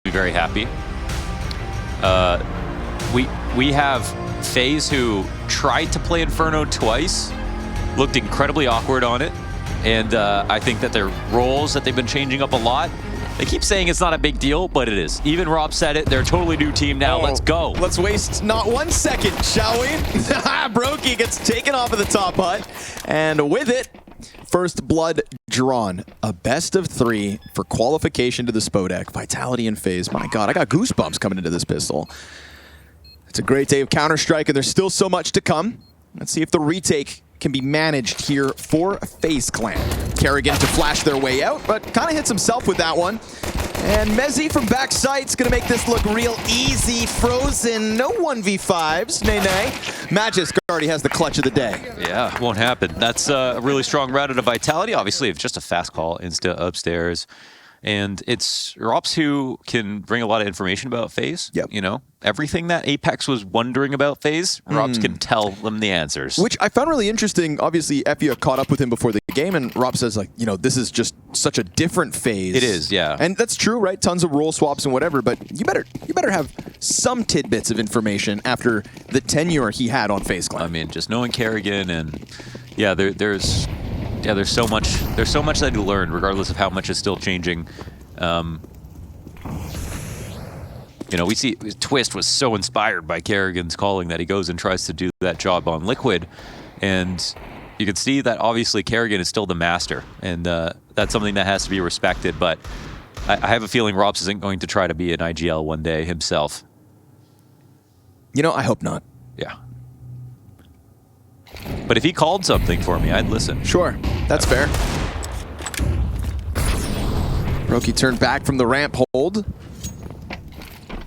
be very happy. We have FaZe, who tried to play Inferno twice, looked incredibly awkward on it, and I think that their roles that they've been changing up a lot. They keep saying it's not a big deal, but it is. Even Rob said it. They're a totally new team now. Let's go. Let's waste not 1 second, shall we? Brokey gets taken off of the top hut, and with it, first blood drawn. A best of 3 for qualification to the Spodek. Vitality and FaZe. My God, I got goosebumps coming into this pistol. It's a great day of Counter-Strike, and there's still so much to come. Let's see if the retake can be managed here for FaZe Clan. Kerrigan to flash their way out, but kind of hits himself with that one. And Mezzy from backside's gonna make this look real easy. Frozen, no 1v5s, nay. Magisk already has the clutch of the day. Yeah, won't happen. That's a really strong route out of Vitality. Obviously, it's just a fast call, insta upstairs. And it's Rops who can bring a lot of information about FaZe. Yep. You know, everything that Apex was wondering about FaZe, Rops can tell them the answers. Which I found really interesting. Obviously, Effia caught up with him before the game, and Rob says, like, you know, this is just such a different FaZe. It is, yeah. And that's true, right? Tons of role swaps and whatever, but you better have some tidbits of information after the tenure he had on FaZe Clan. I mean, just knowing Kerrigan and yeah, there's so much that you learn, regardless of how much is still changing. You know, we see Twist was so inspired by Kerrigan's calling that he goes and tries to do that job on Liquid, and you can see that obviously Kerrigan is still the master, and that's something that has to be respected. But I have a feeling Rops isn't going to try to be an IGL one day himself. You know, I hope not. Yeah. But if he called something for me, I'd listen. Sure, that's fair. Roki turned back from the ramp hold.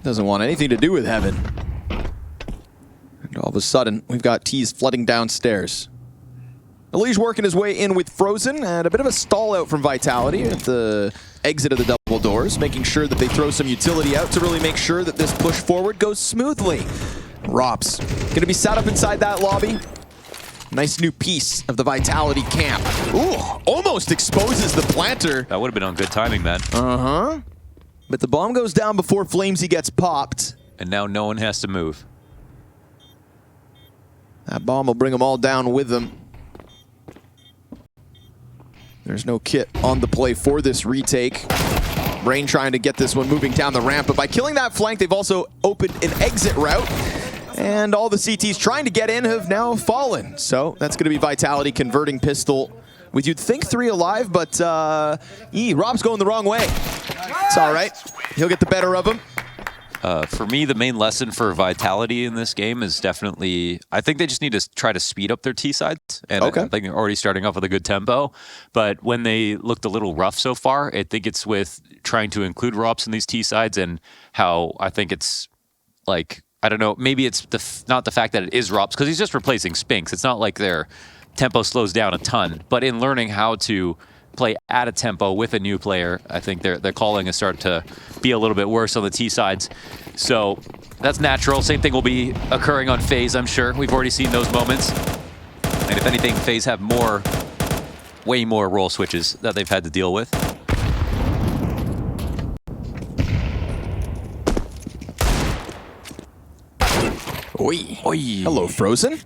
Doesn't want anything to do with Heaven. And all of a sudden, we've got Tease flooding downstairs. Elige working his way in with Frozen, and a bit of a stall out from Vitality at the exit of the double doors, making sure that they throw some utility out to really make sure that this push forward goes smoothly. Rops gonna be sat up inside that lobby. Nice new piece of the Vitality camp. Ooh, almost exposes the planter. That would have been on good timing, man. Uh-huh. But the bomb goes down before Flamesy gets popped. And now no one has to move. That bomb will bring them all down with them. There's no kit on the play for this retake. Rain trying to get this one moving down the ramp, but by killing that flank, they've also opened an exit route. And all the CTs trying to get in have now fallen. So that's going to be Vitality converting pistol with, you'd think, 3 alive, but Rob's going the wrong way. It's all right. He'll get the better of him. For me, the main lesson for Vitality in this game is definitely, I think they just need to try to speed up their T-sides. And okay. I think they're already starting off with a good tempo. But when they looked a little rough so far, I think it's with trying to include Rops in these T-sides, and how I think it's like, I don't know, maybe it's not the fact that it is Rops, because he's just replacing Spinks. It's not like their tempo slows down a ton. But in learning how to play at a tempo with a new player, I think their calling is starting to be a little bit worse on the T sides. So that's natural. Same thing will be occurring on FaZe, I'm sure. We've already seen those moments. And if anything, FaZe have way more role switches that they've had to deal with. Oi. Oi. Hello, Frozen.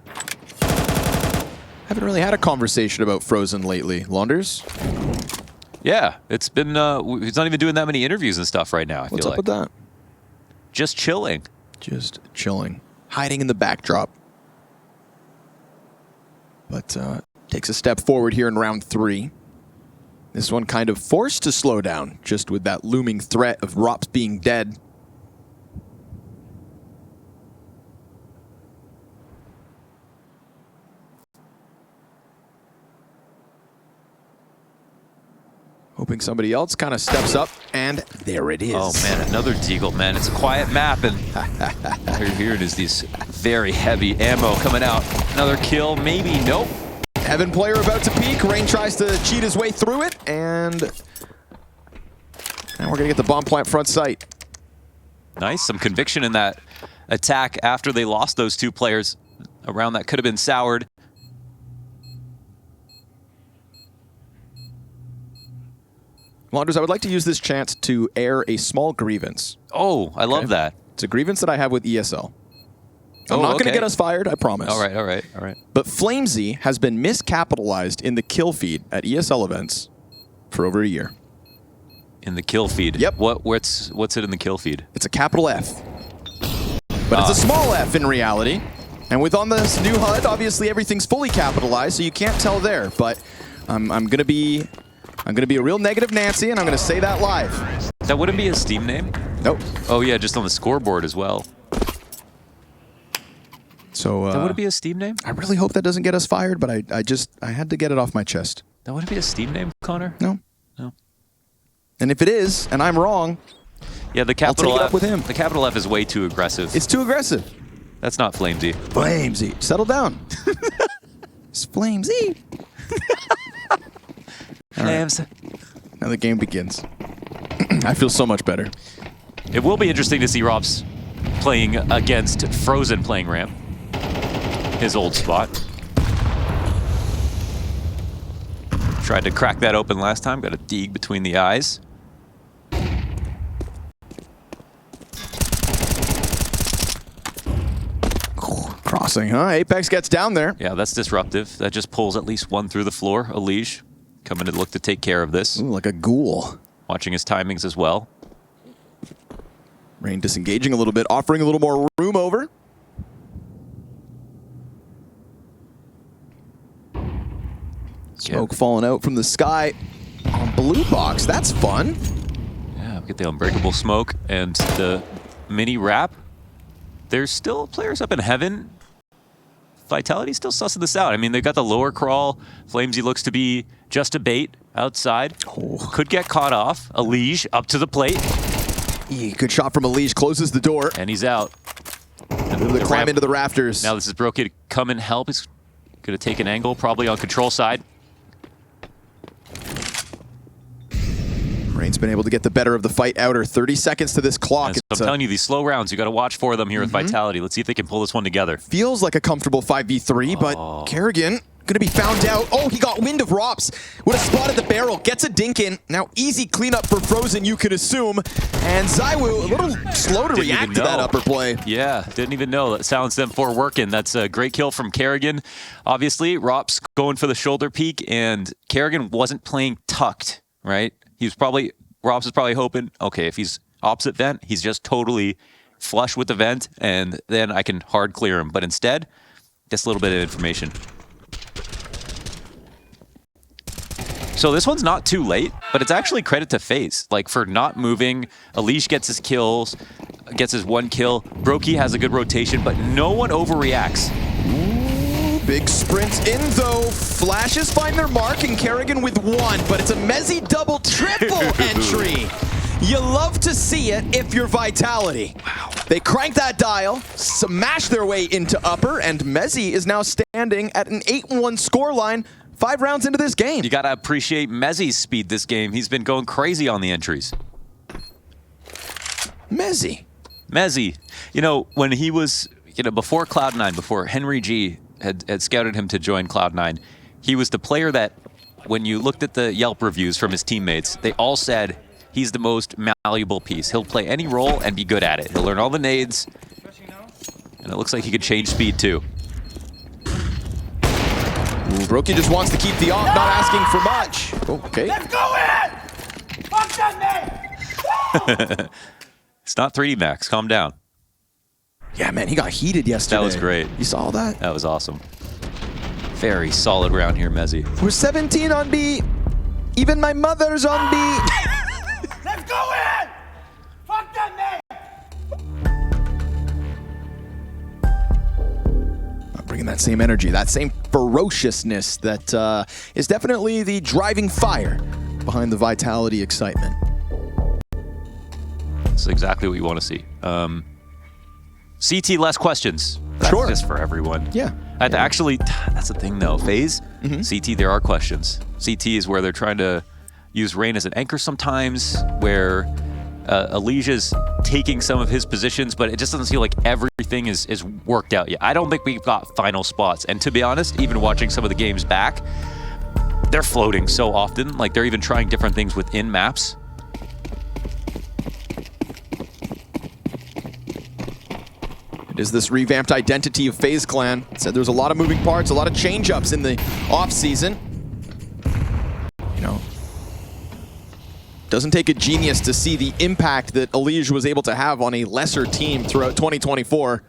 Haven't really had a conversation about Frozen lately. Launders? Yeah, it's been, he's not even doing that many interviews and stuff right now, I feel like. What's up with that? Just chilling. Just chilling. Hiding in the backdrop. But takes a step forward here in round 3. This one kind of forced to slow down, just with that looming threat of Rops being dead. Hoping somebody else kind of steps up, and there it is. Oh man, another Deagle, man. It's a quiet map, and here it is, these very heavy ammo coming out. Another kill, maybe, nope. Heaven player about to peek. Rain tries to cheat his way through it, and we're gonna get the bomb plant front sight. Nice, some conviction in that attack after they lost those 2 players. Around that could have been soured. Wanders, I would like to use this chance to air a small grievance. Oh, I love that. It's a grievance that I have with ESL. I'm Oh, not going to okay. get us fired, I promise. All right. But Flamesy has been miscapitalized in the kill feed at ESL events for over a year. In the kill feed. Yep. What's it in the kill feed? It's a capital F. But it's a small f in reality. And with on this new HUD, obviously everything's fully capitalized, so you can't tell there. But I'm gonna be a real negative Nancy, and I'm gonna say that live. That wouldn't be a Steam name? Nope. Oh yeah, just on the scoreboard as well. So That wouldn't be a Steam name? I really hope that doesn't get us fired, but I had to get it off my chest. That wouldn't be a Steam name, Connor? No. No. And if it is, and I'm wrong, Yeah, the capital take it F up with him. The capital F is way too aggressive. it's too aggressive. That's not Flamesy. Flamesy. Settle down. It's Flamesy. Flames. Now the game begins. I feel so much better. It will be interesting to see Robs playing against Frozen playing ramp. His old spot. Tried to crack that open last time. Got a dig between the eyes. Crossing, huh? Apex gets down there. Yeah, that's disruptive. That just pulls at least one through the floor. Elige coming to look to take care of this. Ooh, like a ghoul. Watching his timings as well. Rain disengaging a little bit, offering a little more room over. Smoke falling out from the sky on blue box. That's fun. Yeah, we get the unbreakable smoke and the mini wrap. There's still players up in heaven. Vitality's still sussing this out. I mean, they've got the lower crawl. Flamesy looks to be just a bait outside. Oh. Could get caught off. Elige up to the plate. Good shot from Elige. Closes the door. And he's out. And Able to climb ramp- into the rafters. Now this is Brokey to come and help. He's going to take an angle, probably on control side. Rain's been able to get the better of the fight outer. 30 seconds to this clock. And so I'm telling you, these slow rounds, you got to watch for them here with Vitality. Let's see if they can pull this one together. Feels like a comfortable 5v3, but Kerrigan gonna be found out. Oh, he got wind of Rops. Would have spotted the barrel. Gets a dink in. Now easy cleanup for Frozen, you could assume. And Zywoo a little slow to Didn't react even to that know. upper play. Yeah, didn't even know. That silenced them for working. That's a great kill from Kerrigan. Obviously, Rops going for the shoulder peek, and Kerrigan wasn't playing tucked, right? Rops is probably hoping, okay, if he's opposite vent, he's just totally flush with the vent, and then I can hard clear him. But instead, just a little bit of information. So this one's not too late, but it's actually credit to FaZe. Like, for not moving, Elige gets his kills, gets his one kill. Brokey has a good rotation, but no one overreacts. Big sprint in though. Flashes find their mark, and Kerrigan with one, but it's a Mezzy double triple entry. You love to see it if you're Vitality. Wow. They crank that dial, smash their way into upper, and Mezzy is now standing at an 8-1 scoreline 5 rounds into this game. You gotta appreciate Mezzy's speed this game. He's been going crazy on the entries. Mezzy. Mezzy, you know, when he was, before Cloud9, before Henry G had scouted him to join Cloud9, he was the player that, when you looked at the Yelp reviews from his teammates, they all said he's the most malleable piece. He'll play any role and be good at it. He'll learn all the nades, and it looks like he could change speed too. Brokey just wants to keep the op, not asking for much. Okay. Let's go in! Fuck that man! It's not 3D Max. Calm down. Yeah, man, he got heated yesterday. That was great. You saw that? That was awesome. Very solid round here, Mezzy. We're 17 on B. Even my mother's on B. Let's go in! Fuck that man! Bringing that same energy, that same ferociousness that is definitely the driving fire behind the Vitality excitement. That's exactly what you want to see. CT, less questions. That's Sure. just for everyone. Yeah. Actually, that's the thing though. FaZe, CT, there are questions. CT is where they're trying to use Rain as an anchor sometimes, where Alicia's taking some of his positions, but it just doesn't feel like everything is worked out yet. I don't think we've got final spots. And to be honest, even watching some of the games back, they're floating so often. Like, they're even trying different things within maps. It is this revamped identity of FaZe Clan. Said there's a lot of moving parts, a lot of change-ups in the off-season. You know, doesn't take a genius to see the impact that Elige was able to have on a lesser team throughout 2024.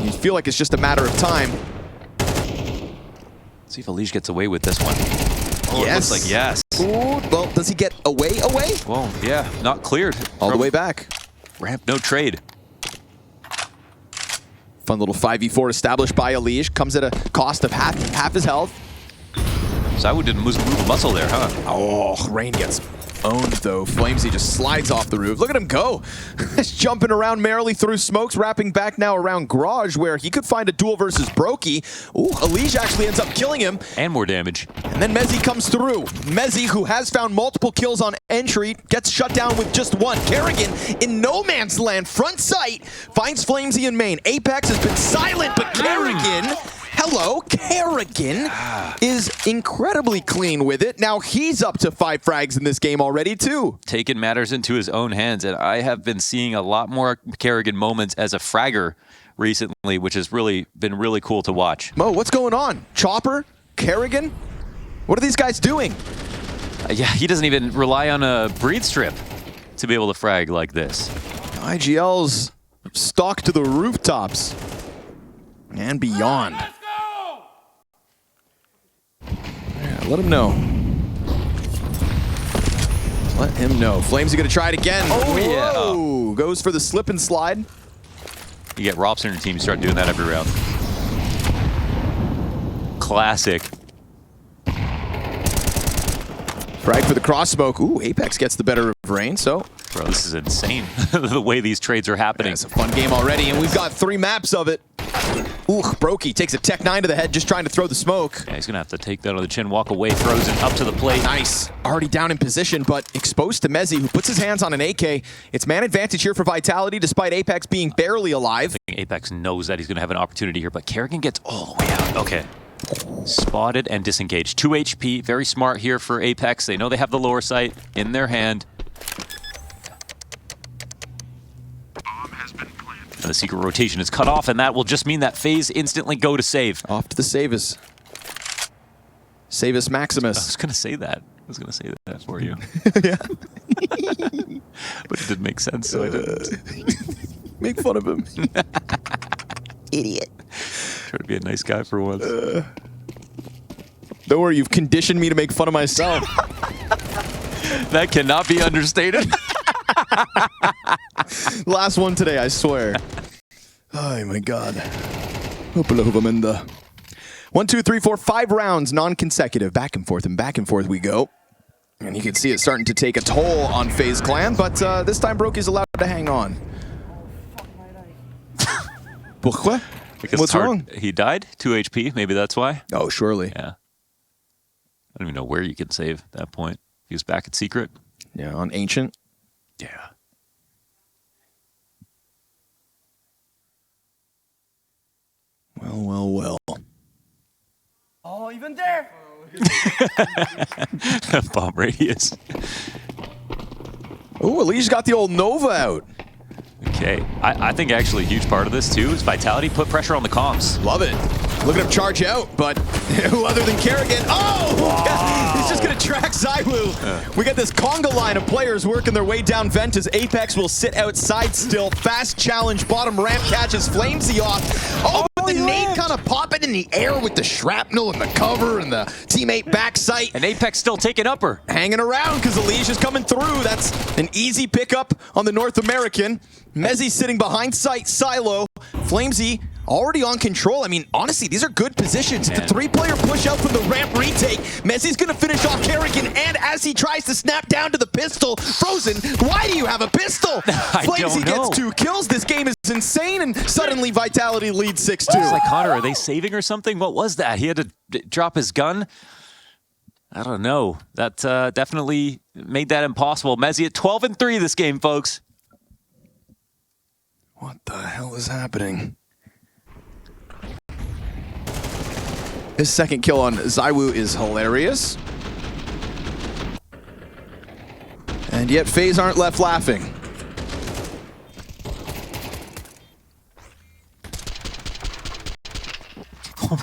You feel like it's just a matter of time. Let's see if Elige gets away with this one. Oh, Yes. it looks like yes. Ooh, well, does he get away? Well, yeah, not cleared. All the way back. Ramp, no trade. Fun little 5v4 established by Elige. Comes at a cost of half his health. Zywoo didn't move a muscle there, huh? Oh, Rain gets owned though. Flamesy just slides off the roof. Look at him go. He's jumping around merrily through smokes, wrapping back now around Garage where he could find a duel versus Brokey. Ooh, Elige actually ends up killing him. And more damage. And then Mezzy comes through. Mezzy, who has found multiple kills on entry, gets shut down with just one. Kerrigan in no man's land, front sight, finds Flamesy in main. Apex has been silent, but Kerrigan, hello, Kerrigan is incredibly clean with it. Now he's up to 5 frags in this game already too. Taking matters into his own hands, and I have been seeing a lot more Kerrigan moments as a fragger recently, which has really been really cool to watch. Mo, what's going on? Chopper? Kerrigan? What are these guys doing? Yeah, he doesn't even rely on a breathe strip to be able to frag like this. IGL's stalk to the rooftops and beyond. Let's go! Yeah, let him know. Let him know. Flamesy gonna try it again. Oh, yeah. Whoa. Goes for the slip and slide. You get Robson in your team, you start doing that every round. Classic. Frag for the cross smoke. Ooh, Apex gets the better of Rain, so. Bro, this is insane, the way these trades are happening. It's a fun game already, and we've got 3 maps of it. Ooh, Brokey takes a Tech 9 to the head, just trying to throw the smoke. Yeah, he's gonna have to take that on the chin, walk away, Frozen up to the plate. Nice. Already down in position, but exposed to Mezzy, who puts his hands on an AK. It's man advantage here for Vitality, despite Apex being barely alive. I think Apex knows that he's gonna have an opportunity here, but Kerrigan gets all the way out. Okay. Spotted and disengaged. 2 HP, very smart here for Apex. They know they have the lower sight in their hand. And the secret rotation is cut off, and that will just mean that FaZe instantly go to save. Off to the Savus. Savus Maximus. I was gonna say that. I was gonna say that for you. Yeah. But it didn't make sense, so I didn't. Make fun of him. Idiot. Try to be a nice guy for once. Don't worry, you've conditioned me to make fun of myself. That cannot be understated. Last one today, I swear. Oh my god. 1, 2, 3, 4, 5 rounds, non-consecutive. Back and forth we go. And you can see it starting to take a toll on FaZe Clan, but this time Brokey's allowed to hang on. Pourquoi? Because What's wrong? He died, 2 HP, maybe that's why. Oh, surely. Yeah. I don't even know where you can save at that point. He was back at Secret. Yeah, on Ancient. Yeah. Well. Oh, even there! Bomb radius. Oh, Elige's got the old Nova out. Okay. I think actually a huge part of this too is Vitality put pressure on the comms. Love it. Look at him charge out, but who other than Kerrigan? Oh! Wow. He's just going to track Zywoo. We got this conga line of players working their way down vent as Apex will sit outside still. Fast challenge, bottom ramp catches Flamesy off. Oh, but the nade kind of popping in the air with the shrapnel and the cover and the teammate back sight. And Apex still taking upper. Hanging around because Elige is coming through. That's an easy pickup on the North American. Mezzy sitting behind sight, Silo. Flamesy already on control. I mean, honestly, these are good positions. The 3-player push out from the ramp retake. Mezzy's going to finish off Kerrigan, and as he tries to snap down to the pistol, Frozen, why do you have a pistol? Flamesy gets 2 kills. This game is insane, and suddenly Vitality leads 6-2. It's like, Connor, are they saving or something? What was that? He had to drop his gun? I don't know. That definitely made that impossible. Mezzy at 12-3 this game, folks. What the hell is happening? His second kill on ZywOo is hilarious. And yet FaZe aren't left laughing.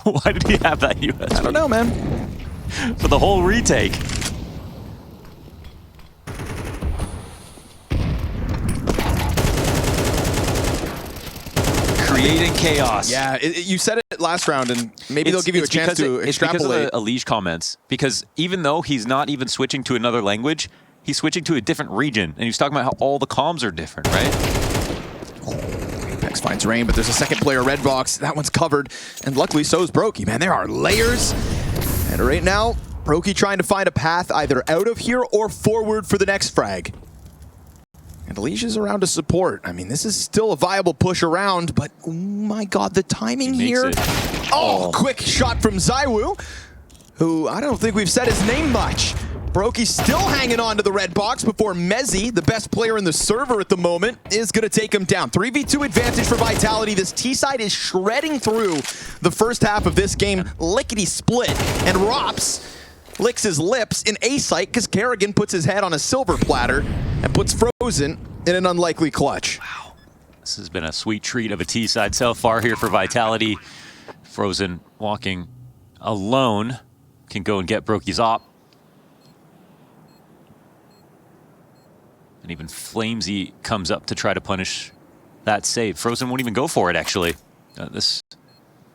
Why did he have that US? I don't know, man. For the whole retake. Creating chaos. Yeah, you said it last round, and maybe they'll give you a chance to extrapolate. It's because of the Elige comments. Because even though he's not even switching to another language, he's switching to a different region. And he's talking about how all the comms are different, right? Apex finds Rain, but there's a second player red box. That one's covered, and luckily so is Brokey. Man, there are layers. And right now, Brokey trying to find a path either out of here or forward for the next frag. And Alicia's around to support. I mean, this is still a viable push around, but oh my god, the timing here. Oh, quick shot from ZywOo, who I don't think we've said his name much. Brokey still hanging on to the red box before Mezzy, the best player in the server at the moment, is going to take him down. 3v2 advantage for Vitality. This T-side is shredding through the first half of this game. Lickety split, and Rops licks his lips in A-site because Kerrigan puts his head on a silver platter and puts Frozen in an unlikely clutch. Wow. This has been a sweet treat of a T-side so far here for Vitality. Frozen walking alone can go and get Brokey's op. And even Flamesy comes up to try to punish that save. Frozen won't even go for it, actually. This,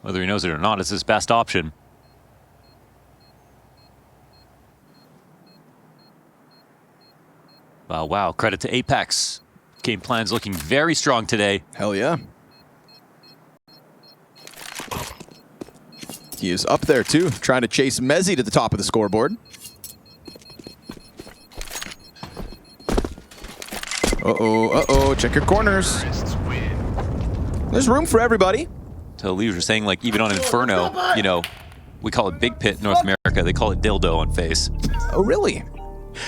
whether he knows it or not, is his best option. Wow, credit to Apex. Game plan's looking very strong today. Hell yeah. He is up there too, trying to chase Mezzy to the top of the scoreboard. Uh-oh, check your corners. There's room for everybody. So Lee was saying, like, even on Inferno, you know, we call it Big Pit in North America. They call it Dildo on FaZe. Oh, really?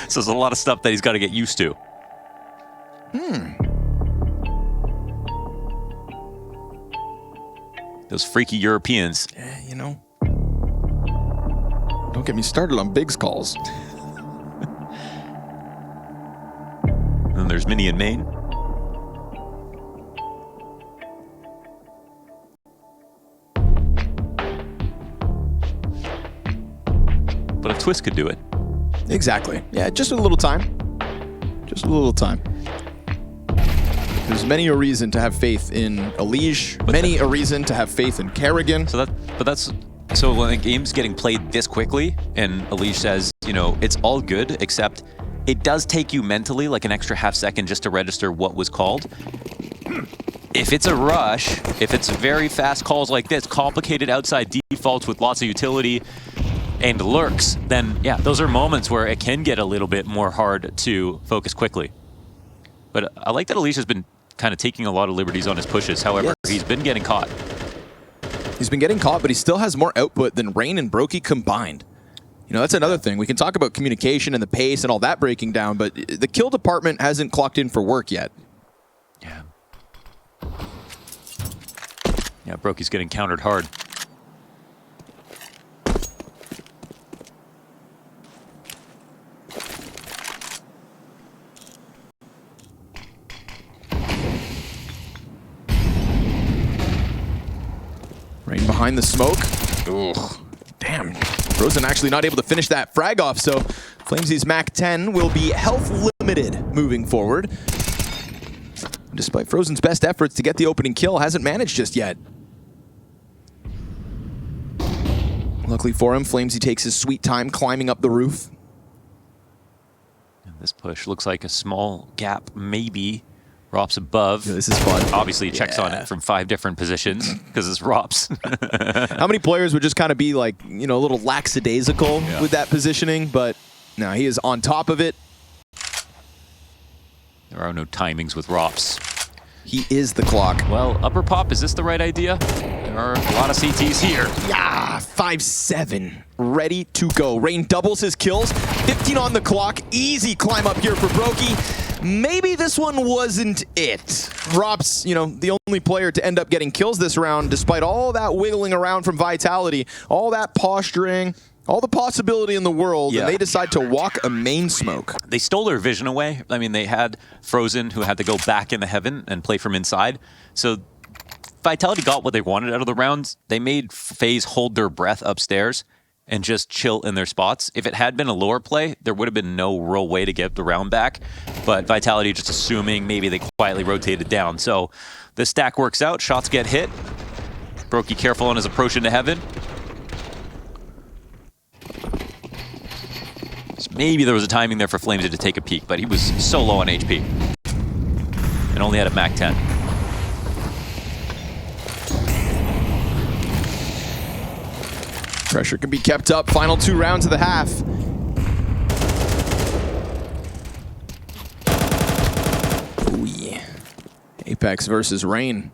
So there's a lot of stuff that he's got to get used to. Those freaky Europeans. Yeah, you know. Don't get me started on Biggs calls. And then there's Minnie in Maine. But a twist could do it. Exactly. Yeah, just a little time. Just a little time. There's many a reason to have faith in Elige, many a reason to have faith in Kerrigan. So when a game's getting played this quickly, and Elige says, you know, it's all good, except it does take you mentally like an extra half second just to register what was called. If it's a rush, if it's very fast calls like this, complicated outside defaults with lots of utility and lurks, then yeah, those are moments where it can get a little bit more hard to focus quickly. But I like that Elige has been kind of taking a lot of liberties on his pushes. However, he's been getting caught. He's been getting caught, but he still has more output than Rain and Brokey combined. You know, that's another thing. We can talk about communication and the pace and all that breaking down, but the kill department hasn't clocked in for work yet. Yeah. Yeah, Brokey's getting countered hard. Rain behind the smoke. Ugh. Damn. Frozen actually not able to finish that frag off, so Flamesy's Mac 10 will be health limited moving forward. Despite Frozen's best efforts to get the opening kill, hasn't managed just yet. Luckily for him, Flamesy takes his sweet time climbing up the roof. And this push looks like a small gap, maybe. Rops above. Yeah, this is fun. Obviously, checks on it from 5 different positions because it's Rops. How many players would just kind of be like, you know, a little lackadaisical with that positioning? But no, he is on top of it. There are no timings with Rops. He is the clock. Well, upper pop, is this the right idea? There are a lot of CTs here. Yeah, 5-7. Ready to go. Rain doubles his kills. 15 on the clock. Easy climb up here for Brokey. maybe this one wasn't it. Rop's, you know, the only player to end up getting kills this round, despite all that wiggling around from Vitality, all that posturing, all the possibility in the world, and they decide to walk a main smoke. They stole their vision away. I mean, they had Frozen, who had to go back into heaven and play from inside. So Vitality got what they wanted out of the rounds. They made FaZe hold their breath upstairs and just chill in their spots. If it had been a lower play, there would have been no real way to get the round back. But Vitality just assuming maybe they quietly rotated down. So the stack works out. Shots get hit. Brokey careful on his approach into heaven. So maybe there was a timing there for Flames to take a peek, but he was so low on HP and only had a MAC 10. Pressure can be kept up. Final 2 rounds of the half. Ooh, yeah. Apex versus Rain.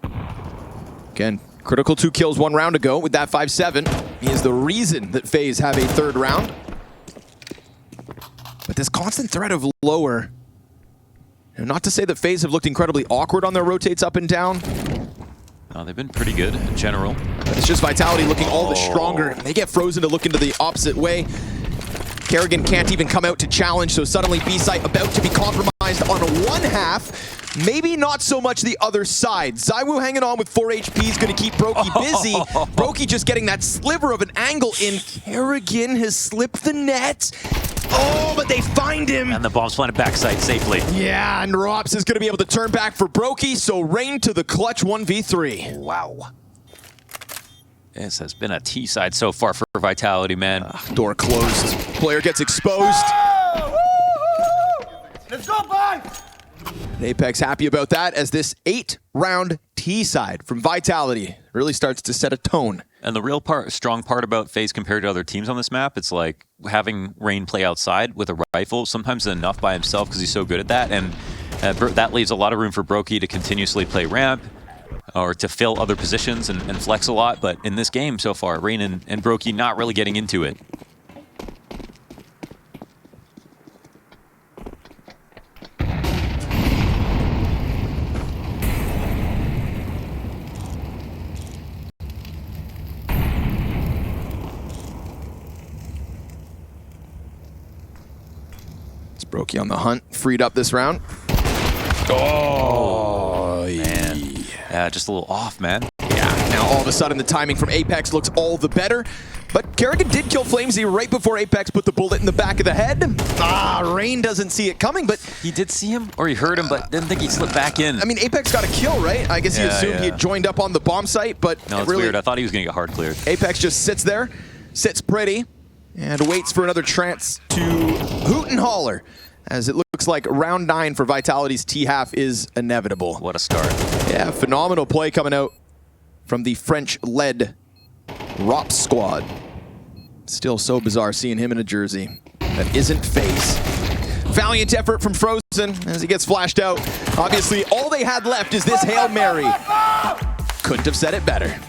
Again, critical 2 kills 1 round ago with that 5-7. He is the reason that FaZe have a 3rd round. But this constant threat of lower, and not to say that FaZe have looked incredibly awkward on their rotates up and down. No, they've been pretty good in general. But it's just Vitality looking all the stronger. They get Frozen to look into the opposite way. Kerrigan can't even come out to challenge, so suddenly B-Site about to be compromised on one half. Maybe not so much the other side. Zywoo hanging on with 4 HP is going to keep Brokey busy. Brokey just getting that sliver of an angle in. Kerrigan has slipped the net. Oh, but they find him. And the bomb's planted backside safely. Yeah, and Rops is going to be able to turn back for Brokey, so Rain to the clutch 1v3. Wow. This has been a T side so far for Vitality, man. Door closed. Player gets exposed. Let's go, boy! Apex happy about that as this 8-round T side from Vitality really starts to set a tone. And the real strong part about FaZe compared to other teams on this map, it's like having Rain play outside with a rifle. Sometimes enough by himself because he's so good at that. And that leaves a lot of room for Brokey to continuously play ramp or to fill other positions and flex a lot. But in this game so far, Rain and Brokey not really getting into it. Brokey on the hunt, freed up this round. Oh, man. Yeah, just a little off, man. Yeah, now all of a sudden the timing from Apex looks all the better. But Kerrigan did kill Flamesy right before Apex put the bullet in the back of the head. Rain doesn't see it coming, but... He did see him, or he heard him, but didn't think he slipped back in. I mean, Apex got a kill, right? I guess he assumed he had joined up on the bomb site, but... No, it's really weird. I thought he was going to get hard cleared. Apex just sits there, sits pretty, and waits for another chance to hoot and holler, as it looks like round 9 for Vitality's T-half is inevitable. What a start. Yeah, phenomenal play coming out from the French-led ROP squad. Still so bizarre seeing him in a jersey that isn't FaZe. Valiant effort from Frozen as he gets flashed out. Obviously, all they had left is this Hail Mary. Couldn't have said it better.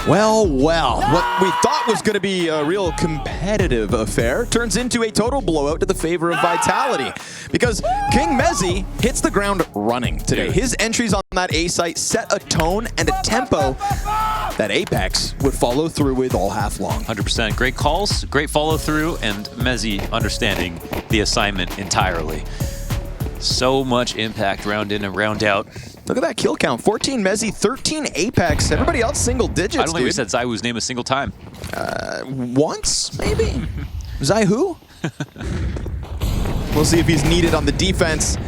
Well, what we thought was going to be a real competitive affair turns into a total blowout to the favor of Vitality, because King Mezzy hits the ground running today. Dude. His entries on that A site set a tone and a tempo that Apex would follow through with all half long. 100%. Great calls, great follow through, and Mezzy understanding the assignment entirely. So much impact round in and round out. Look at that kill count. 14 Mezzy, 13 Apex. Everybody else single digits, I don't think we dude. said Zywoo's name a single time. Once, maybe? Zai who? We'll see if he's needed on the defense.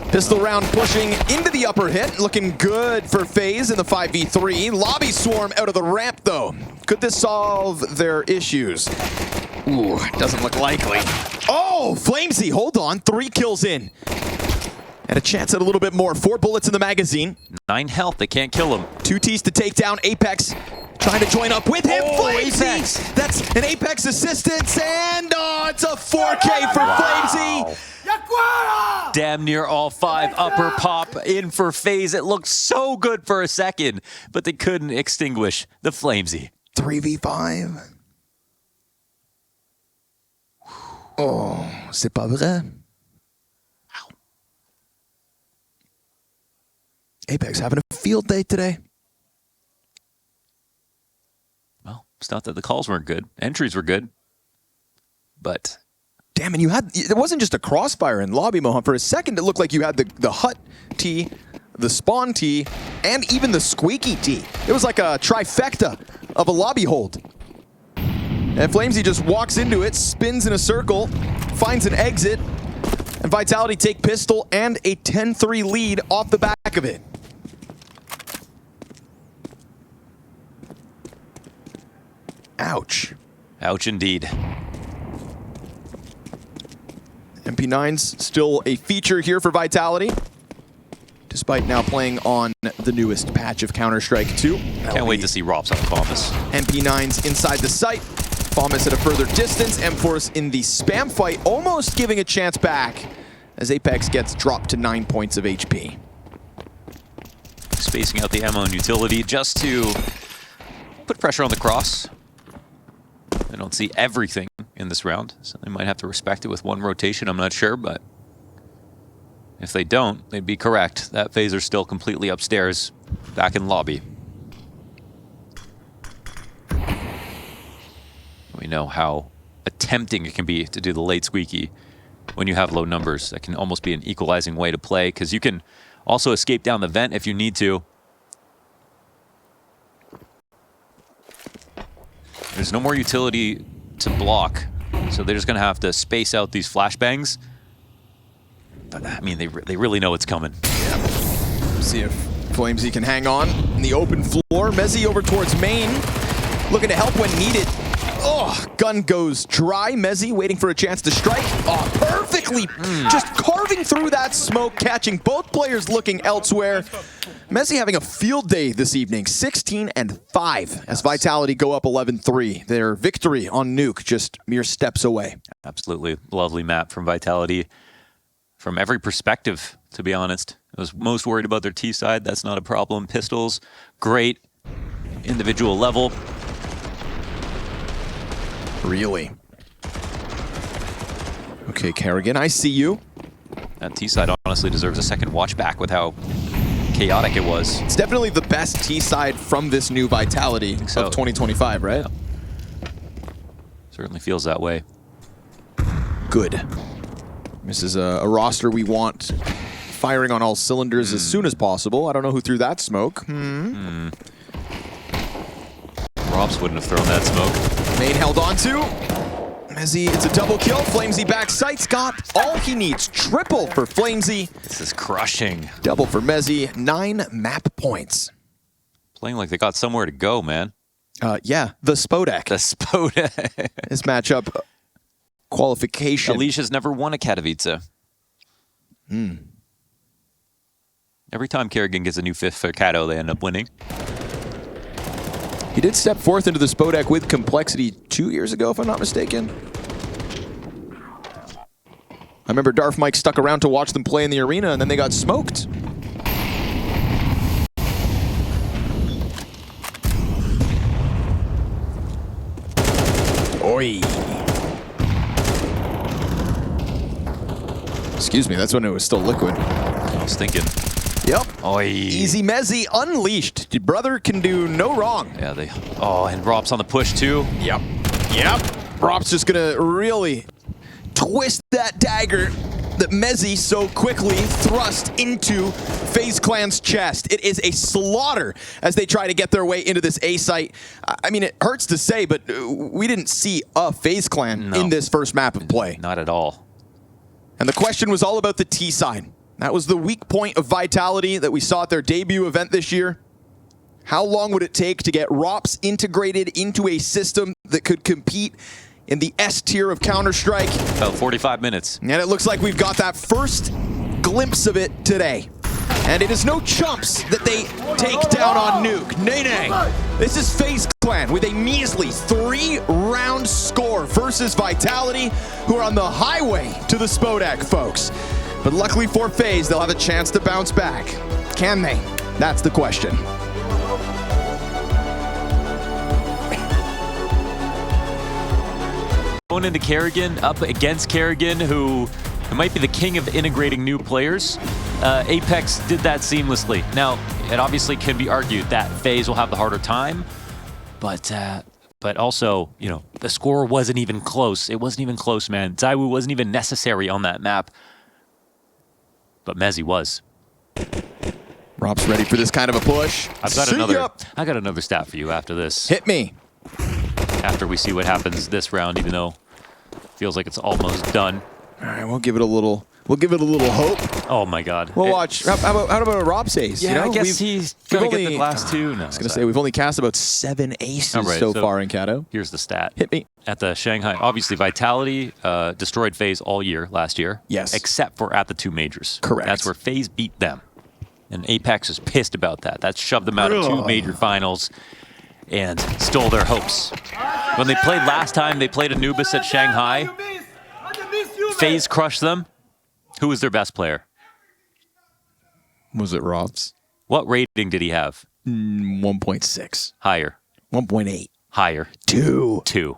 Pistol round pushing into the upper hit. Looking good for FaZe in the 5v3. Lobby swarm out of the ramp, though. Could this solve their issues? Ooh, doesn't look likely. Oh, Flamesy, hold on. 3 kills in. And a chance at a little bit more. 4 bullets in the magazine. 9 health, they can't kill him. 2 Ts to take down Apex. Trying to join up with him. Flamesy! Apex. That's an Apex assistance, and it's a 4K for Flamesy. Yaquara! Damn near all 5 upper pop in for FaZe. It looked so good for a second, but they couldn't extinguish the Flamesy. 3v5. Oh, c'est pas vrai. Apex having a field day today. Well, it's not that the calls weren't good. Entries were good. But Damn, and you had, it wasn't just a crossfire in lobby, Mohan. For a second, it looked like you had the hut T, the spawn T, and even the squeaky T. It was like a trifecta of a lobby hold. And Flamesy just walks into it, spins in a circle, finds an exit, and Vitality take pistol and a 10-3 lead off the back of it. Ouch. ouch indeed. MP9's still a feature here for Vitality, despite now playing on the newest patch of Counter-Strike 2. Can't wait to see Robs on Thomas. MP9's inside the site. Thomas at a further distance. M-Force in the spam fight, almost giving a chance back as Apex gets dropped to 9 points of HP. Spacing out the ammo and utility just to put pressure on the cross. I don't see everything in this round, so they might have to respect it with 1 rotation. I'm not sure, but if they don't, they'd be correct. That phaser's still completely upstairs, back in lobby. We know how tempting it can be to do the late squeaky when you have low numbers. That can almost be an equalizing way to play, because you can also escape down the vent if you need to. There's no more utility to block, so they're just going to have to space out these flashbangs. But, I mean, they really know it's coming. Yeah. See if Flamesy can hang on in the open floor. Mezzy over towards main, looking to help when needed. Oh, gun goes dry. Mezzy waiting for a chance to strike. Oh, perfectly just carving through that smoke, catching both players looking elsewhere. Mezzy having a field day this evening, 16-5 as Vitality go up 11-3. Their victory on Nuke just mere steps away. Absolutely lovely map from Vitality from every perspective, to be honest. I was most worried about their T side. That's not a problem. Pistols, great individual level. Really? Okay, Kerrigan, I see you. That T side honestly deserves a second watch back with how chaotic it was. It's definitely the best T side from this new Vitality of 2025, right? Yeah. Certainly feels that way. Good. This is a roster we want firing on all cylinders as soon as possible. I don't know who threw that smoke. Robs wouldn't have thrown that smoke. Main held on to. Mezzy, it's a double kill. Flamesy back sights got all he needs. Triple for Flamesy. This is crushing. Double for Mezzy. 9 map points. Playing like they got somewhere to go, man. Yeah, the Spodek. The Spodek. This matchup qualification. Alicia's never won a Katowice. Every time Kerrigan gets a new 5th for Kato, they end up winning. He did step forth into the Spodek with Complexity 2 years ago, if I'm not mistaken. I remember Darth Mike stuck around to watch them play in the arena, and then they got smoked. Oi. Excuse me, that's when it was still liquid. I was thinking. Yep. Oi. Easy Mezzy unleashed. Your brother can do no wrong. Yeah, they. Oh, and Rob's on the push too. Yep. Yep. Rob's just gonna really twist that dagger that Mezzy so quickly thrust into FaZe Clan's chest. It is a slaughter as they try to get their way into this A site. I mean, it hurts to say, but we didn't see a FaZe Clan in this first map of play. Not at all. And the question was all about the T side. That was the weak point of Vitality that we saw at their debut event this year. How long would it take to get ROPS integrated into a system that could compete in the S tier of Counter-Strike? About 45 minutes. And it looks like we've got that first glimpse of it today. And it is no chumps that they take down on Nuke. Nay, nay. This is FaZe Clan with a measly 3-round score versus Vitality, who are on the highway to the Spodek, folks. But luckily for FaZe, they'll have a chance to bounce back. Can they? That's the question. Going into Kerrigan, up against Kerrigan, who might be the king of integrating new players. Apex did that seamlessly. Now, it obviously can be argued that FaZe will have the harder time, but also, you know, the score wasn't even close. It wasn't even close, man. Zaiwu wasn't even necessary on that map, but Mezzy was. Rob's ready for this kind of a push. I got another stat for you after this. Hit me. After we see what happens this round, even though it feels like it's almost done. All right, we'll give it a little hope. Oh my God. We'll watch. How about a Rob's ace? Yeah, you know, I guess he's gonna get the last two. No, I was gonna say we've only cast about 7 aces so far in Kato. Here's the stat. Hit me. At the Shanghai, obviously Vitality destroyed FaZe all year last year. Yes. Except for at the two majors. Correct. That's where FaZe beat them. And Apex is pissed about that. That shoved them out of 2 major finals and stole their hopes. When they played last time, they played Anubis at Shanghai. FaZe crushed them. Who was their best player? Was it Rob's? What rating did he have? 1.6. Higher. 1.8. Higher. 2. 2.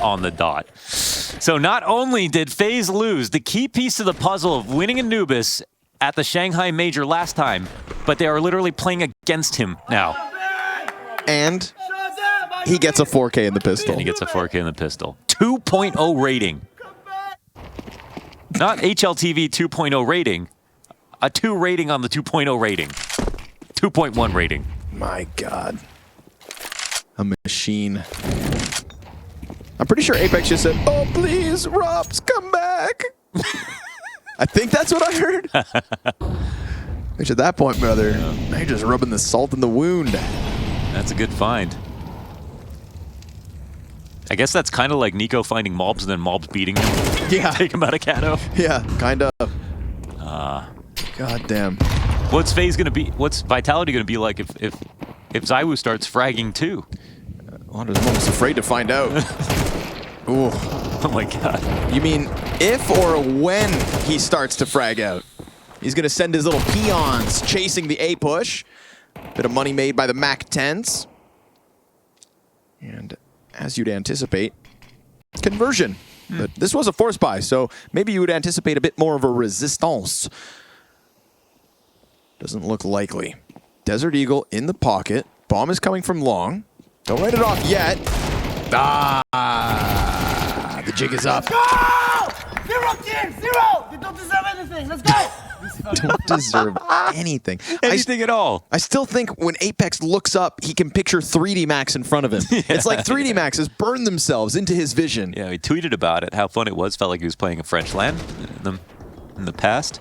On the dot. So not only did FaZe lose the key piece of the puzzle of winning Anubis at the Shanghai Major last time, but they are literally playing against him now. And he gets a 4K in the pistol. And he gets a 4K in the pistol. 2.0 rating. Not HLTV 2.0 rating. A 2 rating on the 2.0 rating. 2.1 rating. My God. A machine. I'm pretty sure Apex just said, "Oh, please, Robs, come back." I think that's what I heard. Which at that point, brother, now you're just rubbing the salt in the wound. That's a good find. I guess that's kind of like Nico finding Mobs and then Mobs beating him. Yeah. Take him out of Kato. Yeah, kind of. God damn. What's FaZe gonna be? What's Vitality gonna be like if Zaiwu starts fragging too? I'm almost afraid to find out. Ooh. Oh my God. You mean if or when he starts to frag out? He's gonna send his little peons chasing the A push. Bit of money made by the Mac 10s. And as you'd anticipate, conversion. But this was a force buy, so maybe you would anticipate a bit more of a resistance. Doesn't look likely. Desert Eagle in the pocket. Bomb is coming from long. Don't write it off yet. The jig is up. Go! 0 kills, 0! You don't deserve anything. Let's go! Don't deserve anything. Anything at all. I still think when Apex looks up, he can picture 3D Max in front of him. It's like 3D Max has burned themselves into his vision. Yeah, he tweeted about it, how fun it was. Felt like he was playing a French land in the past.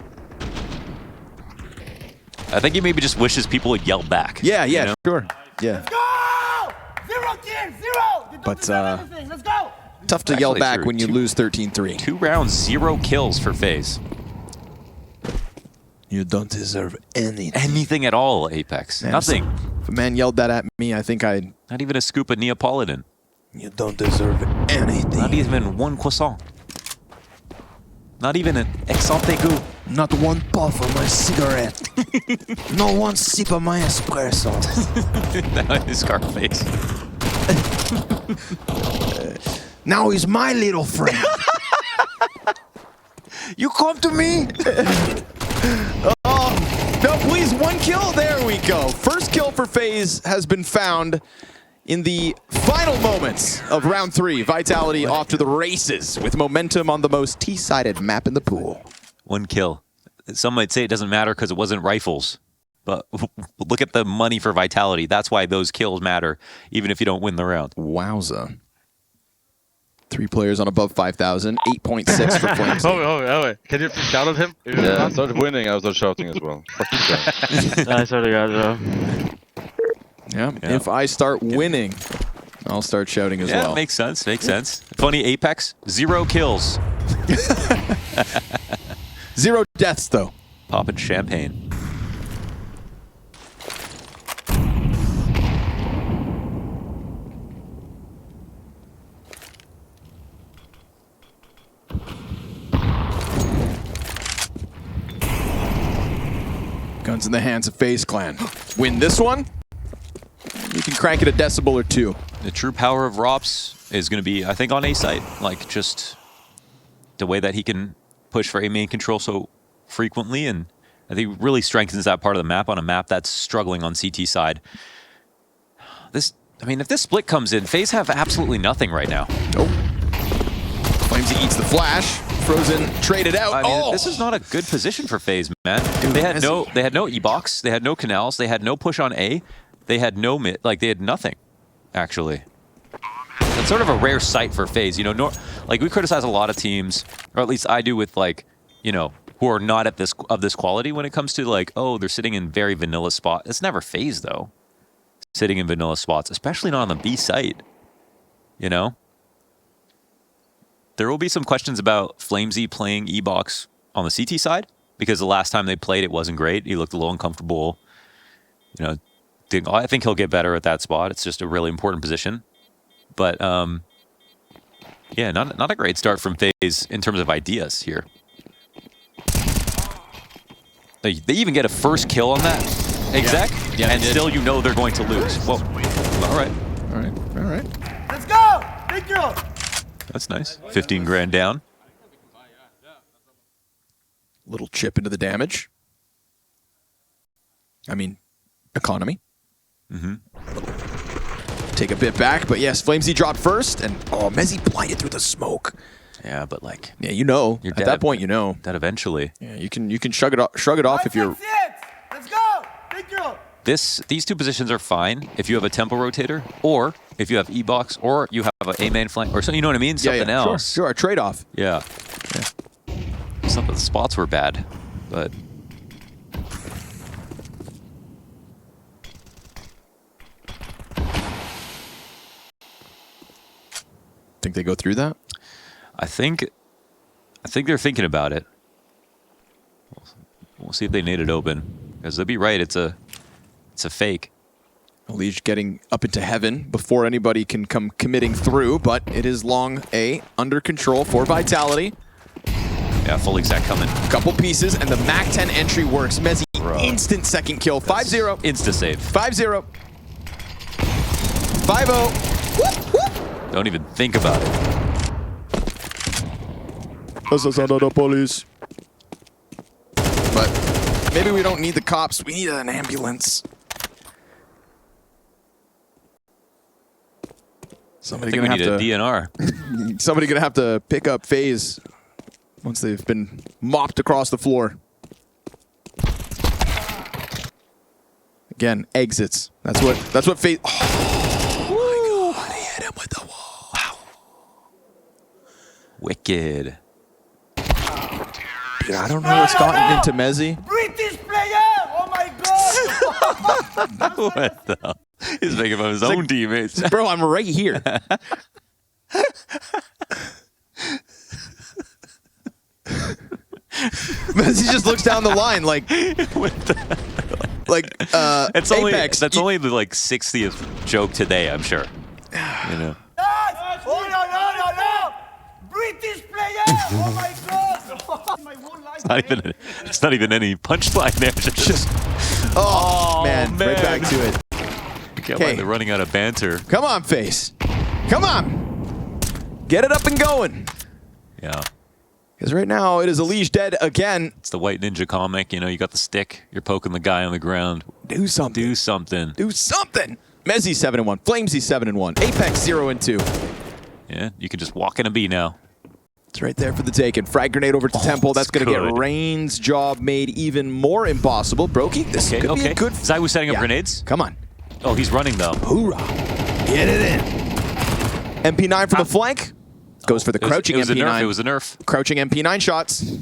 I think he maybe just wishes people would yell back. Yeah, you know? sure. Yeah. Go! 0 kills, 0! You don't deserve anything. Let's go! Tough to yell Actually back true. when you lose 13-3. 2 rounds, 0 kills for FaZe. You don't deserve anything. Anything at all, Apex. Man, Nothing. If a man yelled that at me, I think I'd... Not even a scoop of Neapolitan. You don't deserve anything. Not even 1 croissant. Not even an exante goût. Not one puff of my cigarette. No one sip of my espresso. That is Scarface. Now he's my little friend. You come to me. Oh, no, please, 1 kill. There we go. First kill for FaZe has been found in the final moments of round 3. Vitality off to the races with momentum on the most T-sided map in the pool. 1 kill. Some might say it doesn't matter because it wasn't rifles. But look at the money for Vitality. That's why those kills matter, even if you don't win the round. Wowza. 3 players on above 5,000, 8.6 for Flames. Oh, can you shout at him? Yeah, I started winning, I was shouting as well. Fuck this guy. I swear to God, bro. Yeah. If I start winning, I'll start shouting as well. Yeah, makes sense, makes sense. Funny Apex, 0 kills. 0 deaths, though. Popping champagne. Guns in the hands of FaZe Clan. Win this one, you can crank it a decibel or 2. The true power of Rops is going to be, I think, on A site. Like, just the way that he can push for A main control so frequently, and I think really strengthens that part of the map on a map that's struggling on CT side. I mean, if this split comes in, FaZe have absolutely nothing right now. Nope. Flamesy eats the flash. Frozen traded out. I mean, this is not a good position for FaZe, man. Dude, they had no E-box, they had no canals, they had no push on A, they had no mid, like they had nothing, actually. It's sort of a rare sight for FaZe, you know. Like we criticize a lot of teams, or at least I do, with like, you know, who are not at this quality when it comes to like, oh, they're sitting in very vanilla spot. It's never FaZe though, sitting in vanilla spots, especially not on the B site, you know. There will be some questions about Flamesy playing E-box on the CT side, because the last time they played, it wasn't great. He looked a little uncomfortable. You know, I think he'll get better at that spot. It's just a really important position. But, yeah, not a great start from FaZe in terms of ideas here. They even get a first kill on that exec, and still you know they're going to lose. Whoa. All right. All right. All right. Let's go! Thank you! That's nice. 15 grand down. Little chip into the damage. I mean, economy. Take a bit back, but yes, Flamesy dropped first, and oh, Mezzy blinded through the smoke. Yeah, but like, Yeah, you know. You're At dead. that point, you know. that eventually. Yeah, you can shrug it off if you're. 566! Let's go! Thank you! These two positions are fine if you have a tempo rotator, or if you have E-box, or you have an A-main flank, or something, you know what I mean? Something else. Sure, a trade-off. Yeah. Some of the spots were bad, but... Think they go through that? I think they're thinking about it. We'll see if they need it open, because they'll be right. It's a fake. Liege getting up into heaven before anybody can come committing through, but it is long A under control for Vitality. Yeah, full exact coming. Couple pieces, and the MAC-10 entry works. Mezzy, Bro. instant second kill. 5-0. Insta save. 5-0. 5-0. Whoop, whoop. Don't even think about it. That's the sound of the police. But maybe we don't need the cops. We need an ambulance. I Somebody think we gonna need have a to. DNR. Somebody gonna have to pick up FaZe once they've been mopped across the floor. Again, exits. That's what FaZe. Oh my God! He hit him with the wall. Wow. Wicked. Dude, I don't know what's gotten into Mezzy. British player! Oh my god! What the hell? He's making fun of his own teammates. Bro, I'm right here. Mezzy just looks down the line like It's Apex. That's only the like 60th joke today, I'm sure. You know. Nice! Oh no, no, no, no! British player! Oh my god! My whole life. It's not even any punchline there. It's just man, right back to it. I can't believe they're running out of banter. Come on, FaZe. Come on. Get it up and going. Yeah. Because right now it is Elige dead again. It's the White Ninja comic. You know, you got the stick. You're poking the guy on the ground. Do something. Do something. Do something. Mezzy 7-1. Flamesy 7-1. Apex 0-2. Yeah, you can just walk in a B now. It's right there for the taking. Frag grenade over to Temple. That's going to good. get Rain's job made even more impossible. Brokey, this could be a good... Zai was setting up grenades. Come on. Oh, he's running though. Hoorah. Get it in. MP9 from the flank. Goes for the crouching MP9. It was a nerf. Crouching MP9 shots.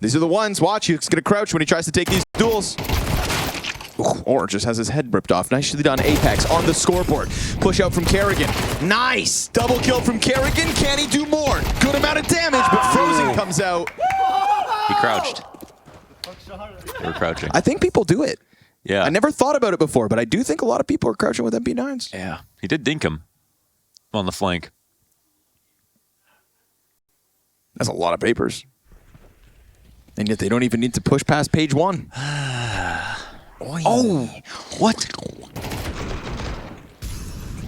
These are the ones. Watch, he's going to crouch when he tries to take these duels. Ooh, Orange just has his head ripped off. Nicely done. Apex on the scoreboard. Push out from Kerrigan. Nice. Double kill from Kerrigan. Can he do more? Good amount of damage, but Frozen comes out. He crouched. They were crouching. I think people do it. Yeah. I never thought about it before, but I do think a lot of people are crouching with MP9s. Yeah. He did dink him on the flank. That's a lot of papers. And yet they don't even need to push past page 1. Oh, what?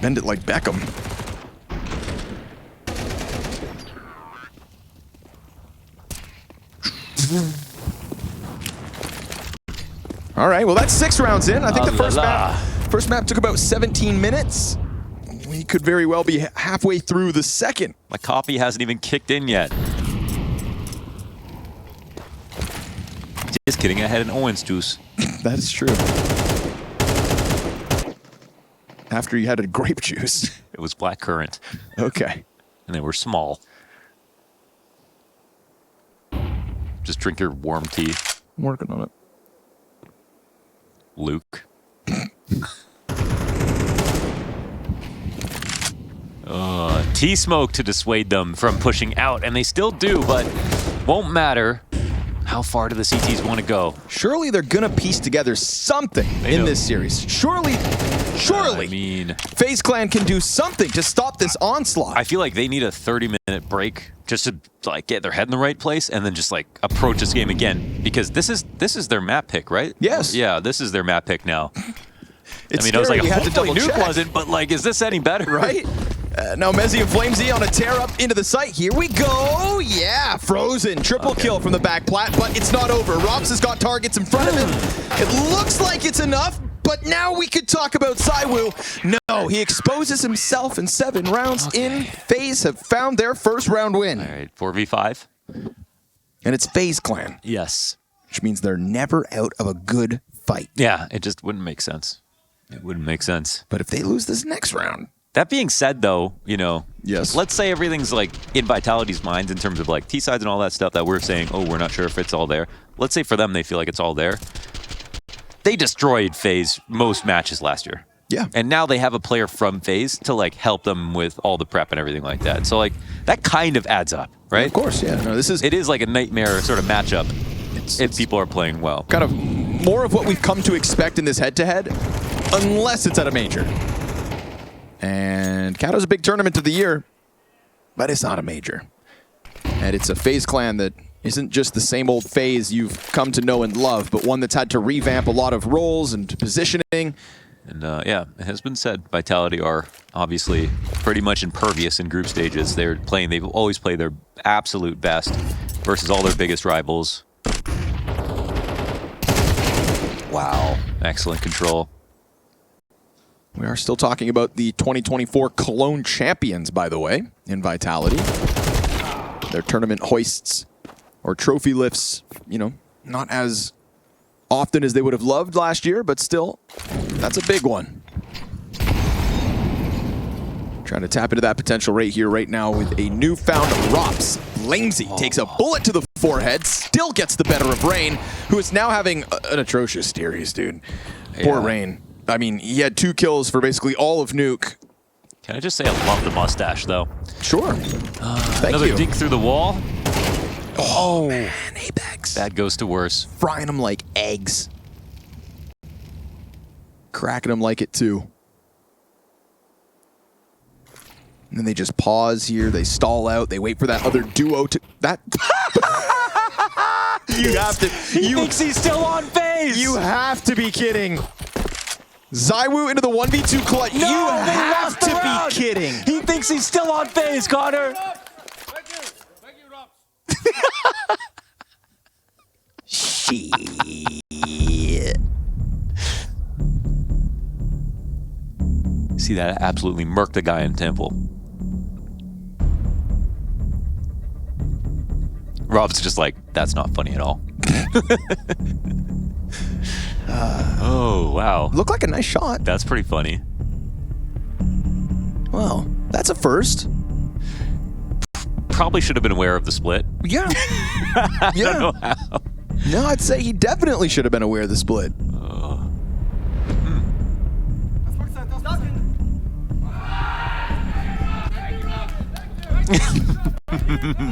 Bend it like Beckham. All right, well that's 6 rounds in. I think the first map took about 17 minutes. We could very well be halfway through the second. My coffee hasn't even kicked in yet. Just kidding, I had an orange juice. That is true. After you had a grape juice. It was blackcurrant. Okay. And they were small. Just drink your warm tea, I'm working on it. Luke. T-smoke to dissuade them from pushing out, and they still do, but won't matter. How far do the CTs want to go? Surely they're gonna piece together something in this series. Surely. I mean, FaZe Clan can do something to stop this onslaught. I feel like they need a 30-minute break just to like get their head in the right place and then just like approach this game again, because this is their map pick, right? Yes. Yeah, this is their map pick now. It's I mean, I was like, scary you had to hopefully double Nuke check. wasn't, but like, is this any better? Right? Now Mezzy and Flamesy on a tear up into the site. Here we go. Yeah, Frozen. Triple kill from the back plat, but it's not over. Robs has got targets in front of him. It looks like it's enough, but now we could talk about Zaiwu. No, he exposes himself in 7 rounds in. FaZe have found their first round win. All right, 4v5. And it's FaZe Clan, Yes. which means they're never out of a good fight. Yeah, it just wouldn't make sense. It wouldn't make sense. But if they lose this next round, That being said, though, you know, Yes. let's say everything's like in Vitality's minds in terms of like T-sides and all that stuff that we're saying, oh, we're not sure if it's all there. Let's say for them, they feel like it's all there. They destroyed FaZe most matches last year. yeah. And now they have a player from FaZe to like help them with all the prep and everything like that. So like that kind of adds up, right? Of course, yeah. No, this is It is like a nightmare sort of matchup it's if people are playing well. kind of more of what we've come to expect in this head-to-head, unless it's at a major. And Kato's a big tournament of the year, but it's not a major. And it's a FaZe Clan that isn't just the same old FaZe you've come to know and love, but one that's had to revamp a lot of roles and positioning. And yeah, it has been said, Vitality are obviously pretty much impervious in group stages. They've always played their absolute best versus all their biggest rivals. Wow, excellent control. We are still talking about the 2024 Cologne champions, by the way, in Vitality. Their tournament hoists or trophy lifts, you know, not as often as they would have loved last year, but still, that's a big one. Trying to tap into that potential right here, right now with a newfound Rops. Flamesy takes a bullet to the forehead, still gets the better of Rain, who is now having an atrocious series, dude. Poor Rain. I mean, he had 2 kills for basically all of Nuke. Can I just say I love the mustache, though? Sure. Thank Another you. dink through the wall. Oh, man, Apex. That goes to worse. Frying them like eggs. Cracking them like it, too. And then they just pause here. They stall out. They wait for that other duo to... That... You have to... He thinks he's still on FaZe! You have to be kidding. Zaiwu into the 1v2 clutch. No, You they have lost the to round. be kidding. He thinks he's still on FaZe, Connor! Shit. See that absolutely murked the guy in Temple. Rob's just like, that's not funny at all. Oh, wow. Looked like a nice shot. That's pretty funny. Well, that's a first. Probably should have been aware of the split. Yeah. I don't know how. No, I'd say he definitely should have been aware of the split.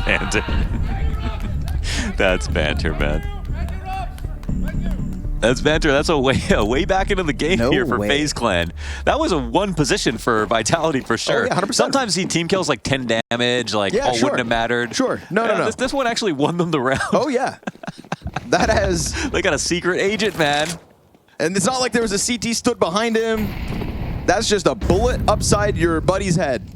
Banter. That's banter, man. That's banter. That's a way back into the game No here for way. FaZe Clan. That was a one position for Vitality for sure. Oh, yeah, 100%. Sometimes he team kills like 10 damage, like, Yeah, sure. wouldn't have mattered. Sure. No. This one actually won them the round. Oh, yeah. That has... They got a secret agent, man. And it's not like there was a CT stood behind him. That's just a bullet upside your buddy's head.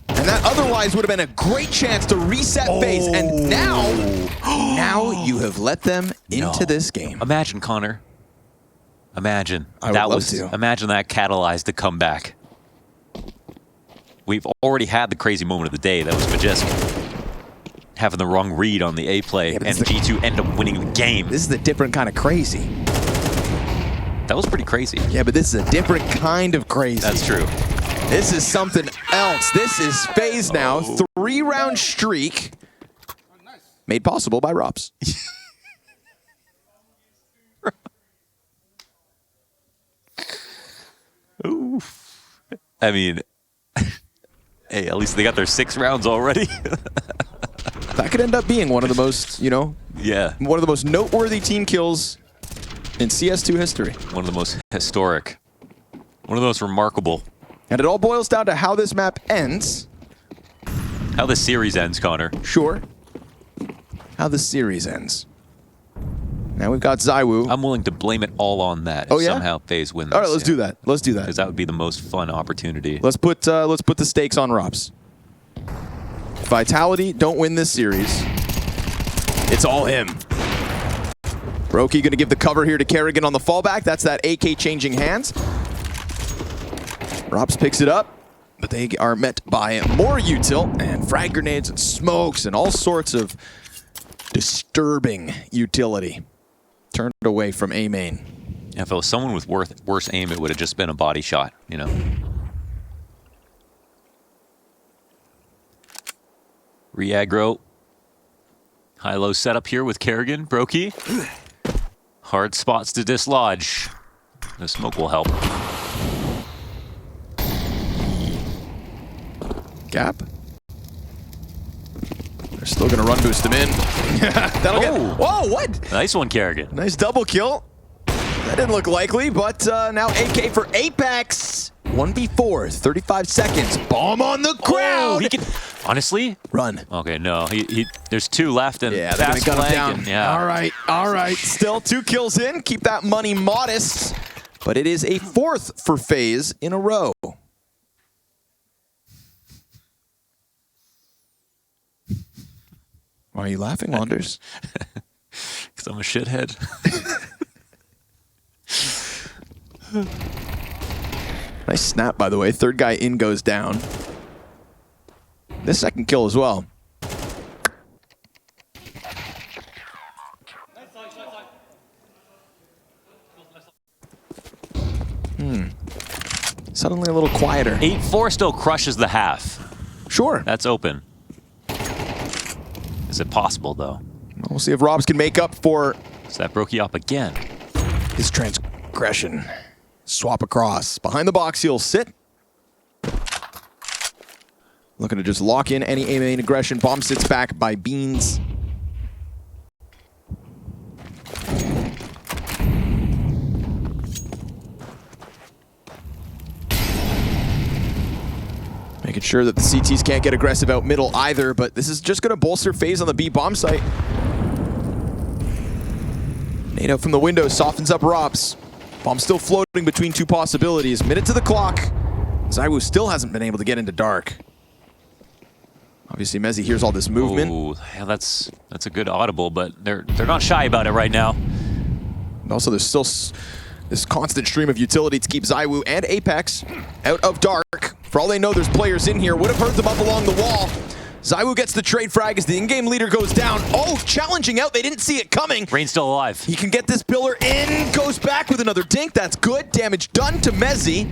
And that otherwise would have been a great chance to reset FaZe. And now you have let them into this game. Imagine, Connor. Imagine. I would love to. Imagine that catalyzed the comeback. We've already had the crazy moment of the day. That was Majeski having the wrong read on the A play, and G2 end up winning the game. This is a different kind of crazy. That was pretty crazy. Yeah, but this is a different kind of crazy. That's true. This is something else. This is FaZe now. 3-round streak made possible by Robs. Oof. I mean, hey, at least they got their 6 rounds already. That could end up being one of the most, Yeah. one of the most noteworthy team kills in CS2 history. One of the most historic. One of the most remarkable. And it all boils down to how this map ends. How the series ends, Connor. Sure. How the series ends. Now we've got ZywOo. I'm willing to blame it all on that. Oh, if yeah? Somehow FaZe win this. All right, let's do that. Let's do Because that. that would be the most fun opportunity. Let's put the stakes on Robs. Vitality don't win this series. It's all him. Brokey gonna give the cover here to Kerrigan on the fallback. That's that AK changing hands. Robs picks it up, but they are met by more util and frag grenades and smokes and all sorts of disturbing utility. Turned away from A main. If it was someone with worse aim, it would have just been a body shot, Re-aggro. High-low setup here with Kerrigan, Brokey. Hard spots to dislodge. The smoke will help. Gap. They're still gonna run boost him in. That'll get. Whoa, what? Nice one, Kerrigan. Nice double kill. That didn't look likely, but now AK for Apex. 1v4, 35 seconds. Bomb on the crowd. Oh, he can, honestly? Run. Okay, no. There's 2 left, and Yeah, they're gonna fast gun him flag, down. and yeah. All right. Still 2 kills in. Keep that money modest. But it is a 4th for FaZe in a row. Why are you laughing, Wanders? Because I'm a shithead. Nice snap, by the way. 3rd guy in goes down. This 2nd kill as well. Suddenly a little quieter. 8-4 still crushes the half. Sure. That's open. Is it possible, though? We'll see if Robs can make up for Is that Brokey up again? his transgression. Swap across. Behind the box, he'll sit. Looking to just lock in any A main aggression. Bomb sits back by Beans. Making sure that the CTs can't get aggressive out middle either, but this is just going to bolster FaZe on the B bomb site. Nade out from the window, softens up Robs. Bomb still floating between 2 possibilities. Minute to the clock. ZywOo still hasn't been able to get into dark. Obviously, Mezzi hears all this movement. Ooh, yeah, that's a good audible, but they're not shy about it right now. And also, there's still this constant stream of utility to keep ZywOo and Apex out of dark. For all they know, there's players in here. Would have heard them up along the wall. ZywOo gets the trade frag as the in-game leader goes down. Oh, challenging out. They didn't see it coming. Rain's still alive. He can get this pillar in. Goes back with another dink. That's good. Damage done to Mezzi.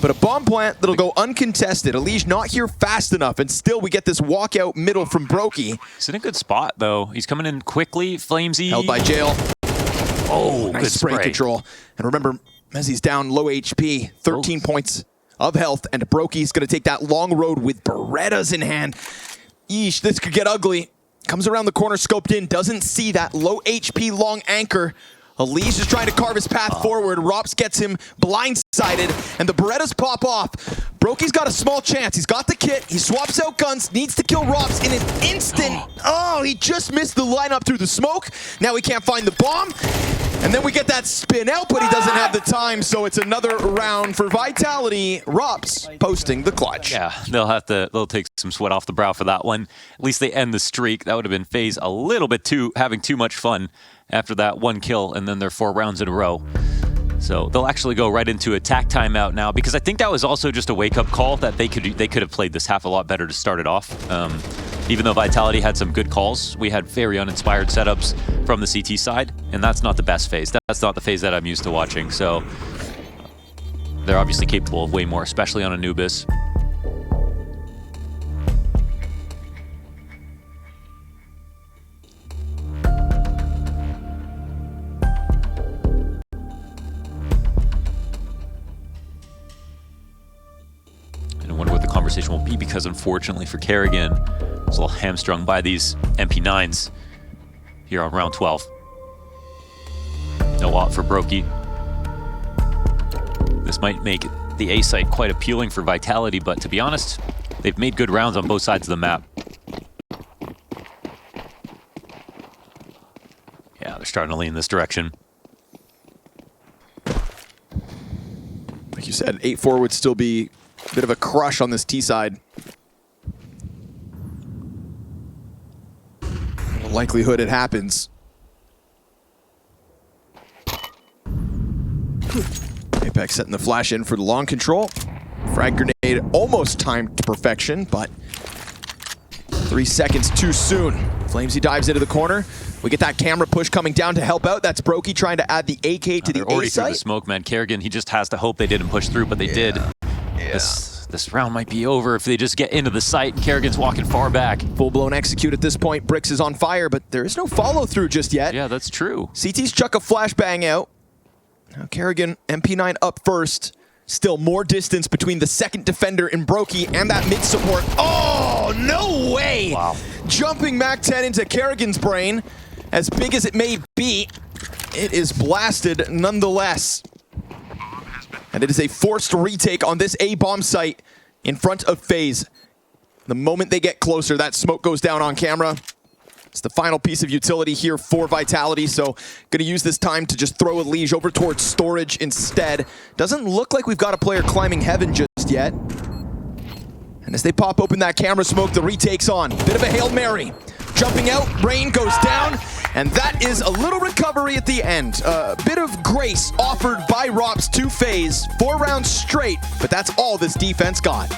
But a bomb plant that'll go uncontested. Elige not here fast enough, and still we get this walkout middle from Brokey. He's in a good spot, though. He's coming in quickly. Flamesy. Held by Jail. Oh, Nice good spray control. And remember, Mezzi's down low HP, 13 points of health, and Brokey's going to take that long road with Berettas in hand. Yeesh, this could get ugly. Comes around the corner, scoped in, doesn't see that low HP long anchor. Elige is trying to carve his path forward. Rops gets him blindsided, and the Berettas pop off. Brokey's got a small chance. He's got the kit. He swaps out guns, needs to kill Rops in an instant. Oh, he just missed the lineup through the smoke. Now he can't find the bomb. And then we get that spin out, but he doesn't have the time, so it's another round for Vitality. Rops posting the clutch. Yeah, they'll take some sweat off the brow for that one. At least they end the streak. That would have been FaZe a little bit having too much fun after that one kill and then their 4 rounds in a row. So they'll actually go right into attack timeout now, because I think that was also just a wake-up call that they could have played this half a lot better to start it off. Even though Vitality had some good calls, we had very uninspired setups from the CT side, and that's not the best FaZe. That's not the FaZe that I'm used to watching. So they're obviously capable of way more, especially on Anubis. And I wonder what the conversation will be, because unfortunately for Kerrigan, he's a little hamstrung by these MP9s here on round 12. No lot for Brokey. This might make the A site quite appealing for Vitality, but to be honest, they've made good rounds on both sides of the map. Yeah, they're starting to lean this direction. Like you said, 8-4 would still be a bit of a crush on this T side. The likelihood it happens. Apex setting the flash in for the long control. Frag grenade almost timed to perfection, but 3 seconds too soon. Flamesy dives into the corner. We get that camera push coming down to help out. That's Brokey trying to add the AK to the A already site. through the smoke, man. Kerrigan, he just has to hope they didn't push through, but they did. Yeah. This round might be over if they just get into the site and Kerrigan's walking far back. Full-blown execute at this point. Bricks is on fire, but there is no follow-through just yet. Yeah, that's true. CT's chuck a flashbang out. Now Kerrigan, MP9 up first. Still more distance between the second defender in Brokey and that mid support. Oh, no way! Wow. Jumping Mac-10 into Kerrigan's brain. As big as it may be, it is blasted nonetheless. And it is a forced retake on this A-bomb site in front of FaZe. The moment they get closer, that smoke goes down on camera. It's the final piece of utility here for Vitality, so gonna use this time to just throw Elige over towards storage instead. Doesn't look like we've got a player climbing heaven just yet. And as they pop open that camera smoke, the retake's on. Bit of a Hail Mary. Jumping out, Rain goes down, and that is a little recovery at the end. A bit of grace offered by Rops to FaZe, 4 rounds straight, but that's all this defense got.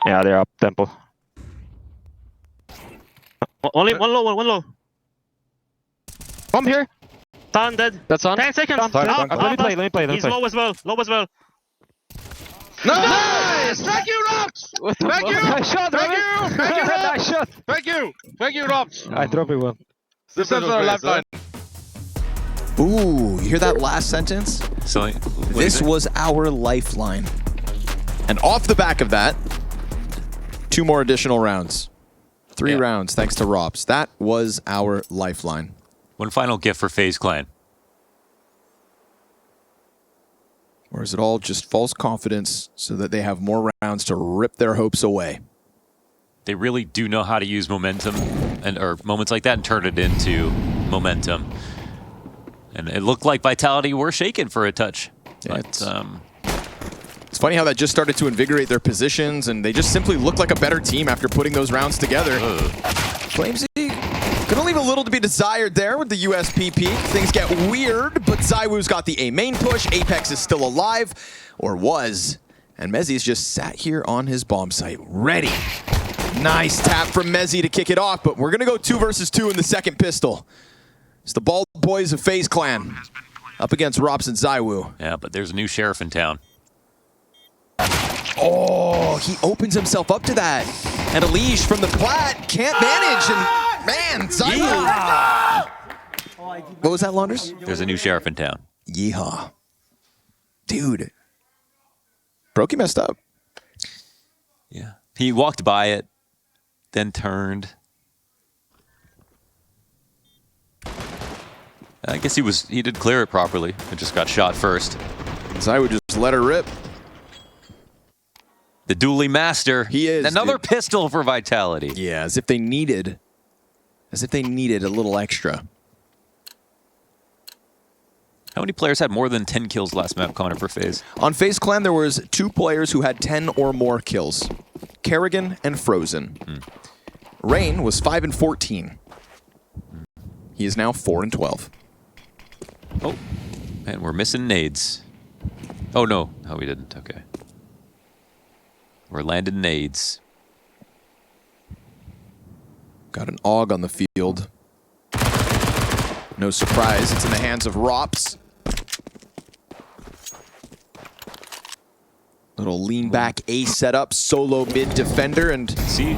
Yeah, they're up temple. Only one low. Come here. Stun dead. That's on. 10 seconds. Fine. Let me play. Let me He's play. low as well. Nice! Thank you, Robs! Thank you! Nice shot, Thank Robin. you! Thank you, Robs! Nice shot. Thank you, Robs! I drop it one. This is our lifeline. Ooh, you hear that last sentence? So This was our lifeline. And off the back of that, 2 more additional rounds. 3 Yeah. rounds, thanks to Robs. That was our lifeline. one final gift for FaZe Clan. Or is it all just false confidence so that they have more rounds to rip their hopes away? They really do know how to use momentum or moments like that and turn it into momentum. And it looked like Vitality were shaken for a touch. Yeah, But it's funny how that just started to invigorate their positions, and they just simply looked like a better team after putting those rounds together. Flamesy gonna leave a little to be desired there with the USP peak. Things get weird, but ZywOo's got the A main push. Apex is still alive, or was. And Mezzy's just sat here on his bomb site, ready. Nice tap from Mezzy to kick it off, but we're gonna go 2 versus 2 in the second pistol. It's the Bald Boys of FaZe Clan up against Rops and ZywOo. yeah, but there's a new sheriff in town. Oh, he opens himself up to that. And Elish from the plat can't manage. And man, ZywOo. What was that, Launders? There's a new sheriff in town. Yeehaw. Dude. Brokey messed up. Yeah. He walked by it, then turned. I guess he did clear it properly. It just got shot first. ZywOo just let her rip. The dueling master. He is, Another dude. pistol for Vitality. Yeah, as if they needed a little extra. How many players had more than 10 kills last map, Connor, for FaZe? On FaZe Clan, there was 2 players who had 10 or more kills. Kerrigan and Frozen. Rain was 5 and 14. He is now 4 and 12. Oh, and we're missing nades. Oh, no. No, we didn't. Okay. We're landing nades. Got an AUG on the field. No surprise, it's in the hands of Rops. Little lean back A setup, solo mid defender, and See,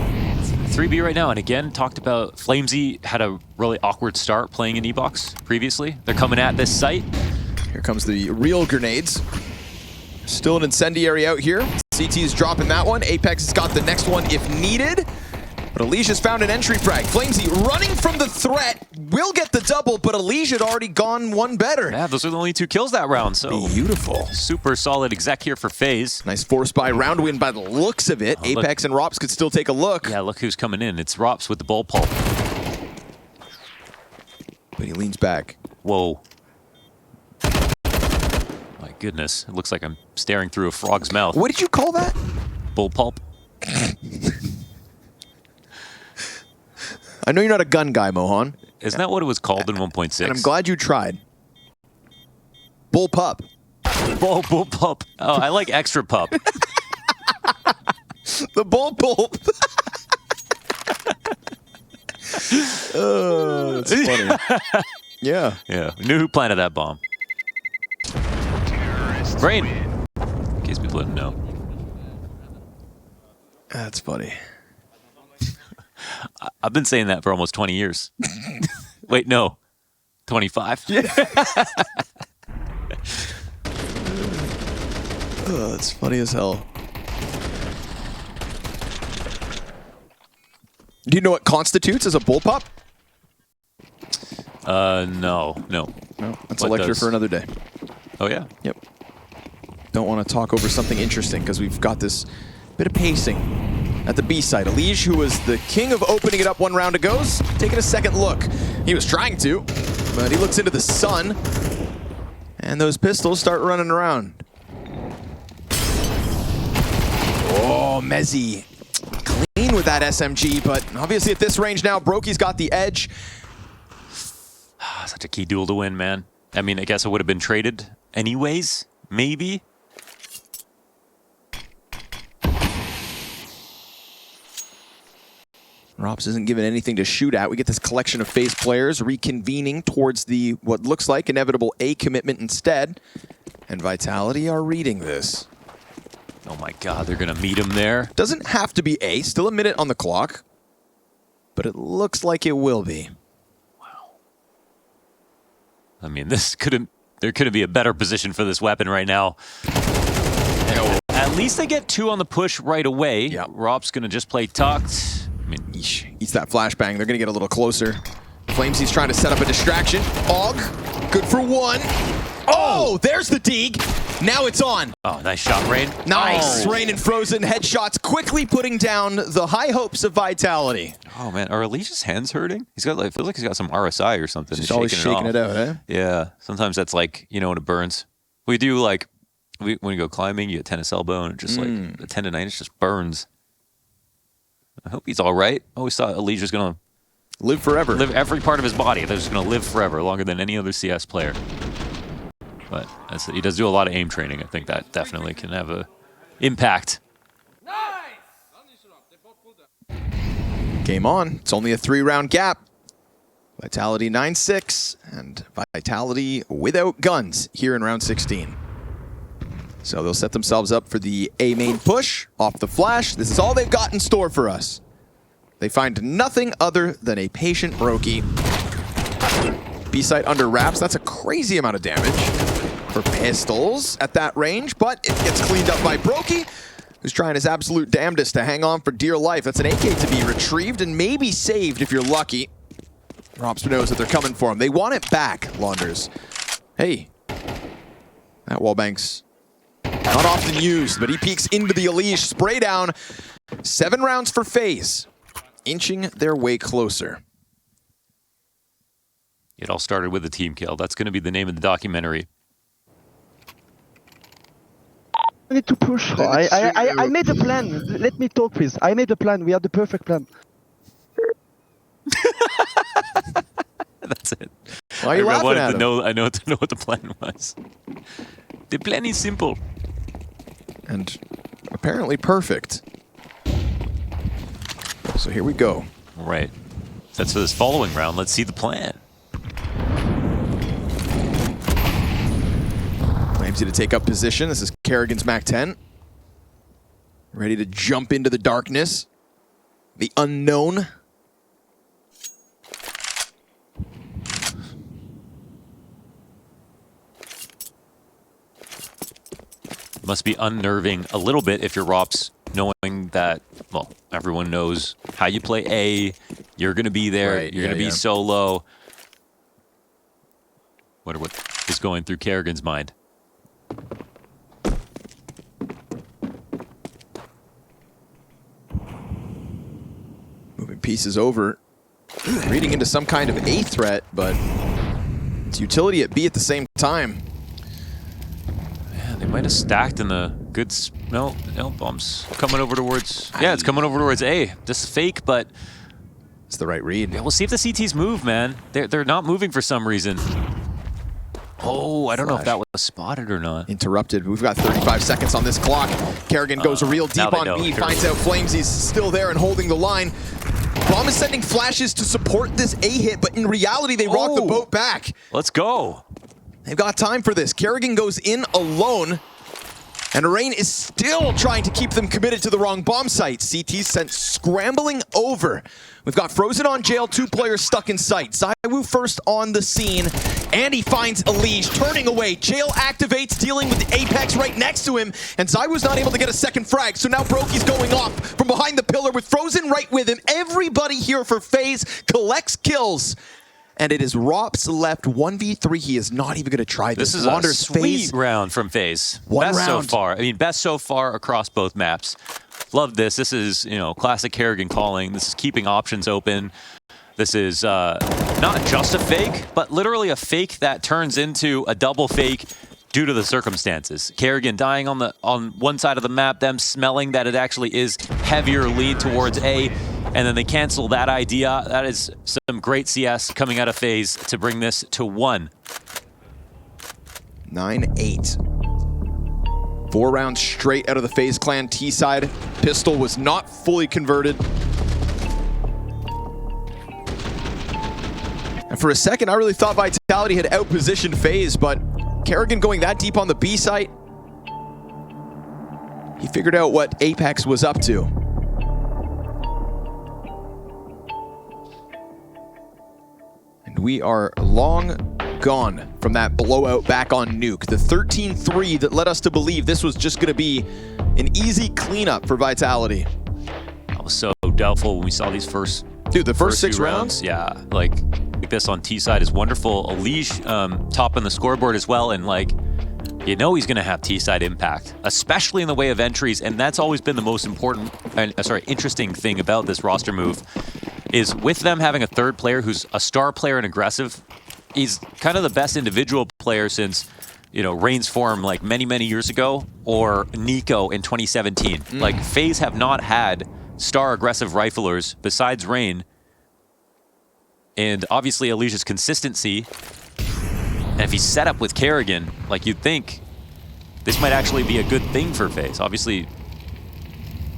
3B right now, and again, talked about Flamesy had a really awkward start playing in E-Box previously. They're coming at this site. here comes the real grenades. Still an incendiary out here. CT's dropping that one. Apex has got the next one if needed. But Alicia's found an entry frag. Flamesy running from the threat. Will get the double, but Alicia had already gone one better. Yeah, those are the only 2 kills that round, so Beautiful. super solid exec here for FaZe. Nice force by round win by the looks of it. look. Apex and Rops could still take a look. Yeah, look who's coming in. It's Rops with the bull pulp. But he leans back. Whoa. My goodness, it looks like I'm staring through a frog's mouth. What did you call that? Bull pulp. I know you're not a gun guy, Mohan, Isn't that what it was called in 1.6? and I'm glad you tried. Bull pup. Bull pulp. Oh, I like extra pup. The bull pulp. Oh, that's funny. Yeah. Yeah, we knew who planted that bomb. Brain. In case people didn't know. That's funny. I've been saying that for almost 20 years. Wait, no. 25? Yeah. Oh, that's funny as hell. Do you know what constitutes as a bull pup? No. No, that's a What lecture does? for another day. Oh, yeah? Yep. Don't want to talk over something interesting because we've got this bit of pacing at the B side. Elige, who was the king of opening it up 1 round ago, is taking a second look. He was trying to, but he looks into the sun, and those pistols start running around. Oh, Mezzy. Clean with that SMG, but obviously at this range now, Brokey's got the edge. Such a key duel to win, man. I mean, I guess it would have been traded anyways, maybe. Rops isn't given anything to shoot at. We get this collection of FaZe players reconvening towards the what looks like inevitable A commitment instead. And Vitality are reading this. Oh my god, they're going to meet him there. Doesn't have to be A, still a minute on the clock. But it looks like it will be. I mean, there couldn't be a better position for this weapon right now. And at least they get 2 on the push right away. Yep. Rob's going to just play tucked. I mean, Eats that flashbang. They're going to get a little closer. Flamesy's trying to set up a distraction. Og, good for 1. Oh, there's the Deeg. Now it's on. oh, nice shot, Rain. Nice. Oh. Rain and Frozen headshots quickly putting down the high hopes of Vitality. Oh man, are Alicia's hands hurting? He's got like, feels like he's got some RSI or something. He's always shaking it out, eh? Yeah, sometimes that's like, you know, when it burns. We do like, when you go climbing, you get tennis elbow and it just like, the tendonitis just burns. I hope he's all right. I always thought Alicia's going to Live forever. live every part of his body. They're just going to live forever, longer than any other CS player. But he does do a lot of aim training. I think that definitely can have a impact. Game on. It's only a 3-round gap. Vitality 9-6 and Vitality without guns here in round 16. So they'll set themselves up for the A main push off the flash. This is all they've got in store for us. They find nothing other than a patient Brokey. B site under wraps. That's a crazy amount of damage for pistols at that range, but it gets cleaned up by Brokey, who's trying his absolute damnedest to hang on for dear life. That's an AK to be retrieved and maybe saved if you're lucky. Rops knows that they're coming for him. They want it back, Launders. Hey, that wallbank's not often used, but he peeks into the Elish. Spray down. 7 rounds for FaZe, inching their way closer. It all started with a team kill. That's going to be the name of the documentary. I need to push. I made a plan. Let me talk, please. I made a plan. We had the perfect plan. That's it. Why are you laughing wanted at to him? know, I know to know what the plan was. The plan is simple. And apparently perfect. So here we go. All right. That's for this following round. Let's see the plan. Flamezy to take up position. This is Kerrigan's Mac 10. Ready to jump into the darkness. The unknown. Must be unnerving a little bit if you're Rops, knowing that, well, everyone knows how you play A. You're going to be there. Right, You're going to be solo. Wonder what is going through Kerrigan's mind. Moving pieces over. Reading into some kind of A threat, but it's utility at B at the same time. They might have stacked in the good... No, bombs coming over towards... Yeah, it's coming over towards A. Just fake, but... It's the right read. Yeah, we'll see if the CTs move, man. They're not moving for some reason. Oh, I don't know if that was spotted or not. Interrupted. We've got 35 seconds on this clock. Kerrigan goes real deep on B, finds out Flamesy's still there and holding the line. Bomb is sending flashes to support this A hit, but in reality, they rock the boat back. Let's go. They've got time for this. Kerrigan goes in alone, and Rain is still trying to keep them committed to the wrong bomb site. CT's sent scrambling over. We've got Frozen on jail, 2 players stuck in sight. ZywOo first on the scene, and he finds Elish turning away. Jail activates, dealing with the Apex right next to him, and ZywOo's not able to get a second frag, so now Brokey's going off from behind the pillar with Frozen right with him. Everybody here for FaZe collects kills. And it is Rops left 1v3. He is not even going to try this. This is Launders a sweet FaZe round from FaZe. One best round. so far. I mean, best so far across both maps. Love this. This is, you know, classic Kerrigan calling. This is keeping options open. This is not just a fake, but literally a fake that turns into a double fake due to the circumstances. Kerrigan dying on one side of the map, them smelling that it actually is heavier lead towards A, and then they cancel that idea. That is some great CS coming out of FaZe to bring this to 1. 9-8. 4 rounds straight out of the FaZe clan T side. Pistol was not fully converted. And for a second, I really thought Vitality had outpositioned FaZe, but Kerrigan going that deep on the B site, he figured out what Apex was up to. And we are long gone from that blowout back on Nuke. The 13-3 that led us to believe this was just going to be an easy cleanup for Vitality. I was so doubtful when we saw these first Dude, the first 6 few rounds? Yeah, like this on T side is wonderful. Alish topping the scoreboard as well, and like, you know he's going to have T-side impact, especially in the way of entries, and that's always been the most important, interesting thing about this roster move, is with them having a third player who's a star player and aggressive. He's kind of the best individual player since, you know, Rain's form like many years ago, or Nico in 2017. Like, FaZe have not had star aggressive riflers besides Rain, and obviously Alish's consistency. And if he's set up with Kerrigan, like, you'd think this might actually be a good thing for FaZe. Obviously,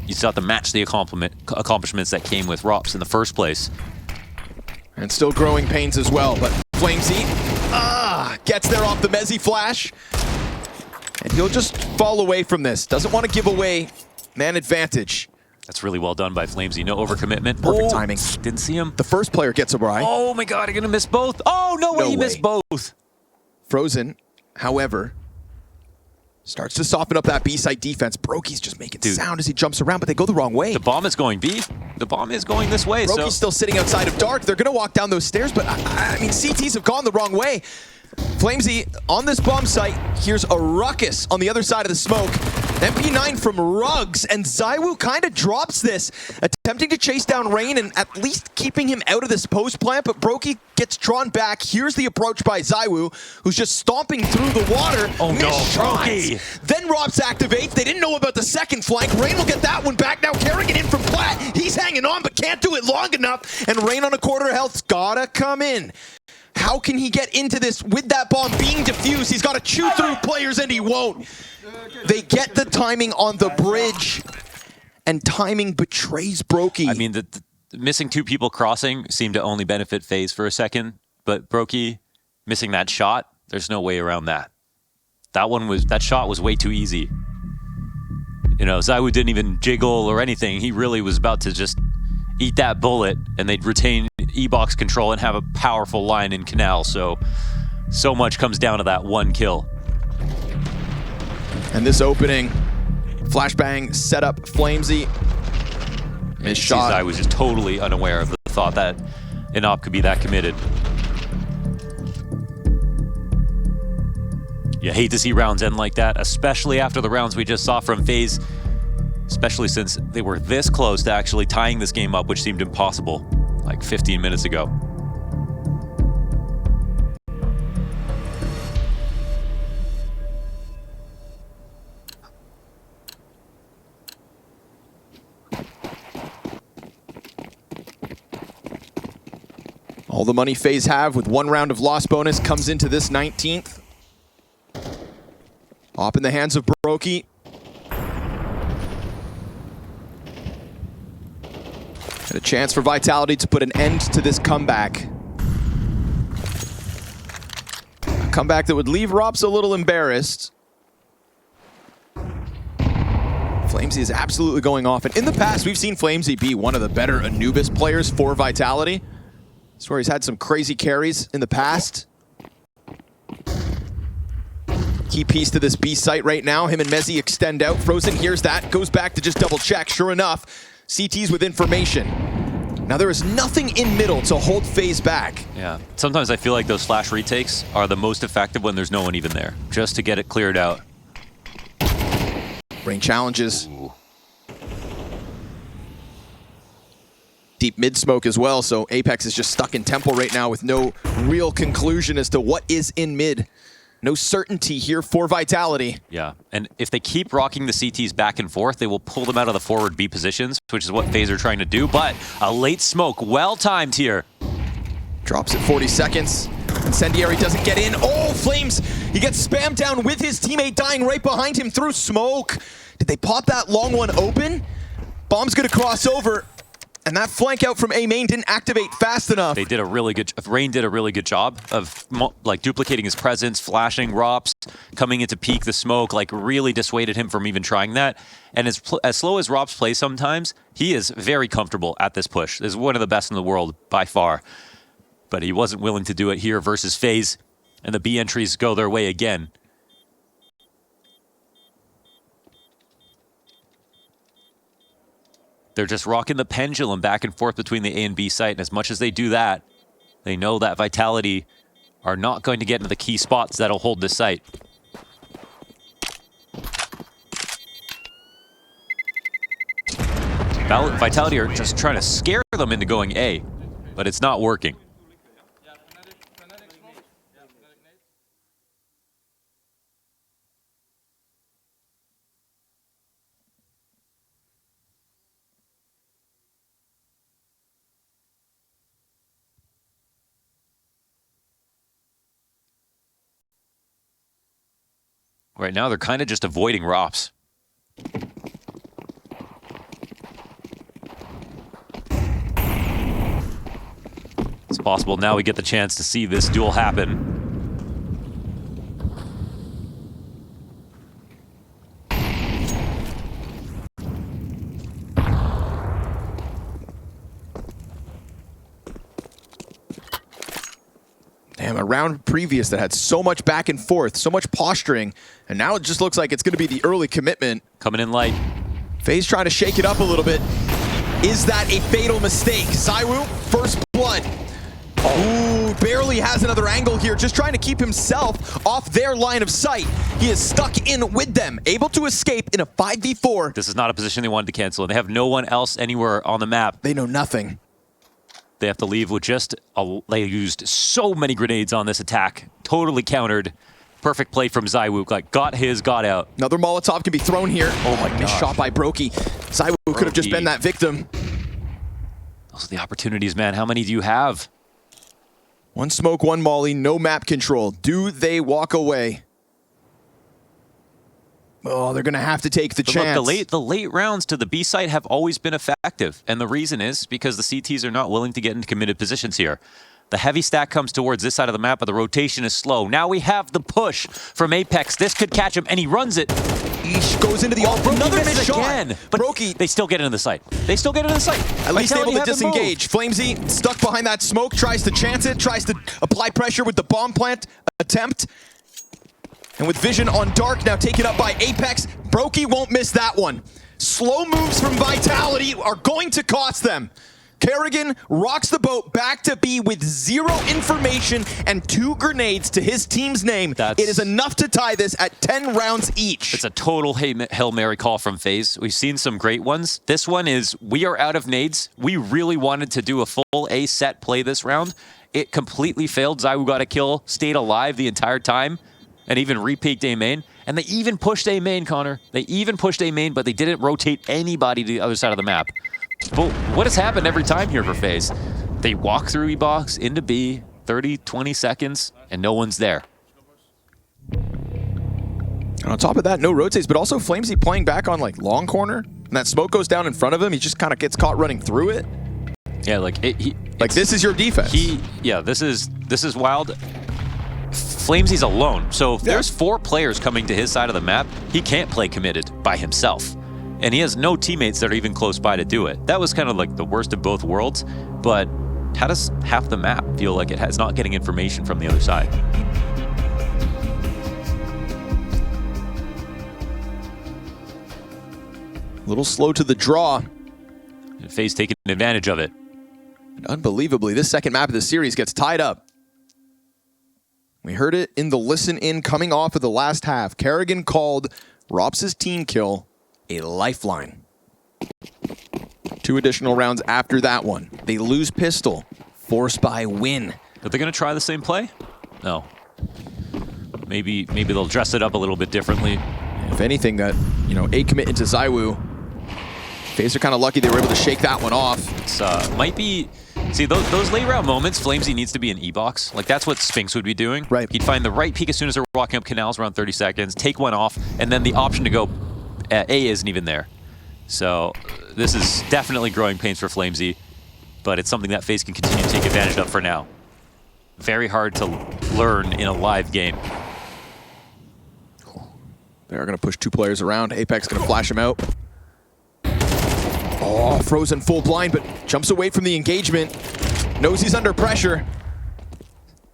you still have to match the accomplishments that came with Rops in the first place. And still growing pains as well, but FlameZ gets there off the Mezzy flash. And he'll just fall away from this. Doesn't want to give away man advantage. That's really well done by FlameZ. No overcommitment. Perfect timing. Didn't see him. The first player gets a buy. Oh my god, you're gonna miss both. Oh, no way, he missed both. Frozen, however, starts to soften up that B-side defense. Broky's just making sound as he jumps around, but they go the wrong way. The bomb is going B. The bomb is going this way. Broky's still sitting outside of Dark. They're going to walk down those stairs, but I mean, CTs have gone the wrong way. FlameZ on this bomb site. Here's a ruckus on the other side of the smoke. MP9 from Ruggs, and ZywOo kind of drops this, attempting to chase down Rain and at least keeping him out of this post plant, but Broky gets drawn back. Here's the approach by ZywOo, who's just stomping through the water. Oh no, Broky! Then Robs activates. They didn't know about the second flank. Rain will get that one back. Now Kerrigan in from Platt. He's hanging on, but can't do it long enough, and Rain on a quarter health's gotta come in. How can he get into this with that bomb being defused? He's got to chew through players, and he won't. They get the timing on the bridge, and timing betrays Broky. I mean, the missing 2 people crossing seemed to only benefit FaZe for a second, but Broky missing that shot, there's no way around that. That shot was way too easy. You know, ZywOo didn't even jiggle or anything. He really was about to just eat that bullet, and they'd retain E-box control and have a powerful line in Canal. So much comes down to that one kill. And this opening, flashbang set up FlameZ. His shot. I was just totally unaware of the thought that an op could be that committed. You hate to see rounds end like that, especially after the rounds we just saw from FaZe, especially since they were this close to actually tying this game up, which seemed impossible like 15 minutes ago. All the money FaZe have with 1 round of loss bonus comes into this 19th. Op in the hands of Broky. And a chance for Vitality to put an end to this comeback. A comeback that would leave Rops a little embarrassed. FlameZ is absolutely going off. And in the past, we've seen FlameZ be one of the better Anubis players for Vitality. I swear he's had some crazy carries in the past. Key piece to this B site right now. Him and Mezzy extend out. Frozen hears that, goes back to just double check. Sure enough, CT's with information. Now there is nothing in middle to hold FaZe back. Yeah, sometimes I feel like those flash retakes are the most effective when there's no one even there, just to get it cleared out. Rain challenges. Ooh. Deep mid smoke as well, so Apex is just stuck in temple right now with no real conclusion as to what is in mid. No certainty here for Vitality. Yeah, and if they keep rocking the CTs back and forth, they will pull them out of the forward B positions, which is what FaZe are trying to do, but a late smoke, well-timed here. Drops at 40 seconds. Incendiary doesn't get in. Oh, Flames! He gets spammed down with his teammate dying right behind him through smoke. Did they pop that long one open? Bomb's gonna cross over. And that flank out from A main didn't activate fast enough. They did a really good. Rain did a really good job of like duplicating his presence, flashing Rops, coming into peek the smoke, like really dissuaded him from even trying that. And as slow as Rops plays sometimes, he is very comfortable at this push. This is one of the best in the world by far. But he wasn't willing to do it here versus FaZe, and the B entries go their way again. They're just rocking the pendulum back and forth between the A and B site, and as much as they do that, they know that Vitality are not going to get into the key spots that'll hold this site. Vitality are just trying to scare them into going A, but it's not working. Right now, they're kind of just avoiding Rops. It's possible now we get the chance to see this duel happen. Damn, a round previous that had so much back and forth, so much posturing, and now it just looks like it's going to be the early commitment. Coming in light. FaZe trying to shake it up a little bit. Is that a fatal mistake? ZywOo, first blood. Ooh, barely has another angle here, just trying to keep himself off their line of sight. He is stuck in with them, able to escape in a 5v4. This is not a position they wanted to cancel, and they have no one else anywhere on the map. They know nothing. They have to leave with just they used so many grenades on this attack. Totally countered. Perfect play from ZywOo. Like, got his, got out. Another Molotov can be thrown here. Oh my god. Shot by Brokey. ZywOo could have just been that victim. Those are the opportunities, man. How many do you have? One smoke, one molly, no map control. Do they walk away? Oh, they're going to have to take the chance. Look, the late rounds to the B site have always been effective. And the reason is because the CTs are not willing to get into committed positions here. The heavy stack comes towards this side of the map, but the rotation is slow. Now we have the push from Apex. This could catch him, and he runs it. Eesh, goes into the another missed shot. Again. But Brokey, they still get into the site. They still get into the site. At least able to disengage. Flamesy stuck behind that smoke, tries to chance it, tries to apply pressure with the bomb plant attempt. And with vision on Dark, now taken up by Apex, Brokey won't miss that one. Slow moves from Vitality are going to cost them. Kerrigan rocks the boat back to B with 0 information and 2 grenades to his team's name. It is enough to tie this at 10 rounds each. It's a total Hail Mary call from FaZe. We've seen some great ones. This one is, we are out of nades. We really wanted to do a full A set play this round. It completely failed. ZywOo got a kill, stayed alive the entire time, and even repeaked A main. And they even pushed A main, Connor. They even pushed A main, but they didn't rotate anybody to the other side of the map. But what has happened every time here for FaZe? They walk through E-box into B, 30, 20 seconds, and no one's there. And on top of that, no rotates, but also Flamesy playing back on like long corner. And that smoke goes down in front of him. He just kind of gets caught running through it. Yeah, like this is your defense. This is wild. Flamesy's alone. So if there's 4 players coming to his side of the map, he can't play committed by himself. And he has no teammates that are even close by to do it. That was kind of like the worst of both worlds, but how does half the map feel like it's not getting information from the other side? A little slow to the draw. And FaZe taking advantage of it. And unbelievably, this second map of the series gets tied up. We heard it in the listen-in coming off of the last half. Kerrigan called Rops' team kill a lifeline. 2 additional rounds after that one. They lose pistol. Force by win. Are they going to try the same play? No. Maybe they'll dress it up a little bit differently. If anything, that, A commit into ZywOo. FaZe are kind of lucky they were able to shake that one off. It's might be... See, those late round moments, Flamesy needs to be in E-box. Like, that's what Spinks would be doing. Right. He'd find the right peak as soon as they're walking up canals around 30 seconds, take one off, and then the option to go A isn't even there. So This is definitely growing pains for Flamesy, but it's something that FaZe can continue to take advantage of for now. Very hard to learn in a live game. They're going to push 2 players around. Apex going to flash him out. Oh, Frozen full blind, but jumps away from the engagement. Knows he's under pressure.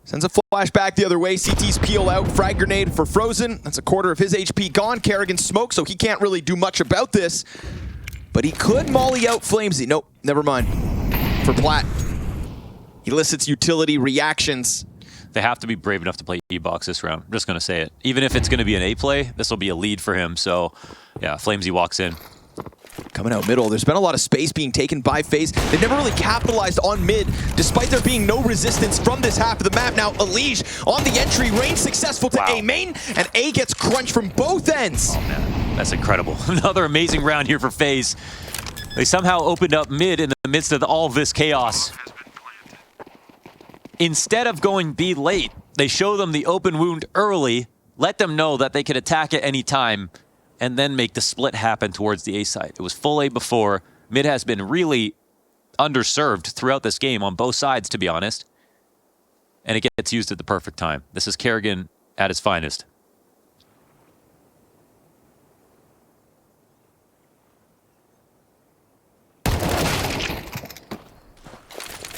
Sends a flash back the other way. CT's peel out. Frag grenade for Frozen. That's a quarter of his HP gone. Kerrigan smoked, so he can't really do much about this. But he could molly out Flamesy. Nope, never mind. For Plat. He elicits utility reactions. They have to be brave enough to play E-Box this round. I'm just going to say it. Even if it's going to be an A play, this will be a lead for him. So, yeah, Flamesy walks in. Coming out middle, there's been a lot of space being taken by FaZe. They've never really capitalized on mid, despite there being no resistance from this half of the map. Now, Elige on the entry, Rain successful to A main, and A gets crunched from both ends. Oh, man, that's incredible. Another amazing round here for FaZe. They somehow opened up mid in the midst of all of this chaos. Instead of going B late, they show them the open wound early, let them know that they could attack at any time, and then make the split happen towards the A side. It was full A before. Mid has been really underserved throughout this game on both sides, to be honest. And it gets used at the perfect time. This is Kerrigan at his finest.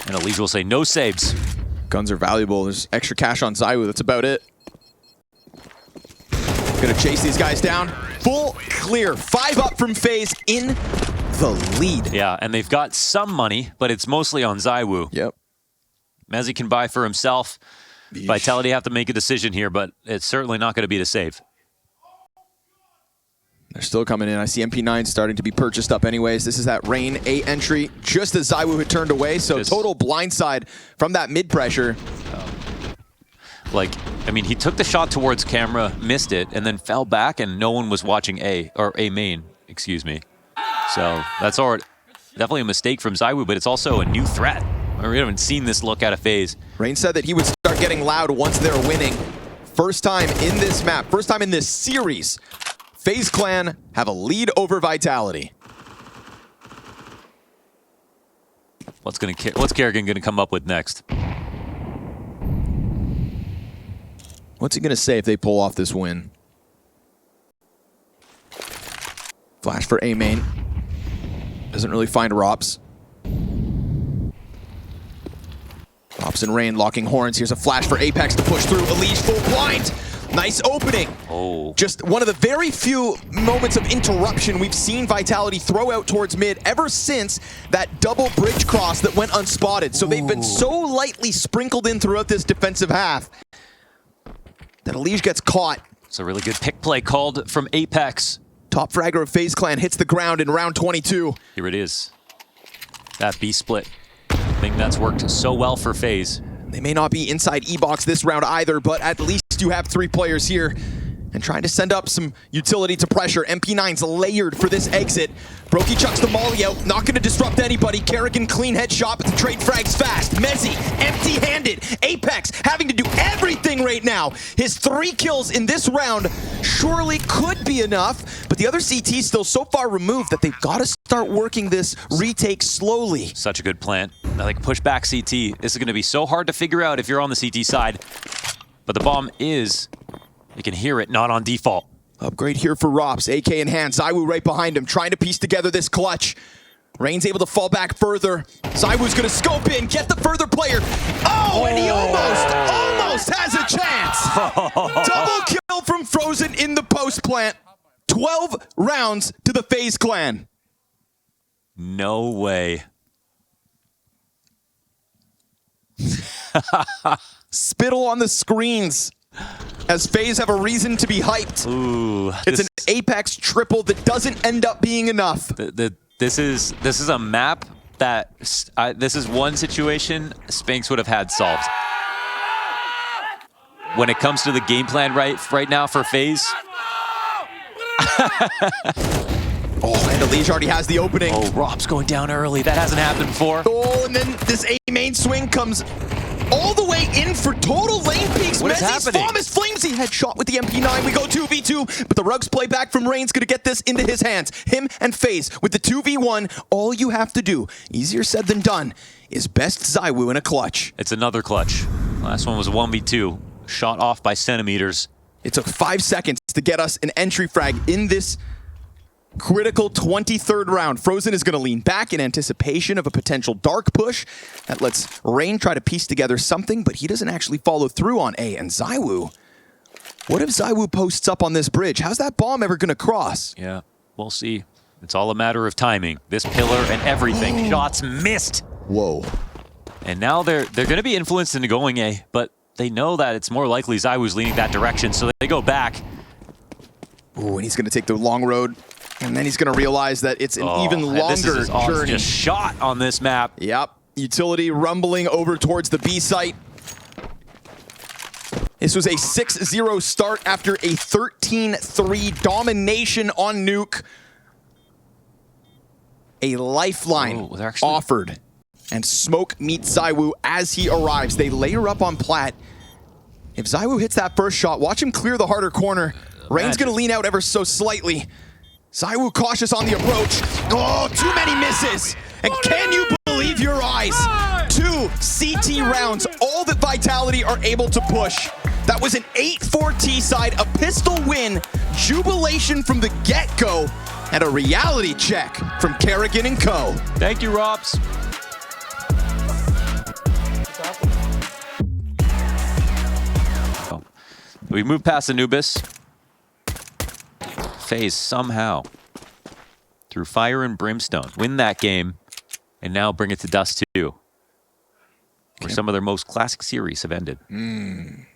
And Elige will say no saves. Guns are valuable. There's extra cash on ZywOo. That's about it. Gonna chase these guys down. Full clear. 5 up from FaZe in the lead. Yeah, and they've got some money, but it's mostly on ZywOo. Yep. Mezzy can buy for himself. Yeesh. Vitality have to make a decision here, but it's certainly not going to be the save. They're still coming in. I see MP9 starting to be purchased up anyways. This is that Rain A entry, just as ZywOo had turned away. So total blindside from that mid pressure. Like, I mean, he took the shot towards camera, missed it, and then fell back, and no one was watching A, or A main, excuse me. So that's all, definitely a mistake from ZywOo, but it's also a new threat. We haven't seen this look out of FaZe. Rain said that he would start getting loud once they're winning. First time in this map, first time in this series, FaZe Clan have a lead over Vitality. What's Kerrigan gonna come up with next? What's he gonna say if they pull off this win? Flash for A main. Doesn't really find Rops. Rops and Rain locking horns. Here's a flash for Apex to push through. Elige full blind. Nice opening. Oh. Just one of the very few moments of interruption we've seen Vitality throw out towards mid ever since that double bridge cross that went unspotted. So they've been so lightly sprinkled in throughout this defensive half that Elige gets caught. It's a really good pick play called from Apex. Top fragger of FaZe Clan hits the ground in round 22. Here it is. That B split. I think that's worked so well for FaZe. They may not be inside E-Box this round either, but at least you have 3 players here. And trying to send up some utility to pressure. MP9's layered for this exit. Brokey chucks the molly out, not gonna disrupt anybody. Kerrigan clean headshot, but the trade frags fast. Mezzy, empty-handed. Apex having to do everything right now. His 3 kills in this round surely could be enough, but the other CT's still so far removed that they've got to start working this retake slowly. Such a good plant. Now they can push back CT. This is gonna be so hard to figure out if you're on the CT side. But the bomb is, you can hear it, not on default. Upgrade here for Rops, AK in hand. ZywOo right behind him, trying to piece together this clutch. Rain's able to fall back further. ZywOo's gonna scope in, get the further player. Oh, and he almost has a chance. Double kill from Frozen in the post plant. 12 rounds to the FaZe Clan. No way. Spittle on the screens as FaZe have a reason to be hyped. Ooh, it's an Apex triple that doesn't end up being enough. This is a map that this is one situation Spanx would have had solved. When it comes to the game plan right now for FaZe. Oh, and Elige already has the opening. Oh, Rob's going down early. That hasn't happened before. Oh, and then this A main swing comes all the way in for total lane peaks. What is Mezzi's happening? Bomb is Flamesy headshot with the MP9. We go 2v2, but the Rugs play back from Rain's gonna get this into his hands. Him and FaZe with the 2v1. All you have to do, easier said than done, is best ZywOo in a clutch. It's another clutch. Last one was a 1v2. Shot off by centimeters. It took 5 seconds to get us an entry frag in this critical 23rd round. Frozen is going to lean back in anticipation of a potential dark push. That lets Rain try to piece together something, but he doesn't actually follow through on A. And ZywOo, what if ZywOo posts up on this bridge? How's that bomb ever going to cross? Yeah, we'll see. It's all a matter of timing. This pillar and everything. Shots missed. Whoa. And now they're going to be influenced into going A, but they know that it's more likely ZywOo's leaning that direction, so they go back. Ooh, and he's going to take the long road. And then he's going to realize that it's an even and longer this is his journey. just shot on this map. Yep. Utility rumbling over towards the B site. This was a 6-0 start after a 13-3 domination on Nuke. A lifeline Oh, they're actually- offered. And Smoke meets ZywOo as he arrives. They layer up on Plat. If ZywOo hits that first shot, watch him clear the harder corner. Rain's going to lean out ever so slightly. ZywOo cautious on the approach. Oh, too many misses. And can you believe your eyes? 2 CT rounds, all that Vitality are able to push. That was an 8-4 T-side, a pistol win, jubilation from the get-go, and a reality check from Kerrigan and co. Thank you, Robs. We move past Anubis. FaZe somehow, through fire and brimstone, win that game, and now bring it to Dust2, where some of their most classic series have ended. Can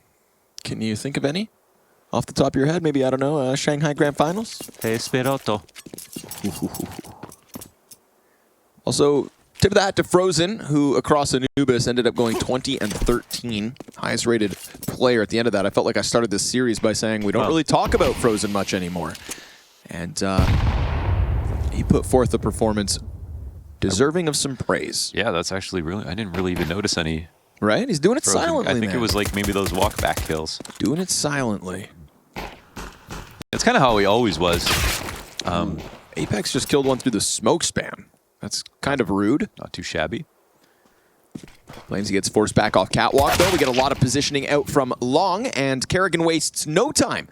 you think of any? Off the top of your head, maybe, I don't know, Shanghai Grand Finals? Esperoto. Also, tip of the hat to Frozen, who across Anubis ended up going 20-13. Highest rated player at the end of that. I felt like I started this series by saying we don't really talk about Frozen much anymore. And he put forth a performance deserving of some praise. Yeah, that's actually really, I didn't really even notice any Right? He's doing it Frozen. silently, I think man. it was like maybe those walk back kills. Doing it silently. That's kind of how he always was. Apex just killed one through the smoke spam. That's kind of rude. Not too shabby. Flamesy gets forced back off catwalk, though. We get a lot of positioning out from Long, and Kerrigan wastes no time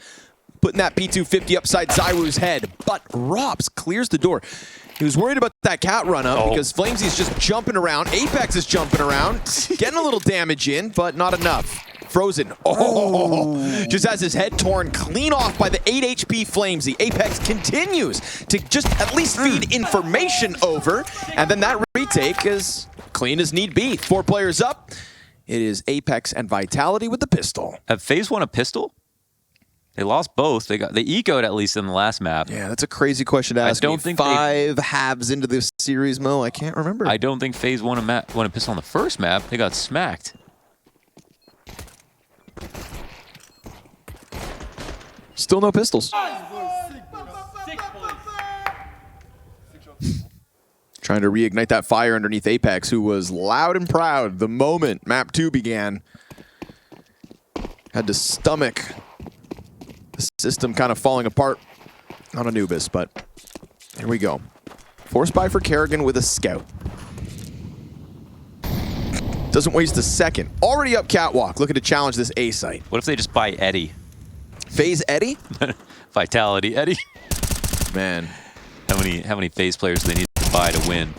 putting that P250 upside ZywOo's head. But Robs clears the door. He was worried about that cat run up because Flamesy's just jumping around. Apex is jumping around, getting a little damage in, but not enough. Frozen. Just has his head torn clean off by the 8 HP Flamesy. Apex continues to just at least feed information over, and then that retake is clean as need be. 4 players up. It is Apex and Vitality with the pistol. Have FaZe won a pistol? They lost both. They ecoed at least in the last map. Yeah, that's a crazy question to ask. don't me. think 5 halves into this series, Mo. I can't remember. I don't think FaZe won a pistol on the first map. They got smacked. Still no pistols. Trying to reignite that fire underneath Apex, who was loud and proud the moment map 2 began. Had to stomach the system kind of falling apart on Anubis, but here we go. Force buy for Kerrigan with a scout. Doesn't waste a second. Already up catwalk, looking to challenge this A site. What if they just buy Eddie? FaZe Eddie? Vitality Eddie? Man. How many FaZe players do they need to buy to win?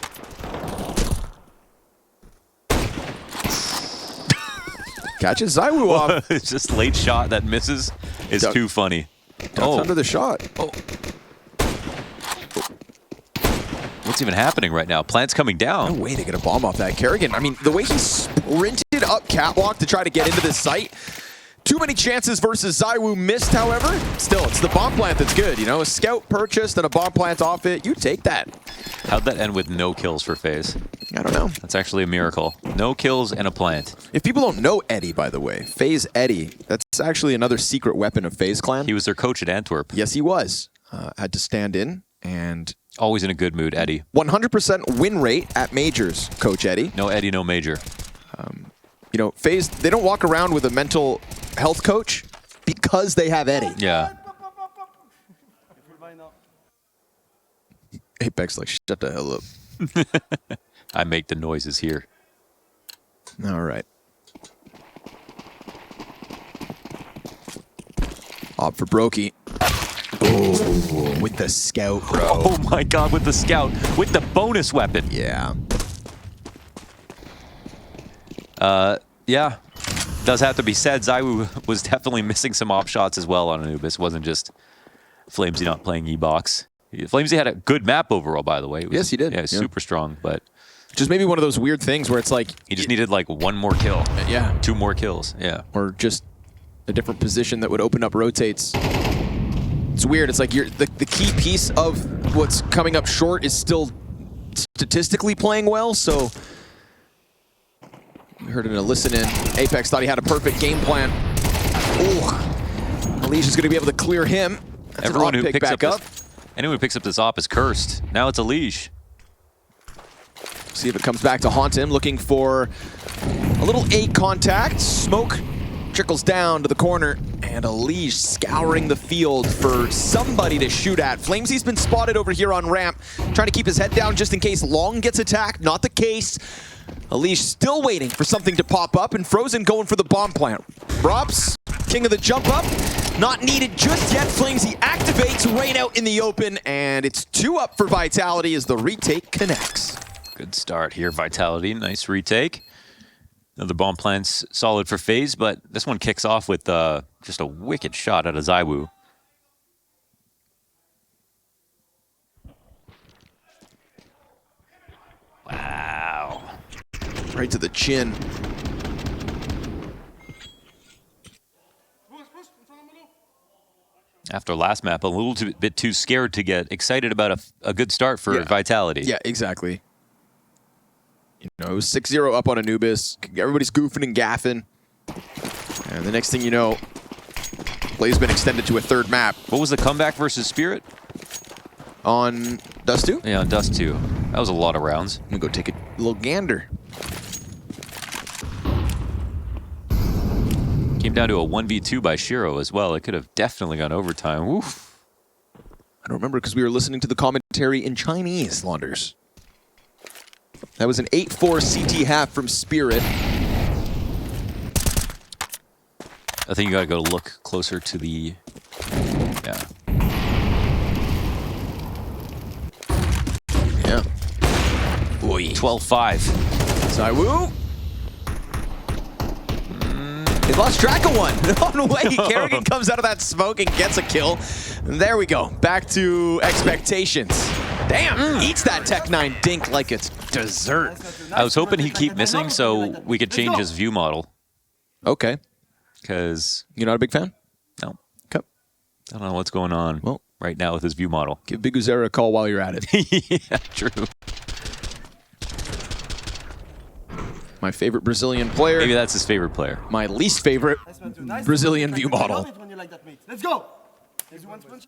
Catches ZywOo off. It's just late shot that misses is Duck. too funny. Ducks under the shot. What's even happening right now? Plant's coming No down. way to get a bomb off that. Kerrigan, I mean, the way he sprinted up catwalk to try to get into this site. Too many chances versus ZywOo missed, however. Still, it's the bomb plant that's good. You know, a scout purchased and a bomb plant off it. You take that. How'd that end with no kills for FaZe? I don't know. That's actually a miracle. No kills and a plant. If people don't know Eddie, by the way, FaZe Eddie, that's actually another secret weapon of FaZe Clan. He was their coach at Antwerp. Yes, he was. Had to stand in and Always in a good mood, Eddie. 100% win rate at majors, Coach Eddie. No Eddie, no Major. You know, FaZe, they don't walk around with a mental health coach because they have Eddie. Yeah. Apex like, shut the hell up. I make the noises here. All right. Op for Brokey. Oh, with the scout, bro. Oh my god, with the scout, with the bonus weapon. Yeah. Yeah. Does have to be said, ZywOo was definitely missing some op shots as well on Anubis. It wasn't just Flamesy not playing E-Box. Flamesy had a good map overall, by the way. It was, Yes, he did. Yeah, Yeah. super strong, but Just maybe one of those weird things where it's like... he just needed like one more kill. Yeah. 2 more kills, yeah. Or just a different position that would open up rotates. It's weird. It's like the key piece of what's coming up short is still statistically playing well, so... We heard it in a listen-in. Apex thought he had a perfect game plan. Ooh. Alicia's going to be able to clear him. That's Everyone an who op pick picks back up anyone who picks up this op is cursed. Now it's Alicia. See if it comes back to haunt him, looking for a little A contact. Smoke trickles down to the corner, and Alicia scouring the field for somebody to shoot at. Flamesy's been spotted over here on ramp, trying to keep his head down just in case Long gets attacked. Not the case. Alicia still waiting for something to pop up, and Frozen going for the bomb plant. Robs, king of the jump up, not needed just yet. Flamesy activates, rain out in the open, and it's 2 up for Vitality as the retake connects. Good start here, Vitality. Nice retake. Another bomb plant's solid for FaZe, but this one kicks off with just a wicked shot out of ZywOo. Wow. Right to the chin. After last map, a little bit too scared to get excited about a good start for Vitality. Yeah, exactly. You know, it was 6-0 up on Anubis. Everybody's goofing and gaffing. And the next thing you know, play's been extended to a 3rd map. What was the comeback versus Spirit? On Dust2? Yeah, on Dust2. That was a lot of rounds. I'm gonna go take a little gander. Came down to a 1v2 by Shiro as well. It could have definitely gone overtime. Woof. I don't remember because we were listening to the commentary in Chinese, Launders. That was an 8-4 CT half from Spirit. I think you gotta go look closer to the... Yeah. Yeah. Boy. 12-5. ZywOo. He lost track of one. No way. Kerrigan comes out of that smoke and gets a kill. There we go. Back to expectations. Damn. Eats that Tech 9 dink like it's dessert. I was hoping he'd keep missing so we could change his view model. Okay. Because... You're not a big fan? No. Okay. I don't know what's going on Well, right now with his view model. give Big Uzera a call while you're at it. Yeah, true. My favorite Brazilian player. Maybe that's his favorite player. My least favorite Brazilian view model. Let's go. There's one punch.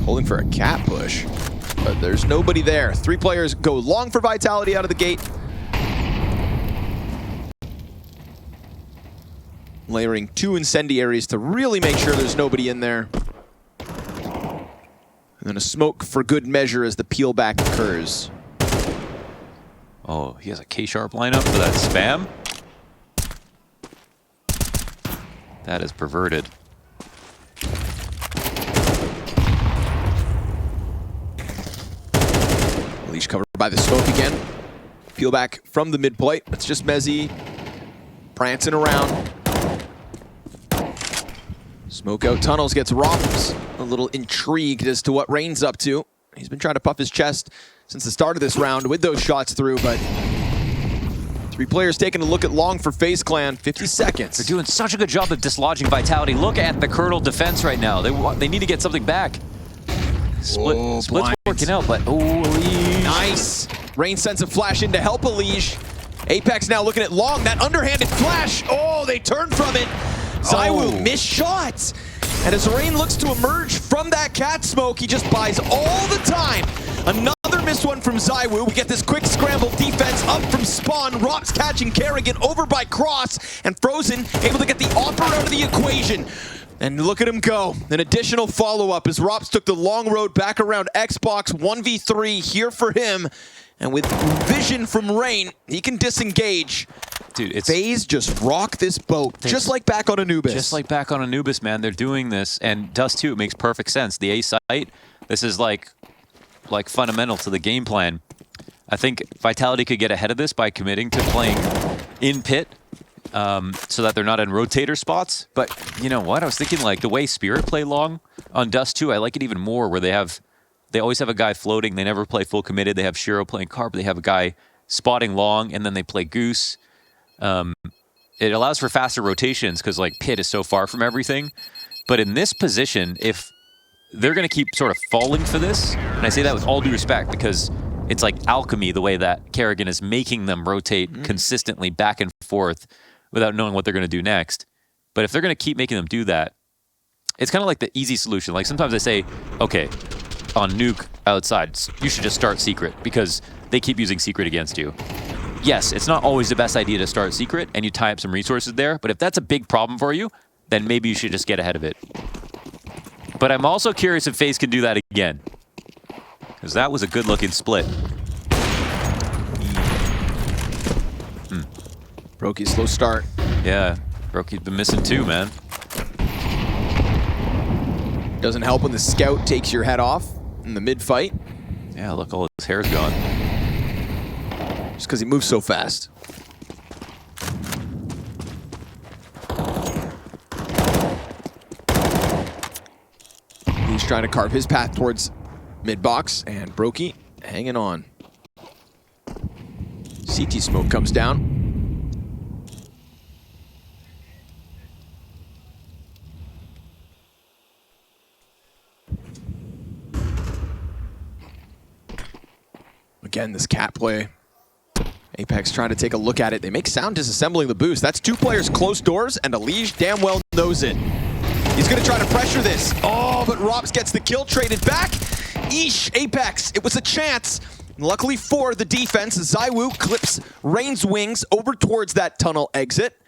Holding for a cat push, but there's nobody there. 3 players go long for Vitality out of the gate. Layering 2 incendiaries to really make sure there's nobody in there. And then a smoke for good measure as the peel back occurs. Oh, he has a K-sharp lineup for that spam? That is perverted. Leash covered by the smoke again. Peel back from the mid plate. It's just Mezzy prancing around. Smoke out tunnels gets Rops a little intrigued as to what Rain's up to. He's been trying to puff his chest since the start of this round with those shots through, but 3 players taking a look at long for FaZe Clan. 50 seconds. They're doing such a good job of dislodging Vitality. Look at the Colonel defense right now. They need to get something back. Split's blind. working out, but Alicia. Nice. Rain sends a flash in to help Alicia. Apex now looking at long. That underhanded flash. Oh, they turn from it. ZywOo missed shots. And as Rain looks to emerge from that cat smoke, he just buys all the time. Another this one from ZywOo. We get this quick scramble defense up from spawn. Rocks catching Kerrigan over by Cross, and Frozen able to get the offer out of the equation. And look at him go. An additional follow-up as Rops took the long road back around Xbox. 1v3 here for him. And with vision from Rain, he can disengage. Dude, it's FaZe just rock this boat, just like back on Anubis. just like back on Anubis, man. They're doing this, and Dust2, it makes perfect sense. The A site, this is like fundamental to the game plan. I think Vitality could get ahead of this by committing to playing in pit, so that they're not in rotator spots. But you know what? I was thinking like the way Spirit play long on Dust2, I like it even more where they always have a guy floating. They never play full committed. They have Shiro playing Carp. They have a guy spotting long, and then they play Goose. It allows for faster rotations because like pit is so far from everything. But in this position, if they're going to keep sort of falling for this, and I say that with all due respect because it's like alchemy the way that Kerrigan is making them rotate consistently back and forth without knowing what they're going to do next. But if they're going to keep making them do that, it's kind of like the easy solution. Like sometimes I say, okay, on Nuke outside, you should just start Secret because they keep using Secret against you. Yes, it's not always the best idea to start Secret and you tie up some resources there, but if that's a big problem for you, then maybe you should just get ahead of it. But I'm also curious if FaZe can do that again. Because that was a good-looking split. Brokey, slow start. Yeah, Brokey's been missing too, man. Doesn't help when the scout takes your head off in the mid-fight. Yeah, look, all his hair's gone. Just because he moves so fast. He's trying to carve his path towards mid-box, and Brokey hanging on. CT smoke comes down. Again, this cat play. Apex trying to take a look at it. They make sound disassembling the boost. That's two players close doors, and Elige damn well knows it. He's going to try to pressure this. Oh, but Robs gets the kill, traded back. Eesh, Apex, it was a chance. Luckily for the defense, ZywOo clips Rain's wings over towards that tunnel exit.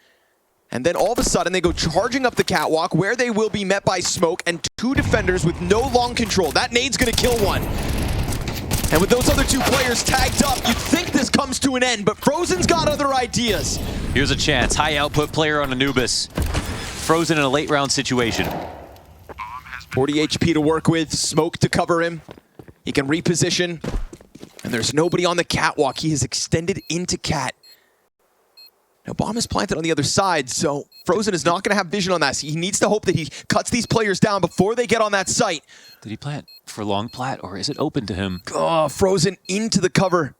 And then all of a sudden, they go charging up the catwalk where they will be met by smoke and two defenders with no long control. That nade's going to kill one. And with those other two players tagged up, you'd think this comes to an end, but Frozen's got other ideas. Here's a chance. High output player on Anubis. Frozen in a late round situation. 40 HP to work with, smoke to cover him. He can reposition. And there's nobody on the catwalk. He has extended into cat. Now, bomb is planted on the other side, so Frozen is not going to have vision on that. He needs to hope that he cuts these players down before they get on that site. Did he plant for long plat, or is it open to him? Oh, Frozen into the cover.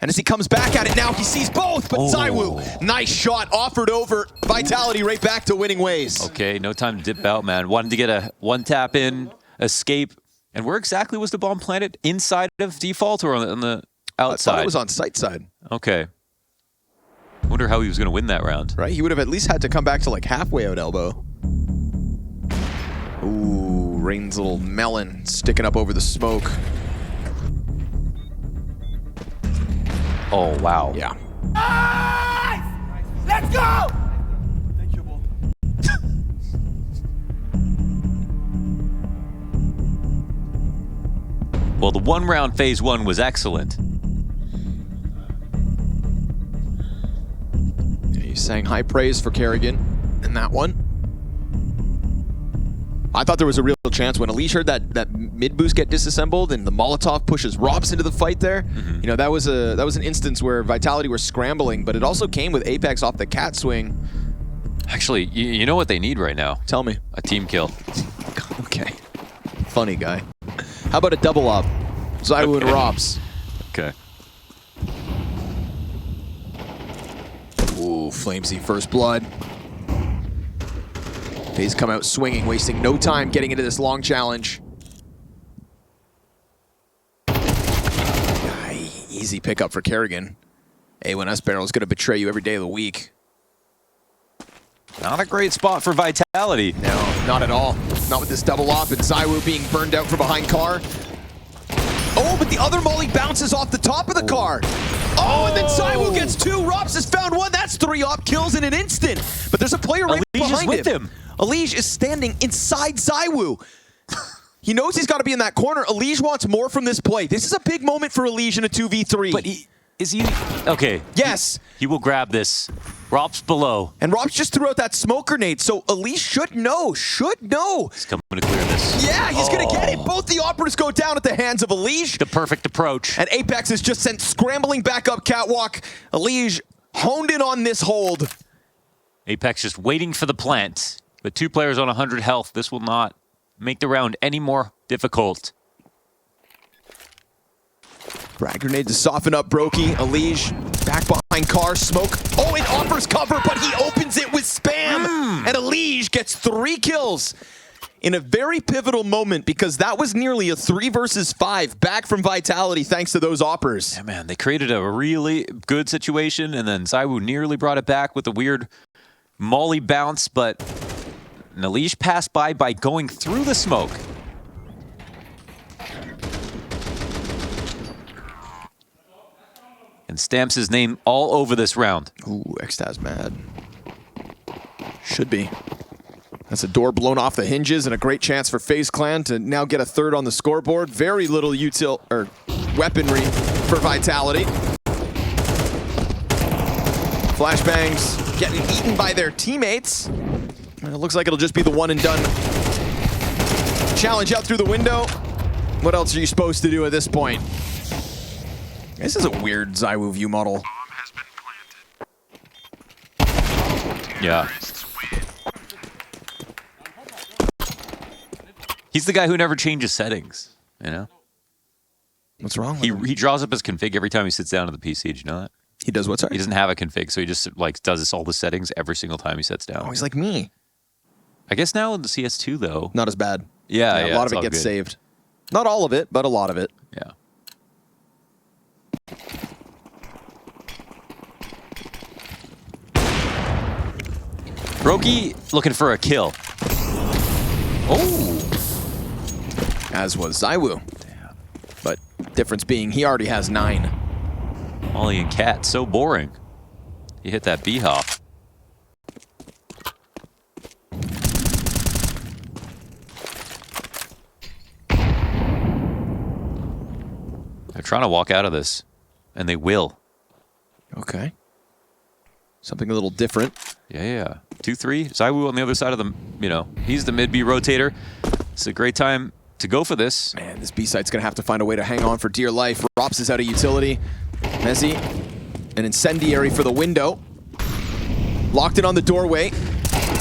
And as he comes back at it now, he sees both, but ZywOo, nice shot, offered over. Vitality right back to winning ways. Okay, no time to dip out, man. Wanted to get a one tap in, escape. And where exactly was the bomb planted? Inside of default or on the outside? I thought it was on site side. Okay. Wonder how he was going to win that round. Right, he would have at least had to come back to like halfway out elbow. Ooh, Rain's little melon sticking up over the smoke. Oh, wow. Yeah. Nice! Let's go! Thank you, bro. Well, the one round phase one was excellent. Yeah, you sang high praise for Kerrigan in that one. I thought there was a real chance when Elige heard that mid boost get disassembled and the Molotov pushes Robs into the fight there. You know, that was an instance where Vitality were scrambling, but it also came with Apex off the cat swing. Actually, you know what they need right now? Tell me. A team kill. Okay. Funny guy. How about a double up? ZywOo and Robs. Okay. Ooh, Flamesy first blood. FaZe come out swinging, wasting no time getting into this long challenge. Easy pickup for Kerrigan. A1S Barrel is going to betray you every day of the week. Not a great spot for Vitality. No, not at all. Not with this double op and ZywOo being burned out from behind car. Oh, but the The other molly bounces off the top of the car. Oh, and then ZywOo gets 2. Rops has found 1. That's 3 op kills in an instant. But there's a player right Elige is behind with him. Elige is standing inside ZywOo. He knows he's got to be in that corner. Elige wants more from this play. This is a big moment for Elige in a 2v3. But is he? Okay. Yes. He will grab this. Rops below. And Rops just threw out that smoke grenade, so Elige should know. He's coming to clear this. Yeah, he's going to get it. Both the operators go down at the hands of Elige. The perfect approach. And Apex is just sent scrambling back up catwalk. Elige honed in on this hold. Apex just waiting for the plant. But 2 players on 100 health. This will not make the round any more difficult. Frag grenade to soften up Brokey. Elige back behind car. Smoke. Oh, it offers cover, but he opens it with spam. And Elige gets 3 kills in a very pivotal moment because that was nearly a 3 versus 5 back from Vitality thanks to those oppers. Yeah, man, they created a really good situation, and then ZywOo nearly brought it back with a weird molly bounce, but Elige passed by going through the smoke. And stamps his name all over this round. Ooh, Xtaz mad. Should be. That's a door blown off the hinges and a great chance for FaZe Clan to now get a 3rd on the scoreboard. Very little weaponry for Vitality. Flashbangs getting eaten by their teammates. And it looks like it'll just be the one and done challenge out through the window. What else are you supposed to do at this point? This is a weird ZywOo view model. Yeah. He's the guy who never changes settings, you know? What's wrong with him? He draws up his config every time he sits down at the PC. Did you know that? He does what, sorry? He doesn't have a config, so he just like does all the settings every single time he sits down. Oh, he's like me. I guess now in the CS2 though. Not as bad. Yeah, a lot of it's it all gets good. saved. Not all of it, but a lot of it. Yeah. Brokey looking for a kill. Oh. As was ZywOo. But difference being he already has 9. Molly and Cat, so boring. You hit that B-hop. They're trying to walk out of this, and they will. Okay. Something a little different. Yeah. 2-3. ZywOo on the other side of the, he's the mid-B rotator. It's a great time to go for this. Man, this B-site's going to have to find a way to hang on for dear life. Rops is out of utility. Mezzi, an incendiary for the window. Locked in on the doorway.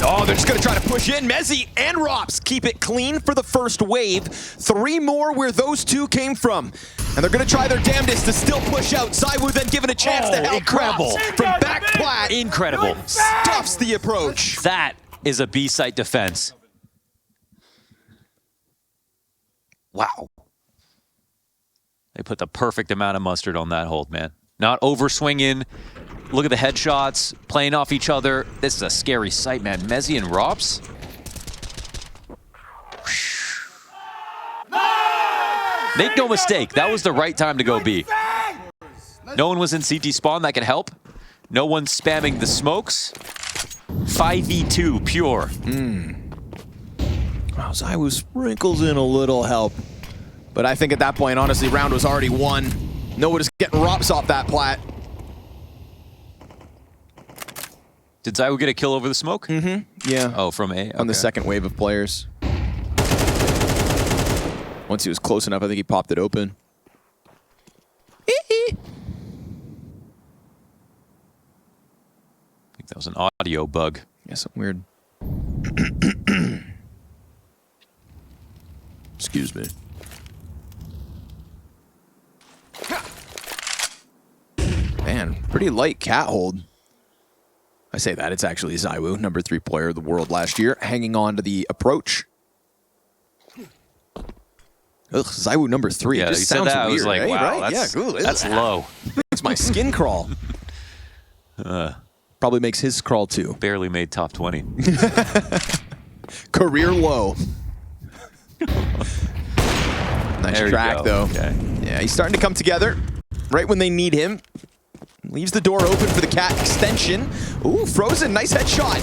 Oh, they're just going to try to push in. Mezzi and Rops keep it clean for the first wave. 3 more where those 2 came from. And they're going to try their damnedest to still push out. ZywOo then given a chance to help. incredible. Rops from back plat. Incredible. Stuffs the approach. That is a B-site defense. Wow. They put the perfect amount of mustard on that hold, man. Not over-swinging. Look at the headshots, playing off each other. This is a scary sight, man. Mezzi and Rops. Make no mistake, that was the right time to go B. No one was in CT spawn, that could help. No one spamming the smokes. 5v2, pure. Wow, ZywOo sprinkles in a little help. But I think at that point, honestly, round was already won. No one is getting Rops off that plat. Did ZywOo get a kill over the smoke? Yeah. Oh, from A? On the Okay. second wave of players. Once he was close enough, I think he popped it open. I think that was an audio bug. Yeah, something weird. Excuse me. Man, pretty light cat hold. I say that, it's actually ZywOo, number 3 player of the world last year, hanging on to the approach. Ugh, ZywOo number 3. Yeah, It you just said sounds that. weird, I was like, eh? wow, Right? that's, Yeah, ooh, that's low. Makes my skin crawl. Probably makes his crawl too. Barely made top 20. Career low. Nice There you track go. though. Okay. Yeah. Yeah, he's starting to come together right when they need him. Leaves the door open for the cat extension. Ooh, Frozen, nice headshot.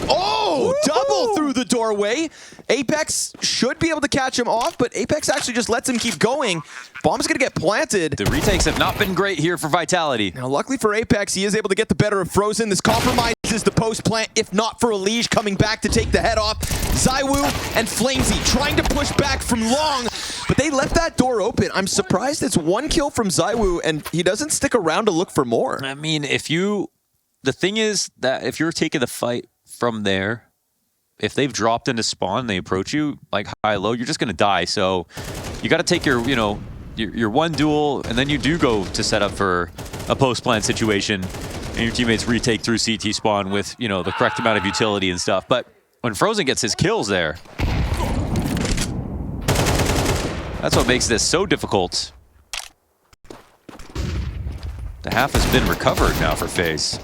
Oh, double through the doorway. Apex should be able to catch him off, but Apex actually just lets him keep going. Bomb's gonna get planted. The retakes have not been great here for Vitality. Now, luckily for Apex, he is able to get the better of Frozen. This compromises the post plant, if not for Elige coming back to take the head off. Zywoo and Flamesy trying to push back from long, but they left that door open. I'm surprised it's one kill from Zywoo, and he doesn't stick around to look for more. I mean, the thing is that if you're taking the fight from there, if they've dropped into spawn and they approach you like high-low, you're just gonna die. So you got to take your, your one duel, and then you do go to set up for a post-plant situation, and your teammates retake through CT spawn with, the correct amount of utility and stuff. But when Frozen gets his kills there, that's what makes this so difficult. The half has been recovered now for FaZe.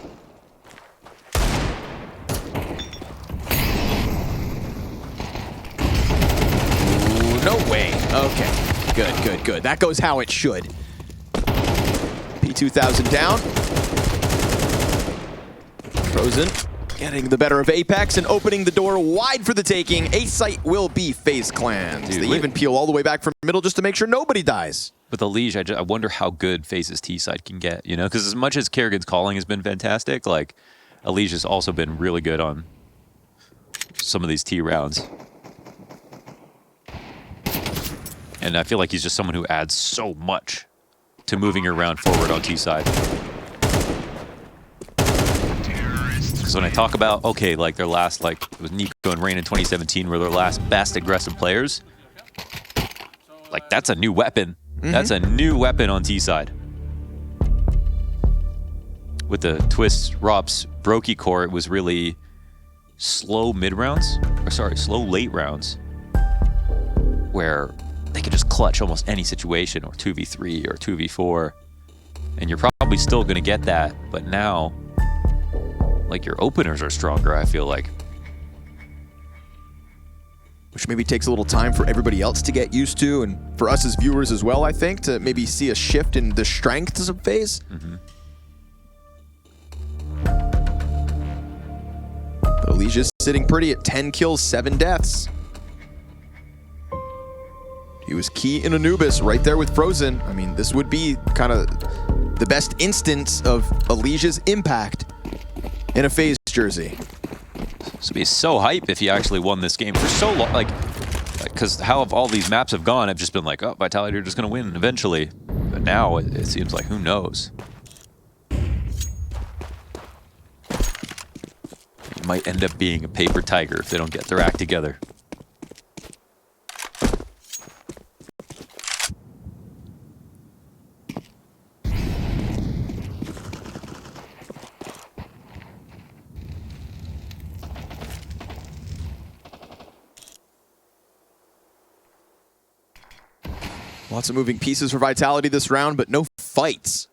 No way. Okay. Good. That goes how it should. P2000 down. Frozen getting the better of Apex and opening the door wide for the taking. A site will be FaZe Clans. Dude, they even peel all the way back from middle just to make sure nobody dies. With Elige, I wonder how good FaZe's T side can get, Because as much as Kerrigan's calling has been fantastic, like, Elige has also been really good on some of these T rounds. And I feel like he's just someone who adds so much to moving your round forward on T side. Because when I talk about, like their last, it was Nico and Rain in 2017 were their last best aggressive players, like, that's a new weapon. That's a new weapon on T side. With the Twist, Rops, Brokey core, it was really slow mid rounds, slow late rounds, where they could just clutch almost any situation, or 2v3 or 2v4, and you're probably still going to get that, but now, your openers are stronger, I feel like. Which maybe takes a little time for everybody else to get used to, and for us as viewers as well, I think, to maybe see a shift in the strengths of FaZe. But Alicia's sitting pretty at 10 kills, 7 deaths. He was key in Anubis right there with Frozen. I mean, this would be kind of the best instance of Alicia's impact in a FaZe jersey. So be so hype if he actually won this game for so long, because how have all these maps have gone? I've just been like, oh, Vitality are just going to win eventually. But now it seems like, who knows? It might end up being a paper tiger if they don't get their act together. Lots of moving pieces for Vitality this round, but no fights.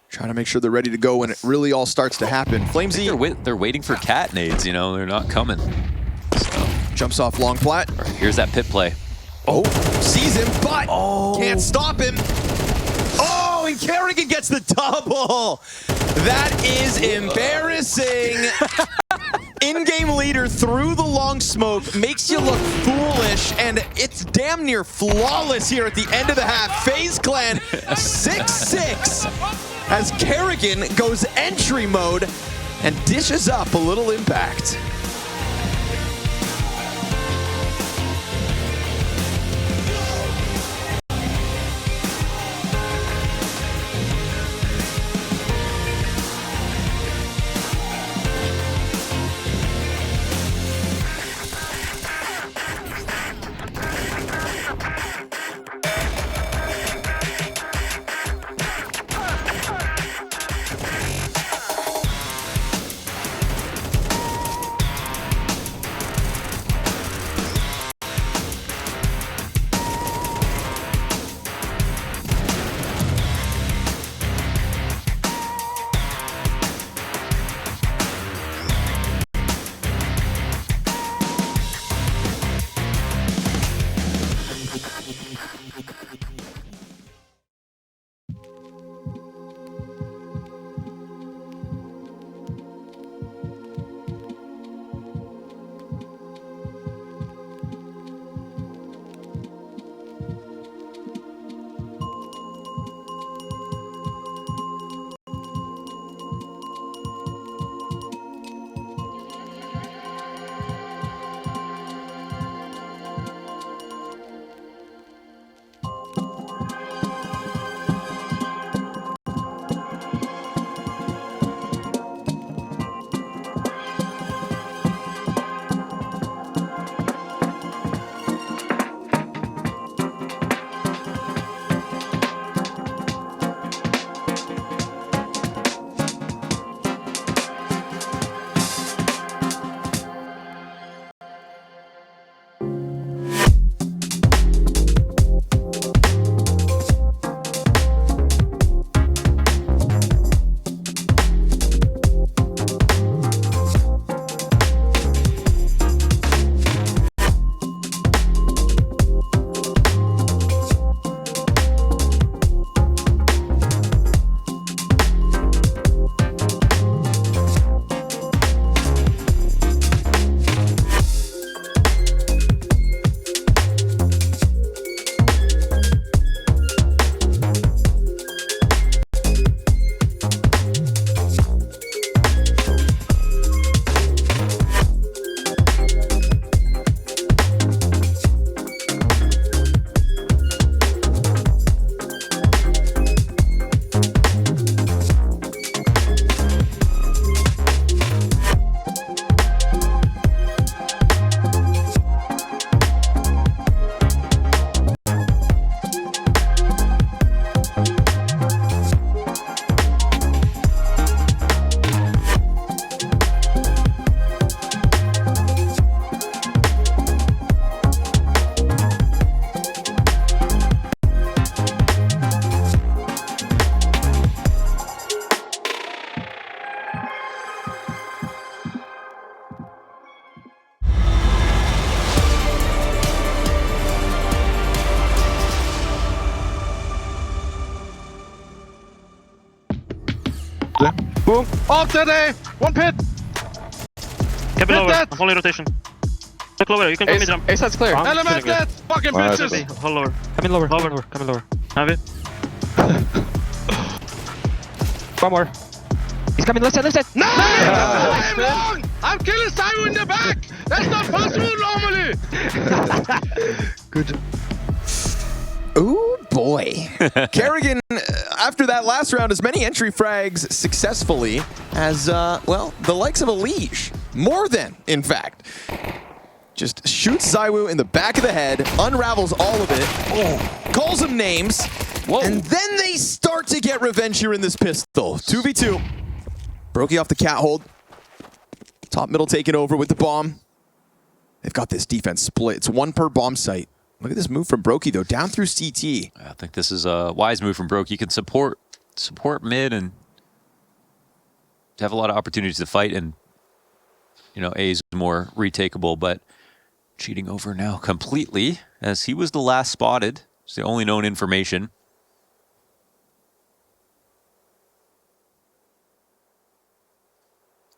Trying to make sure they're ready to go when it really all starts to happen. Flamesy, They're waiting for cat nades, they're not coming. So. jumps off long plat. Here's that pit play. Oh, sees him, but can't stop him. Oh, and Kerrigan gets the double. That is embarrassing. In-game leader through the long smoke makes you look foolish, and it's damn near flawless here at the end of the half. FaZe Clan 6-6 as Kerrigan goes entry mode and dishes up a little impact. Boom. Off today. One pit. Can be Hit lower. that. I'm holding rotation. Look lower. You can come mid jump. A side's clear. I'm Element shooting dead. Fucking Nice. bitches. Hold lower. Come in lower. Lower. Come in lower. Have it. One more. He's coming left side, left side. No! I'm wrong! I'm killing Simon in the back! That's not possible normally! Good. Ooh, boy. Kerrigan, after that last round, as many entry frags successfully as, well, the likes of a Liege. More than, in fact. Just shoots Zywoo in the back of the head, unravels all of it, calls him names, and then they start to get revenge here in this pistol. 2v2. Brokey off the cat hold. Top middle taken over with the bomb. They've got this defense split. It's one per bomb site. Look at this move from Brokey, though, down through CT. I think this is a wise move from Broke. You can support mid and have a lot of opportunities to fight, and you know, A is more retakeable, but cheating over now completely, as he was the last spotted. It's the only known information.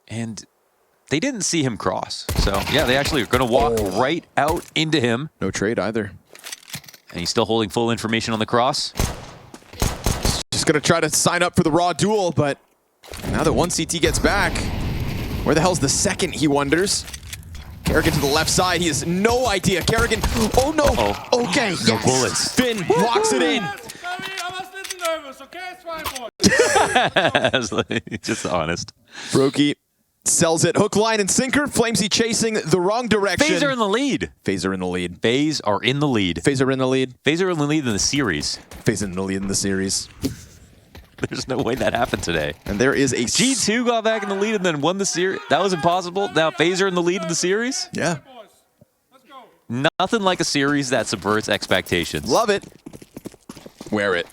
And they didn't see him cross. So, yeah, they actually are going to walk right out into him. No trade either. And he's still holding full information on the cross. Just going to try to sign up for the raw duel, but now that one CT gets back, where the hell's the second, he wonders. Kerrigan to the left side. He has no idea. Kerrigan, oh no. Okay, No yes. bullets. Finn locks it in. Just honest. Brokey sells it. Hook, line, and sinker. Flamesy chasing the wrong direction. FaZe are in the lead. FaZe are in the lead. FaZe are in the lead. FaZe are in the lead. FaZe are in the lead in the series. FaZe in the lead in the series. There's no way that happened today. And there is a G2 got back in the lead and then won the series. That was impossible. Now FaZe are in the lead in the series. Yeah. Nothing like a series that subverts expectations. Love it. Wear it.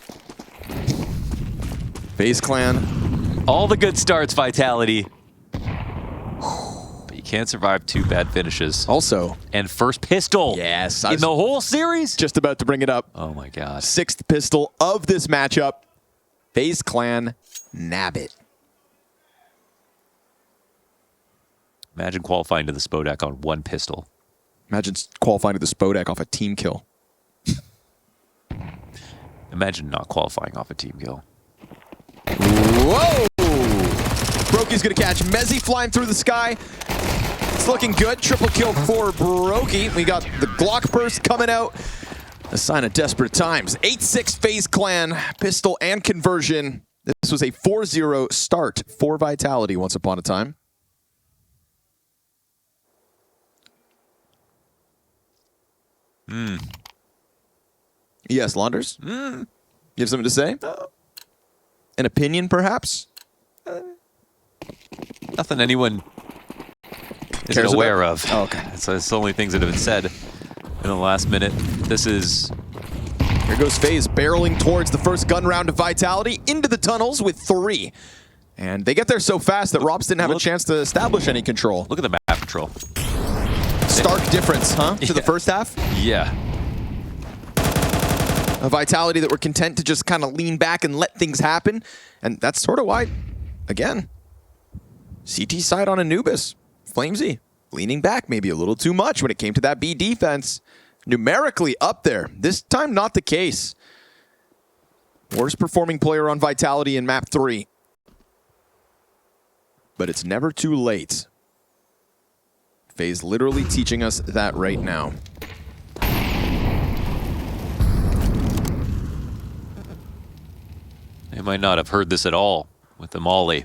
FaZe Clan. All the good starts, Vitality. But you can't survive two bad finishes. Also, And first pistol. yes, I In was the whole series. just about to bring it up. Oh my god. 6th pistol of this matchup. FaZe Clan, nab it. Imagine qualifying to the Spodek on one pistol. Imagine qualifying to the Spodek off a team kill. Imagine not qualifying off a team kill. Whoa! Brokey's gonna catch Mezzy flying through the sky. It's looking good. Triple kill for Brokey. We got the Glock burst coming out. A sign of desperate times. 8-6 FaZe Clan, pistol and conversion. This was a 4-0 start for Vitality once upon a time. Yes, Launders? You have something to say? An opinion, perhaps? Nothing anyone is Cares aware about? of. Oh, okay. It's only things that have been said in the last minute. This is Here goes FaZe barreling towards the first gun round of Vitality into the tunnels with 3. And they get there so fast that Robs didn't have a chance to establish any control. look at the map control. Stark difference, huh? To the first half? Yeah. A Vitality that were content to just kind of lean back and let things happen. And that's sort of why, again, CT side on Anubis. Flamesy leaning back maybe a little too much when it came to that B defense. Numerically up there. This time not the case. Worst performing player on Vitality in map 3. But it's never too late. FaZe literally teaching us that right now. They might not have heard this at all with the Molly.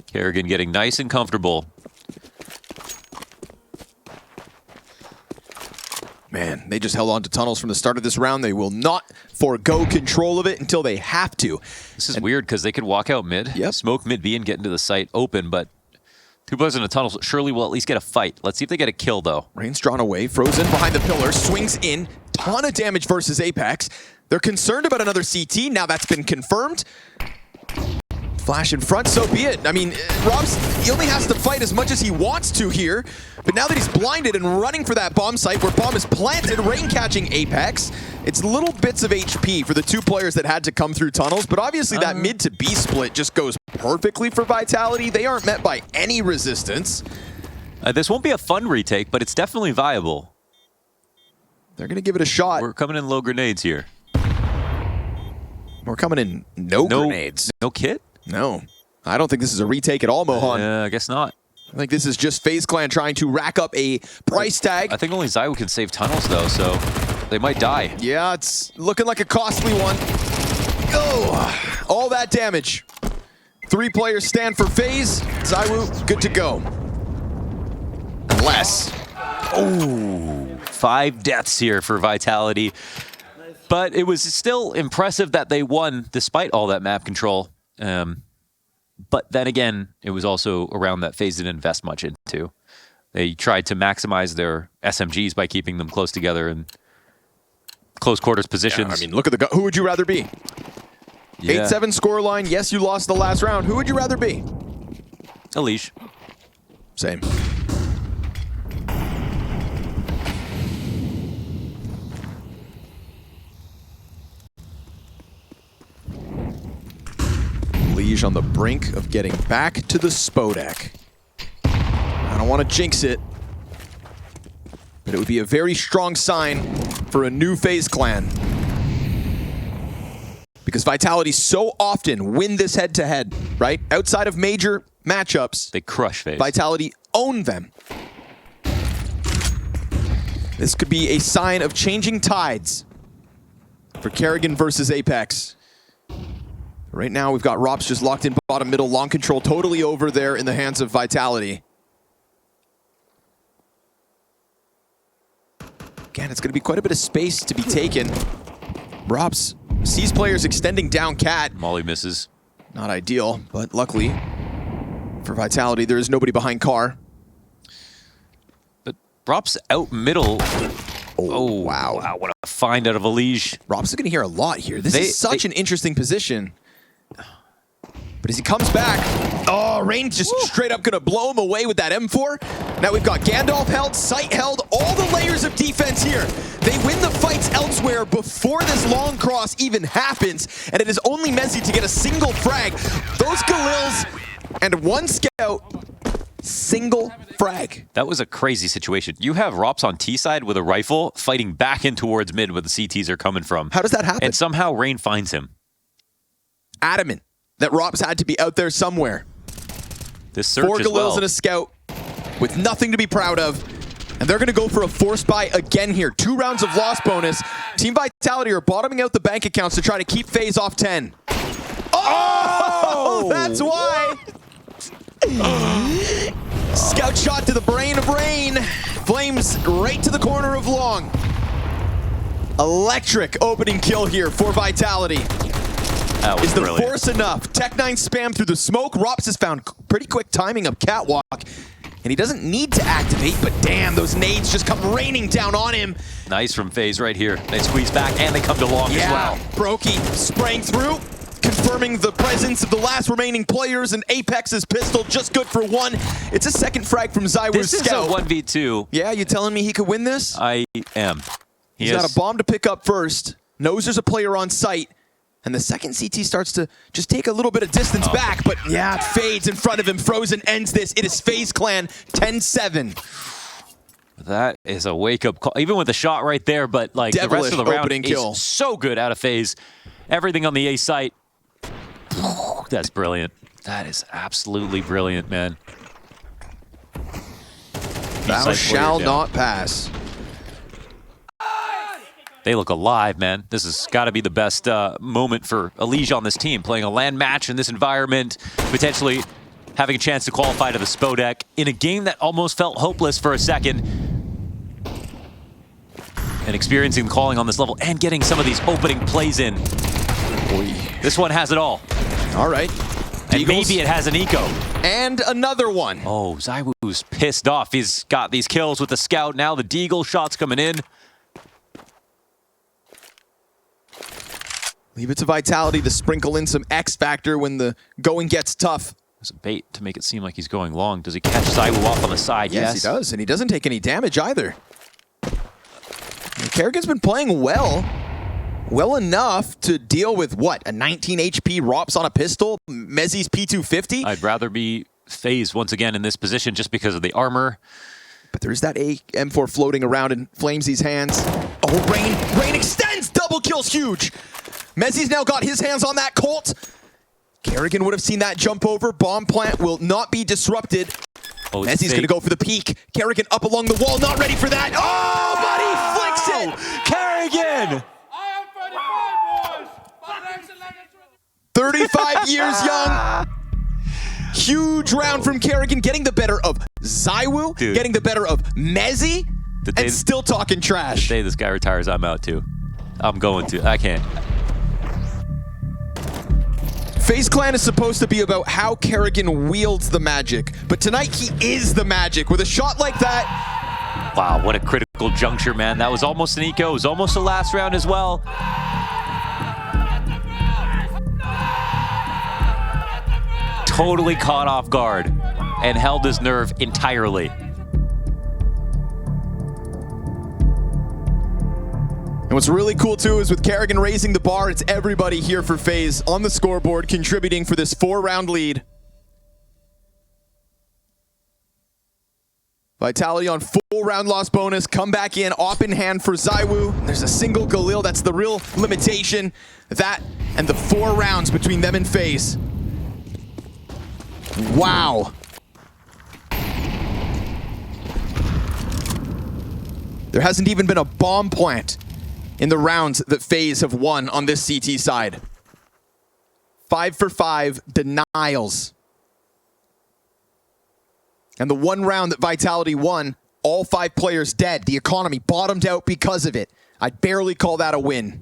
Kerrigan getting nice and comfortable. Man, they just held on to tunnels from the start of this round. They will not forego control of it until they have to. This is weird because they could walk out mid, Yep. smoke mid B and get into the site open, but 2 players in a tunnel surely will at least get a fight. Let's see if they get a kill though. Rain's drawn away, frozen behind the pillar, swings in, ton of damage versus Apex. They're concerned about another CT, now that's been confirmed. Flash in front, so be it. I mean, Rob's, he only has to fight as much as he wants to here, but now that he's blinded and running for that bomb site where bomb is planted, Rain catching Apex, it's little bits of HP for the two players that had to come through tunnels, but obviously that mid to B split just goes perfectly for Vitality. They aren't met by any resistance. This won't be a fun retake, but it's definitely viable. They're going to give it a shot. We're coming in low grenades here. We're coming in no grenades. No kit? No. I don't think this is a retake at all, Mohan. I guess not. I think this is just FaZe Clan trying to rack up a price tag. I think only ZywOo can save tunnels, though, so they might die. Yeah, it's looking like a costly one. Oh, all that damage. 3 players stand for FaZe. ZywOo, good to go. Unless... Oh, 5 deaths here for Vitality. But it was still impressive that they won despite all that map control. But then again, it was also around that FaZe didn't invest much into. They tried to maximize their SMGs by keeping them close together in close quarters positions. Yeah, I mean, look at the who would you rather be? Yeah. 8-7 scoreline. Yes, you lost the last round. Who would you rather be? Elish. Same. Liege on the brink of getting back to the Spodek. I don't want to jinx it, but it would be a very strong sign for a new FaZe Clan. Because Vitality so often win this head-to-head, right? Outside of major matchups, They crush FaZe. Vitality own them. This could be a sign of changing tides for Kerrigan versus Apex. Right now, we've got Rops just locked in bottom middle, long control totally over there in the hands of Vitality. Again, it's going to be quite a bit of space to be taken. Rops sees players extending down Cat. Molly misses. Not ideal, but luckily for Vitality, there is nobody behind Car. But Rops out middle. Oh, wow. Wow, what a find out of Elish. Rops is going to hear a lot here. This is such an interesting position. But as he comes back, oh, Rain just straight up gonna blow him away with that M4. Now we've got Gandalf held, Sight held, all the layers of defense here. They win the fights elsewhere before this long cross even happens, and it is only Mezzi to get a single frag. Those Galils and 1 scout, single frag. That was a crazy situation. You have Rops on T side with a rifle fighting back in towards mid where the CTs are coming from. How does that happen? And somehow Rain finds him. Adamant that Rops had to be out there somewhere. This search 4 as Galils well. and a scout with nothing to be proud of. And they're going to go for a force buy again here. 2 rounds of loss bonus. Team Vitality are bottoming out the bank accounts to try to keep FaZe off 10. Oh! That's why! Scout shot to the brain of Rain. Flames right to the corner of Long. Electric opening kill here for Vitality. That was Is the brilliant. force enough? Tech9 spam through the smoke. Rops has found pretty quick timing of Catwalk. And he doesn't need to activate, but damn, those nades just come raining down on him. Nice from FaZe right here. They squeeze back and they come to Long as well. Brokey spraying through, confirming the presence of the last remaining players, and Apex's pistol just good for 1. It's a second frag from ZywOo's This is a scout. 1v2. Yeah, you telling me he could win this? I am. He's got a bomb to pick up first, knows there's a player on site, and the second CT starts to just take a little bit of distance back, but yeah, it fades in front of him. Frozen ends this. It is FaZe Clan 10-7. That is a wake-up call, even with the shot right there, but like the rest of the round is so good out of FaZe. Everything on the A site. That's brilliant. That is absolutely brilliant, man. Thou shall not pass. They look alive, man. This has got to be the best moment for Elish on this team, playing a LAN match in this environment, potentially having a chance to qualify to the Spodek in a game that almost felt hopeless for a second, and experiencing the calling on this level and getting some of these opening plays in. Boy. This one has it all. All right. And Eagles. maybe it has an eco. And another one. Oh, ZywOo's pissed off. He's got these kills with the scout. Now the Deagle shot's coming in. Leave it to Vitality to sprinkle in some X factor when the going gets tough. There's a bait to make it seem like he's going long. Does he catch ZywOo off on the side? Yes, he does, and he doesn't take any damage either. Kerrigan's been playing well enough to deal with, what, a 19 HP Rops on a pistol, Mezzi's P250? I'd rather be FaZe once again in this position just because of the armor. But there's that M4 floating around in Flamesy's hands. Oh, Rain extends! Double kill's huge! Mezzi's now got his hands on that Colt. Kerrigan would have seen that jump over. Bomb plant will not be disrupted. Oh, Mezzi's going to go for the peek. Kerrigan up along the wall, not ready for that. Oh, but he flicks it! Kerrigan! I am 35, boys! 35 years young. Huge round from Kerrigan, getting the better of ZywOo, Dude. getting the better of Mezzi, day- and still talking trash. Say this guy retires, I'm out too. I'm going to. I can't. FaZe Clan is supposed to be about how Kerrigan wields the magic, but tonight he is the magic. With a shot like that, Wow, what a critical juncture, man. That was almost an eco. It was almost the last round as well. Totally caught off guard and held his nerve entirely. and what's really cool too is with Kerrigan raising the bar, it's everybody here for FaZe on the scoreboard contributing for this 4-round lead. Vitality on full round loss bonus, come back in, op in hand for ZywOo. There's a single Galil, that's the real limitation. That and the 4 rounds between them and FaZe. Wow. There hasn't even been a bomb plant in the rounds that FaZe have won on this CT side. 5 for 5 denials. And the 1 round that Vitality won, all 5 players dead. The economy bottomed out because of it. I'd barely call that a win.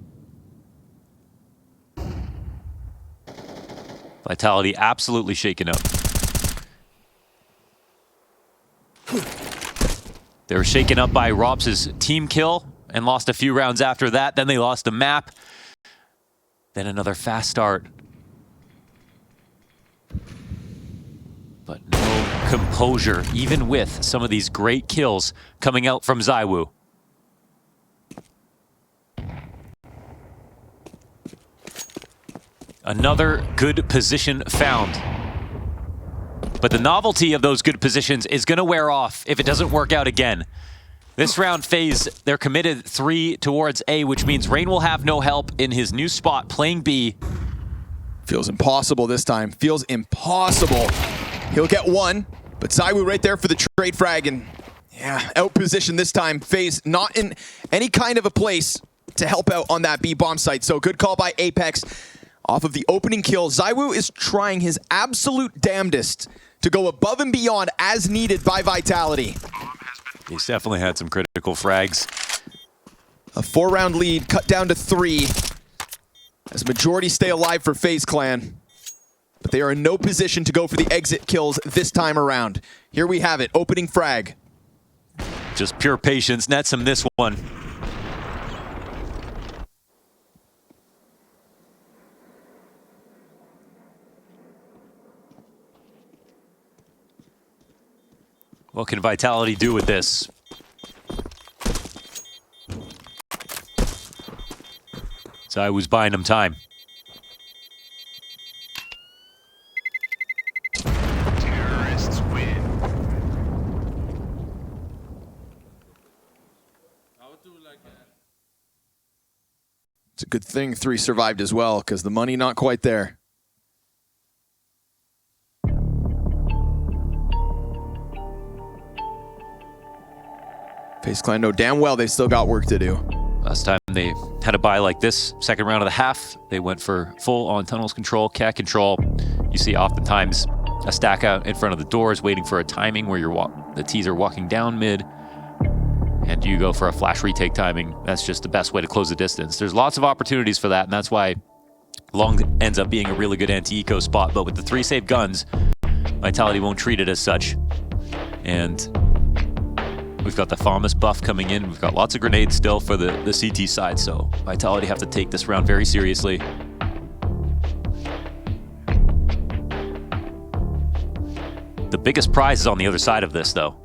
Vitality absolutely shaken up. They were shaken up by Rops' team kill and lost a few rounds after that. Then they lost the map. Then another fast start. But no composure, even with some of these great kills coming out from ZywOo. Another good position found. But the novelty of those good positions is going to wear off if it doesn't work out again. This round, FaZe, they're committed 3 towards A, which means Rain will have no help in his new spot playing B. Feels impossible this time. Feels impossible. He'll get 1, but ZywOo right there for the trade frag, and yeah, out position this time. FaZe not in any kind of a place to help out on that B bomb site, so good call by Apex. Off of the opening kill, ZywOo is trying his absolute damnedest to go above and beyond as needed by Vitality. He's definitely had some critical frags. A 4-round lead cut down to 3 as majority stay alive for FaZe Clan. But they are in no position to go for the exit kills this time around. Here we have it, opening frag. Just pure patience, nets him this one. What can Vitality do with this? ZywOo's buying him time. Terrorists win. It's a good thing 3 survived as well, because the money not quite there. FaZe Clan know damn well they still got work to do. Last time they had a buy like this, second round of the half, they went for full on tunnels control, cat control. You see oftentimes a stack out in front of the doors waiting for a timing where the T's are walking down mid, and you go for a flash retake timing. That's just the best way to close the distance. There's lots of opportunities for that, and that's why long ends up being a really good anti-eco spot. But with the 3 save guns, Vitality won't treat it as such. And We've got the FAMAS buff coming in. We've got lots of grenades still for the CT side, so Vitality have to take this round very seriously. The biggest prize is on the other side of this, though.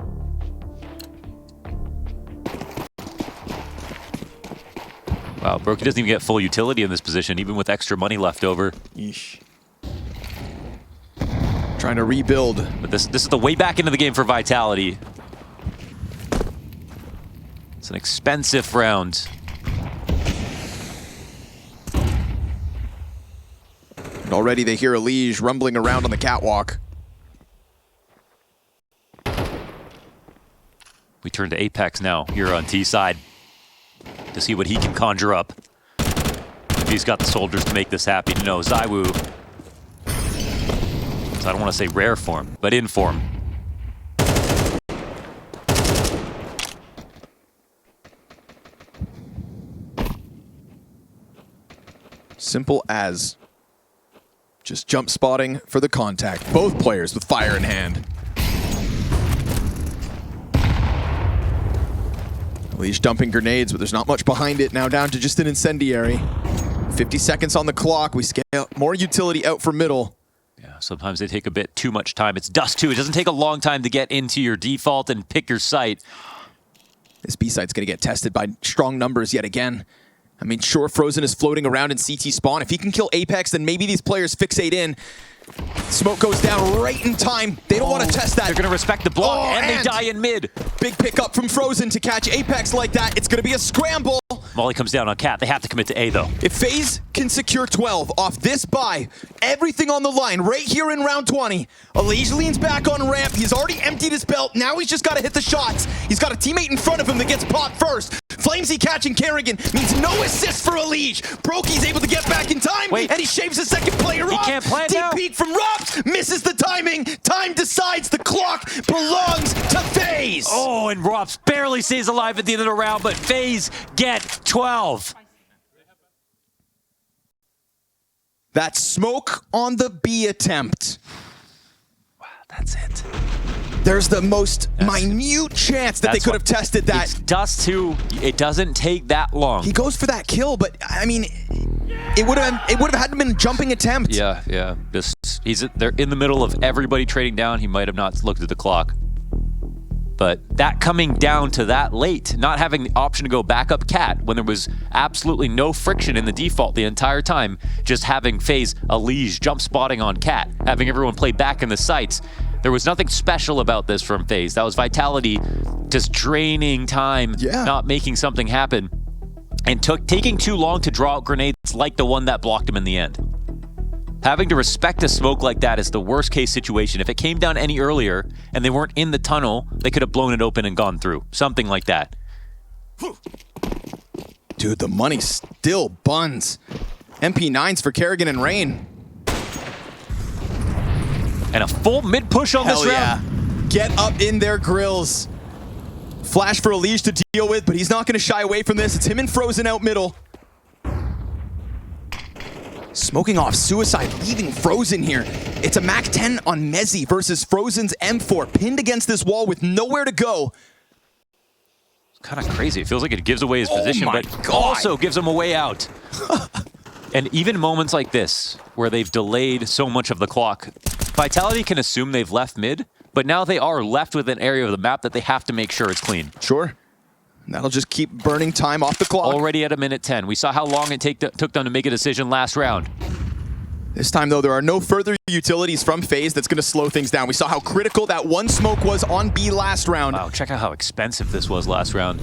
Wow, Brokey doesn't even get full utility in this position, even with extra money left over. Yeesh. Trying to rebuild. But this is the way back into the game for Vitality. It's an expensive round. And already they hear Elige rumbling around on the catwalk. We turn to Apex now here on T side to see what he can conjure up. If he's got the soldiers to make this happen. No, ZywOo. So I don't want to say rare form, but in form. Simple as just jump spotting for the contact. Both players with fire in hand. Elige dumping grenades, but there's not much behind it. Now down to just an incendiary. 50 seconds on the clock. We scale more utility out for middle. Yeah, sometimes they take a bit too much time. It's Dust2. It doesn't take a long time to get into your default and pick your site. This B site's going to get tested by strong numbers yet again. I mean, sure, Frozen is floating around in CT spawn. If he can kill Apex, then maybe these players fixate in. Smoke goes down right in time. They don't want to test that. They're going to respect the block, and they die in mid. Big pickup from Frozen to catch Apex like that. It's going to be a scramble. Molly comes down on Cat. They have to commit to A, though. If FaZe can secure 12 off this buy, everything on the line right here in round 20. Elige leans back on ramp. He's already emptied his belt. Now he's just got to hit the shots. He's got a teammate in front of him that gets popped first. Flamesy catching Kerrigan means no assist for Elige. Brokey's able to get back in time, and he shaves the second player off. He can't plant Deep now. peek from Robs, misses the timing. Time decides the clock belongs to FaZe. Oh, and Rops barely stays alive at the end of the round, but FaZe get 12. That smoke on the B attempt. Wow, that's it. There's the most minute chance that they could have tested that. It's Dust2. It doesn't take that long. He goes for that kill, but I mean, it would have had to been a jumping attempt. Yeah. They're in the middle of everybody trading down. He might have not looked at the clock. But that coming down to that late, not having the option to go back up Cat when there was absolutely no friction in the default the entire time, just having FaZe Elige jump spotting on Cat, having everyone play back in the sites. There was nothing special about this from FaZe. That was Vitality just draining time, not making something happen, and taking too long to draw out grenades like the one that blocked him in the end. Having to respect a smoke like that is the worst case situation. If it came down any earlier and they weren't in the tunnel, they could have blown it open and gone through. Something like that. Dude, the money still buns. MP9s for Kerrigan and Rain. And a full mid push on this round. Yeah. Get up in their grills. Flash for Elige to deal with, but he's not going to shy away from this. It's him and Frozen out middle. Smoking off Suicide, leaving Frozen here. It's a MAC-10 on Mezzy versus Frozen's M4, pinned against this wall with nowhere to go. It's kind of crazy. It feels like it gives away his position, but also gives him a way out. And even moments like this, where they've delayed so much of the clock, Vitality can assume they've left mid, but now they are left with an area of the map that they have to make sure it's clean. Sure. That'll just keep burning time off the clock. Already at a minute 10. We saw how long it took them to make a decision last round. This time, though, there are no further utilities from FaZe that's going to slow things down. We saw how critical that one smoke was on B last round. Wow, check out how expensive this was last round.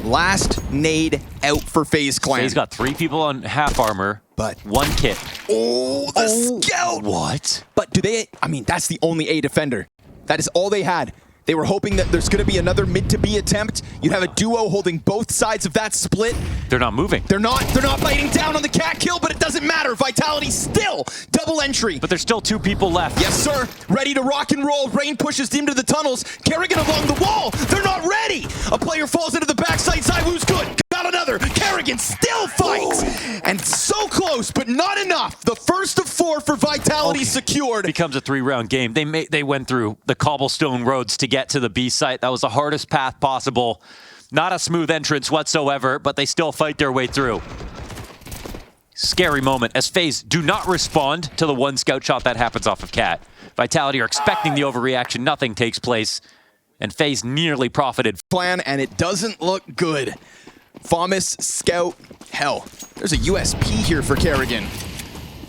Last nade out for FaZe Clan. FaZe got 3 people on half armor, but 1 kit. Oh, the scout! What? But do they, I mean, that's the only A defender. That is all they had. They were hoping that there's going to be another mid to B attempt. You'd have a duo holding both sides of that split. They're not moving. They're not biting down on the cat kill, but it doesn't matter. Vitality still double entry. But there's still 2 people left. Yes, sir. Ready to rock and roll. Rain pushes into the tunnels. Kerrigan along the wall. They're not ready. A player falls into the backside. ZywOo's good. Got another. Kerrigan still fights. And so close, but not enough. The first of 4 for Vitality secured. Becomes a 3-round game. They went through the cobblestone roads to get to the B site. That was the hardest path possible. Not a smooth entrance whatsoever, but they still fight their way through. Scary moment as FaZe do not respond to the one scout shot that happens off of Cat. Vitality are expecting the overreaction. Nothing takes place. And FaZe nearly profited. Plan, and it doesn't look good. FaMAS, Scout, hell. There's a USP here for Kerrigan.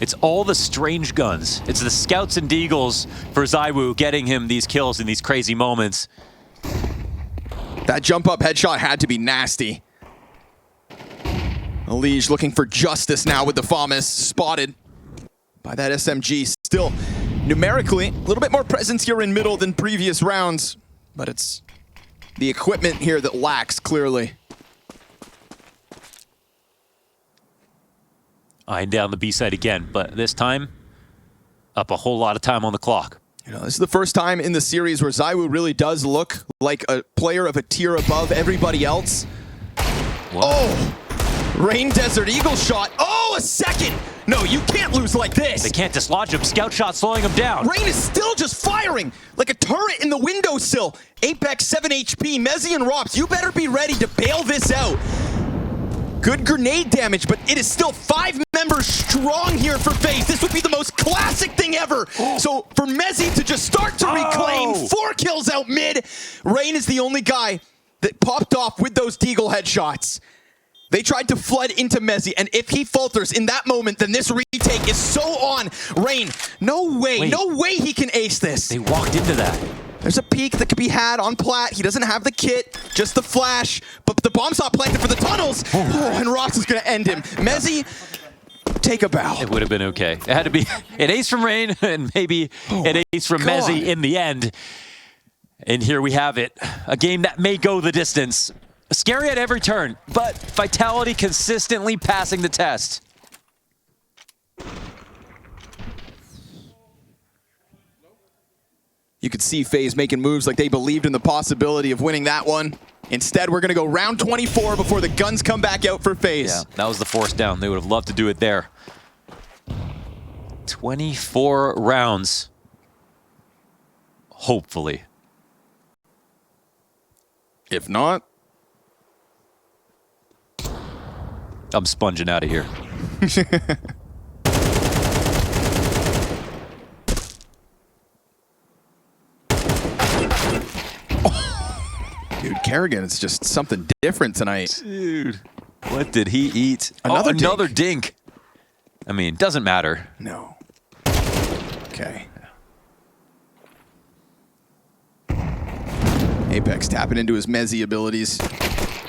It's all the strange guns. It's the Scouts and Deagles for ZywOo getting him these kills in these crazy moments. That jump up headshot had to be nasty. Elige looking for justice now with the FaMAS, spotted by that SMG. Still, numerically, a little bit more presence here in middle than previous rounds, but it's the equipment here that lacks, clearly. Eyeing down the B side again, but this time, up a whole lot of time on the clock. You know, this is the first time in the series where ZywOo really does look like a player of a tier above everybody else. What? Oh! Rain Desert Eagle shot. Oh, a second! No, you can't lose like this. They can't dislodge him. Scout shot slowing him down. Rain is still just firing like a turret in the windowsill. Apex 7 HP, Mezzy and Rops, you better be ready to bail this out. Good grenade damage, but it is still 5 members strong here for FaZe. This would be the most classic thing ever. So for Mezzy to just start to reclaim 4 kills out mid, Rain is the only guy that popped off with those Deagle headshots. They tried to flood into Mezzy, and if he falters in that moment, then this retake is so on. Rain, no way, no way he can ace this. They walked into that. There's a peek that could be had on Plat. He doesn't have the kit, just the flash, but the bomb's not planted for the tunnels. Oh, and Rox is going to end him. Mezzy, take a bow. It would have been okay. It had to be an ace from Rain and maybe an ace from Mezzy in the end. And here we have it. A game that may go the distance. Scary at every turn, but Vitality consistently passing the test. You could see FaZe making moves like they believed in the possibility of winning that one. Instead, we're going to go round 24 before the guns come back out for FaZe. Yeah, that was the force down. They would have loved to do it there. 24 rounds. Hopefully. If not, I'm sponging out of here. dude, Kerrigan, it's just something different tonight. Dude, what did he eat? Another dink. I mean, doesn't matter. No. Okay. Apex tapping into his Mezzy abilities,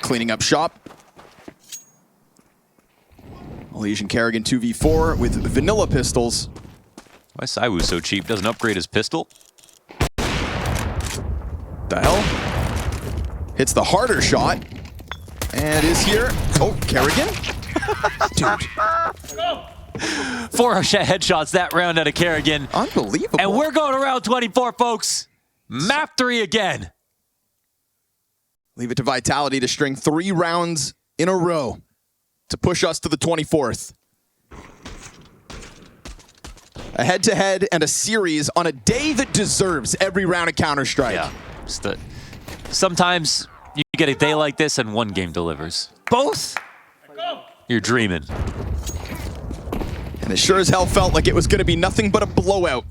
cleaning up shop. Elysian Kerrigan 2v4 with vanilla pistols. Why is ZywOo so cheap? Doesn't upgrade his pistol? The hell? Hits the harder shot. And is here. Oh, Kerrigan? Dude. 4 headshots that round out of Kerrigan. Unbelievable. And we're going around 24, folks. Map 3 again. Leave it to Vitality to string 3 rounds in a row to push us to the 24th. A head-to-head and a series on a day that deserves every round of Counter-Strike. Yeah. Sometimes you get a day like this and one game delivers. Both? You're dreaming. And it sure as hell felt like it was going to be nothing but a blowout.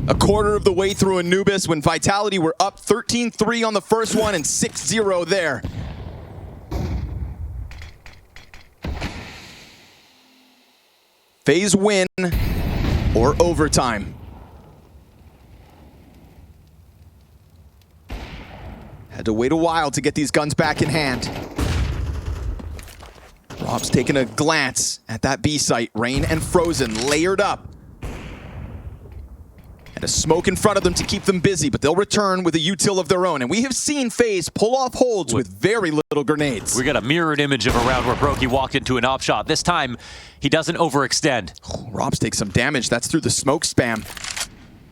A quarter of the way through Anubis when Vitality were up 13-3 on the first one and 6-0 there. FaZe win or overtime. Had to wait a while to get these guns back in hand. Rob's taking a glance at that B site. Rain and Frozen layered up. And a smoke in front of them to keep them busy, but they'll return with a util of their own. And we have seen FaZe pull off holds with very little grenades. We got a mirrored image of a round where Brokey walked into an op shot. This time, he doesn't overextend. Oh, Robs takes some damage. That's through the smoke spam.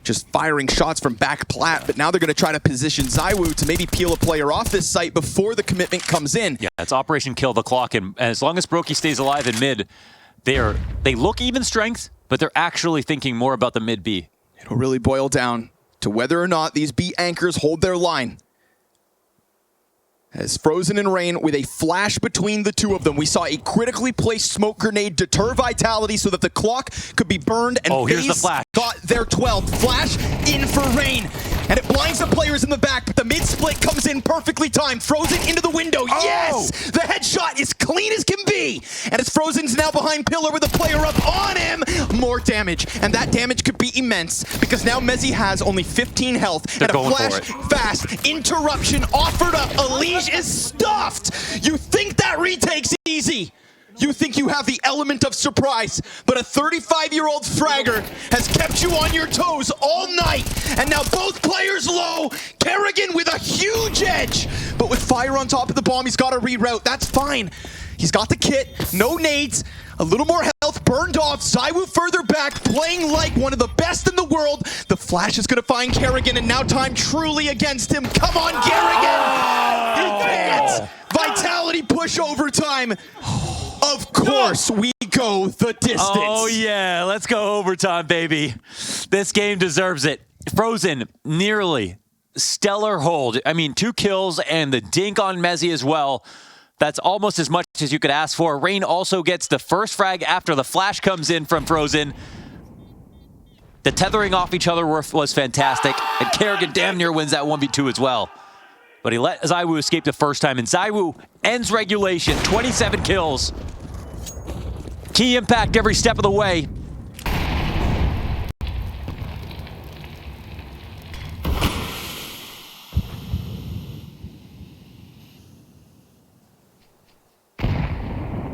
Just firing shots from back plat, but now they're going to try to position ZywOo to maybe peel a player off this site before the commitment comes in. Yeah, it's Operation Kill the Clock, and as long as Brokey stays alive in mid, They look even strength, but they're actually thinking more about the mid B. It'll really boil down to whether or not these B anchors hold their line. As Frozen and Rain with a flash between the two of them. We saw a critically placed smoke grenade deter Vitality so that the clock could be burned, and here's the FaZe flash. got their 12th. Flash in for Rain, and it blinds the players in the back, but the mid-split comes in perfectly timed. Frozen into the window, yes! The headshot is clean as can be, and as Frozen's now behind Pillar with a player up on him, more damage, and that damage could be immense, because now Mezzy has only 15 health, They're and a going flash for it. fast interruption offered up. Elige is stuffed. You think that retake's easy. You think you have the element of surprise, but a 35-year-old fragger has kept you on your toes all night, and now both players low. Kerrigan with a huge edge, but with fire on top of the bomb, he's got to reroute. That's fine. He's got the kit, no nades, a little more health, burned off. ZywOo further back, playing like one of the best in the world. The flash is going to find Kerrigan, and now time truly against him. Come on, Kerrigan! You can't! Vitality push overtime. Of course, we go the distance. Oh yeah, let's go overtime, baby. This game deserves it. Frozen, nearly stellar hold. I mean, 2 kills and the dink on Mezzy as well. That's almost as much as you could ask for. Rain also gets the first frag after the flash comes in from Frozen. The tethering off each other was fantastic. And Kerrigan damn near wins that 1v2 as well. But he let ZywOo escape the first time. And ZywOo ends regulation, 27 kills. Key impact every step of the way.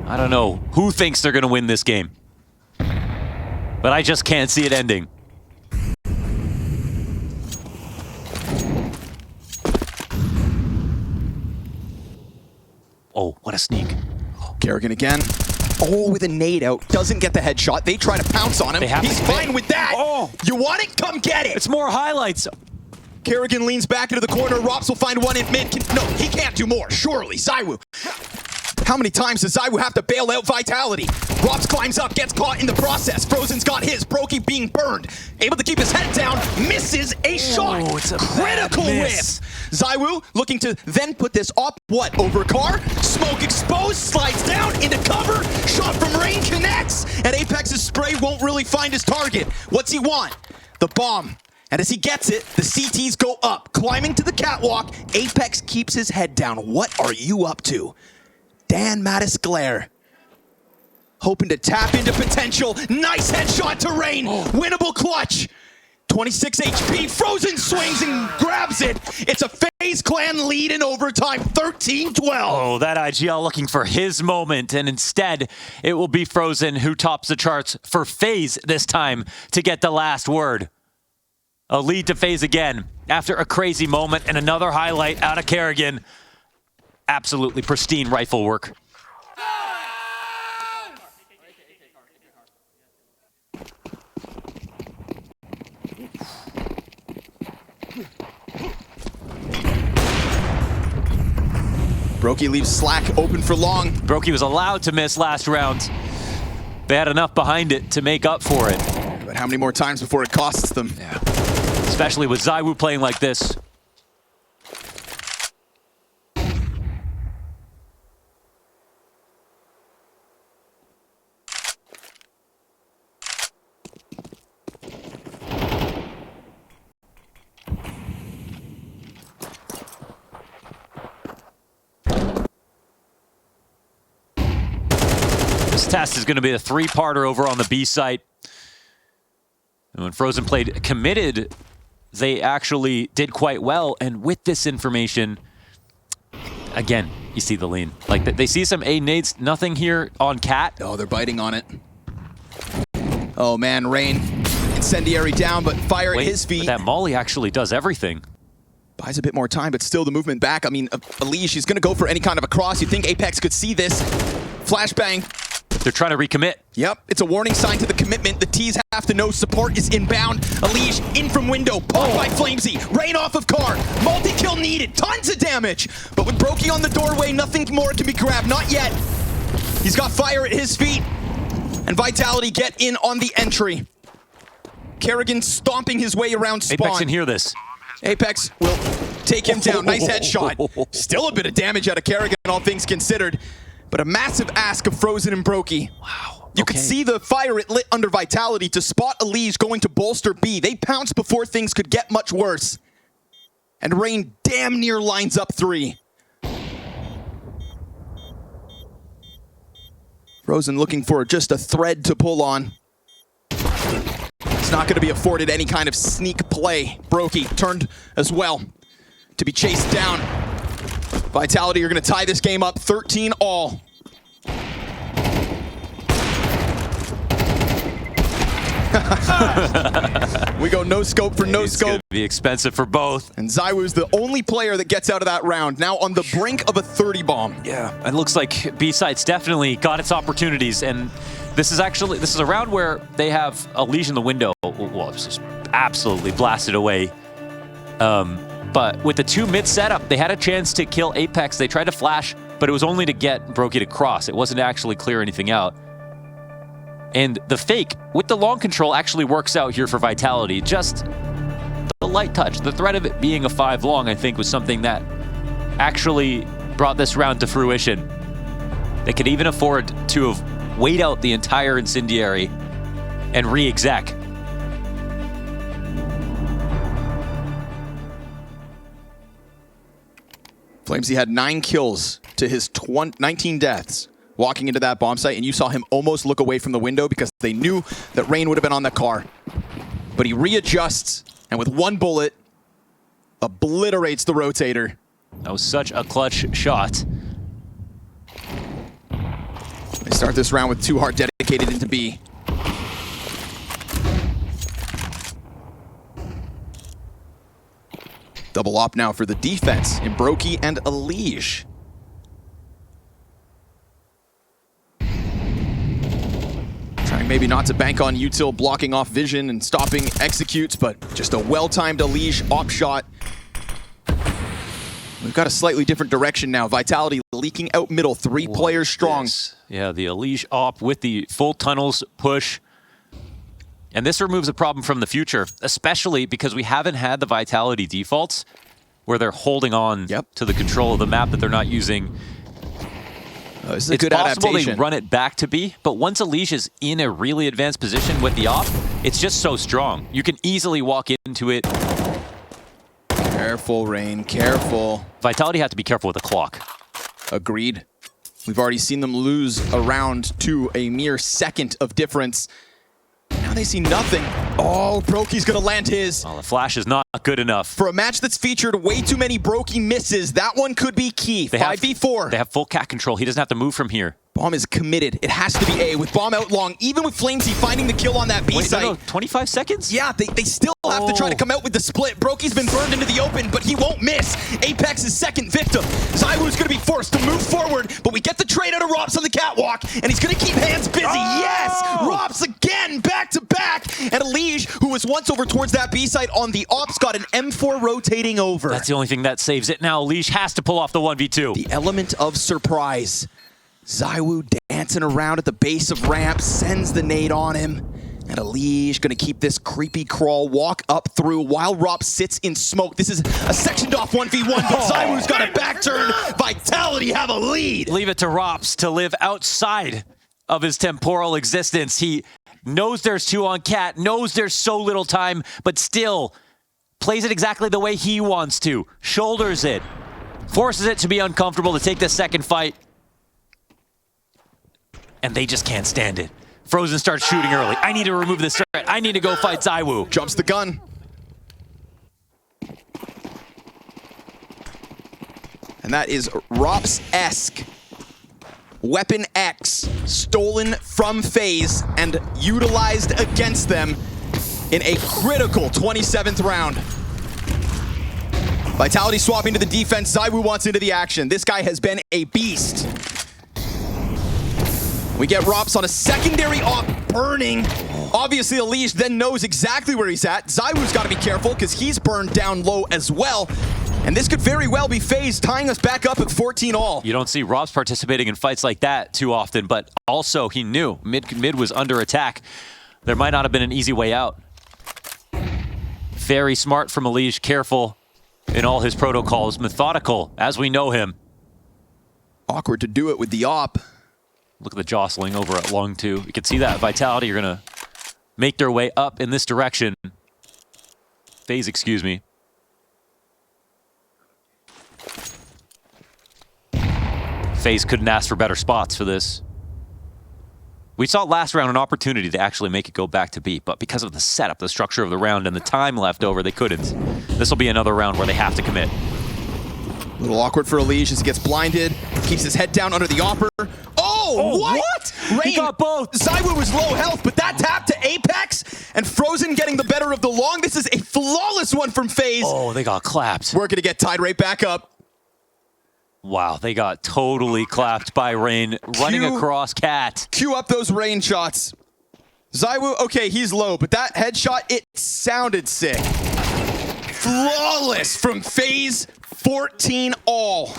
I don't know who thinks they're going to win this game, but I just can't see it ending. Oh, what a sneak. Kerrigan again. Oh, with a nade out. Doesn't get the headshot. They try to pounce on him. He's fine with that. Oh. You want it? Come get it. It's more highlights. Kerrigan leans back into the corner. Rops will find one in mid. No, he can't do more. Surely. ZywOo. How many times does ZywOo have to bail out Vitality? Rops climbs up, gets caught in the process. Frozen's got his. Brokey being burned. Able to keep his head down. Misses a shot. It's a critical bad whiff. miss. ZywOo looking to then put this up. What? Over car? Smoke exposed. Slides down into cover. Shot from Rain connects. And Apex's spray won't really find his target. What's he want? The bomb. And as he gets it, the CTs go up. Climbing to the catwalk. Apex keeps his head down. What are you up to? Dan Mattis glare. Hoping to tap into potential. Nice headshot to Rain. Winnable clutch. 26 HP. Frozen swings and grabs it. It's a FaZe clan lead in overtime. 13-12. Oh, that IGL looking for his moment, and instead it will be Frozen who tops the charts for FaZe this time to get the last word. A lead to FaZe again after a crazy moment and another highlight out of Kerrigan. Absolutely pristine rifle work. Brokey leaves Slack open for long. Brokey was allowed to miss last round. They had enough behind it to make up for it. But how many more times before it costs them? Yeah. Especially with ZywOo playing like this. This test is going to be a 3-parter over on the B site. And when Frozen played committed, they actually did quite well. And with this information, again, you see the lean. Like, they see some A nades, nothing here on Cat. Oh, they're biting on it. Oh man, Rain. Incendiary down, but fire at his feet. But that Molly actually does everything. Buys a bit more time, but still the movement back. I mean, Elige, she's going to go for any kind of a cross. You'd think Apex could see this. Flashbang. They're trying to recommit. Yep, it's a warning sign to the commitment. The T's have to know support is inbound. Elige in from window, popped by Flamesy. Rain off of car. Multi-kill needed. Tons of damage. But with Brokey on the doorway, nothing more can be grabbed. Not yet. He's got fire at his feet. And Vitality get in on the entry. Kerrigan stomping his way around spawn. Apex can hear this. Apex will take him down. Nice headshot. Still a bit of damage out of Kerrigan, all things considered. But a massive ask of Frozen and Brokey. Wow. You could see the fire it lit under Vitality to spot Elise going to bolster B. They pounced before things could get much worse. And Rain damn near lines up 3. Frozen looking for just a thread to pull on. It's not going to be afforded any kind of sneak play. Brokey turned as well to be chased down. Vitality are going to tie this game up 13-all. We go no scope for no It's scope. gonna be expensive for both. And ZywOo's the only player that gets out of that round, now on the brink of a 30 bomb. Yeah, it looks like B-Sides definitely got its opportunities, and this is a round where they have a leash in the window. Well, it's just absolutely blasted away. But with the 2 mid setup, they had a chance to kill Apex. They tried to flash, but it was only to get Brokey to cross. It wasn't to actually clear anything out. And the fake with the long control actually works out here for Vitality. Just the light touch. The threat of it being a 5 long, I think, was something that actually brought this round to fruition. They could even afford to have wait out the entire incendiary and re-exec. Flamesy had 9 kills to his 19 deaths walking into that bomb site, and you saw him almost look away from the window because they knew that Rain would have been on the car. But he readjusts, and with 1 bullet, obliterates the rotator. That was such a clutch shot. They start this round with 2 hard dedicated into B. Double op now for the defense in Brokey and Elige. Trying maybe not to bank on Util blocking off vision and stopping executes, but just a well-timed Elige op shot. We've got a slightly different direction now. Vitality leaking out middle, 3 players strong. Yeah, the Elige op with the full tunnels push. And this removes a problem from the future, especially because we haven't had the Vitality defaults where they're holding on to the control of the map that they're not using. This is a It's good possible adaptation. they run it back to B, but once Elige is in a really advanced position with the op, it's just so strong. You can easily walk into it. Careful, Rain, careful. Vitality have to be careful with the clock. Agreed. We've already seen them lose a round to a mere second of difference. Now they see nothing. Oh, Brokey's gonna land his. Well, the flash is not good enough. For a match that's featured way too many Brokey misses, that one could be key. 5v4. They have full cat control. He doesn't have to move from here. Bomb is committed. It has to be A with Bomb out long. Even with Flamesy finding the kill on that B site. No, 25 seconds? Yeah, they still have to try to come out with the split. Brokey's been burned into the open, but he won't miss. Apex's second victim. ZywOo's gonna be forced to move forward, but we get the trade out of Rops on the catwalk, and he's gonna keep hands busy. Yes! Rops again, back to back. And Elige, who was once over towards that B site on the ops, got an M4 rotating over. That's the only thing that saves it now. Elige has to pull off the 1v2. The element of surprise. ZywOo dancing around at the base of ramp, sends the nade on him. And Elige gonna keep this creepy crawl, walk up through while Rob sits in smoke. This is a sectioned off 1v1, but ZywOo's got a back turn. Vitality have a lead. Leave it to Rops to live outside of his temporal existence. He knows there's 2 on cat, knows there's so little time, but still plays it exactly the way he wants to. Shoulders it, forces it to be uncomfortable to take the second fight. And they just can't stand it. Frozen starts shooting early. I need to remove this threat. I need to go fight ZywOo. Jumps the gun. And that is Rops-esque. Weapon X, stolen from FaZe and utilized against them in a critical 27th round. Vitality swapping to the defense. ZywOo wants into the action. This guy has been a beast. We get Rops on a secondary op burning. Obviously, Elige then knows exactly where he's at. ZywOo's got to be careful because he's burned down low as well. And this could very well be FaZe tying us back up at 14 all. You don't see Robs participating in fights like that too often, but also he knew mid was under attack. There might not have been an easy way out. Very smart from Elige, careful in all his protocols, methodical as we know him. Awkward to do it with the op. Look at the jostling over at Long 2. You can see that Vitality are gonna make their way up in this direction. FaZe, excuse me. FaZe couldn't ask for better spots for this. We saw last round an opportunity to actually make it go back to B, but because of the setup, the structure of the round, and the time left over, they couldn't. This will be another round where they have to commit. A little awkward for Elige as he gets blinded. Keeps his head down under the opper. Oh, what? Rain, He got both. ZywOo was low health, but that tap to Apex and Frozen getting the better of the long. This is a flawless one from FaZe. Oh, they got clapped. We're going to get tied right back up. Wow, they got totally clapped by Rain, running across Cat. Cue up those Rain shots. ZywOo, okay, he's low, but that headshot, it sounded sick. Flawless from FaZe, 14 all.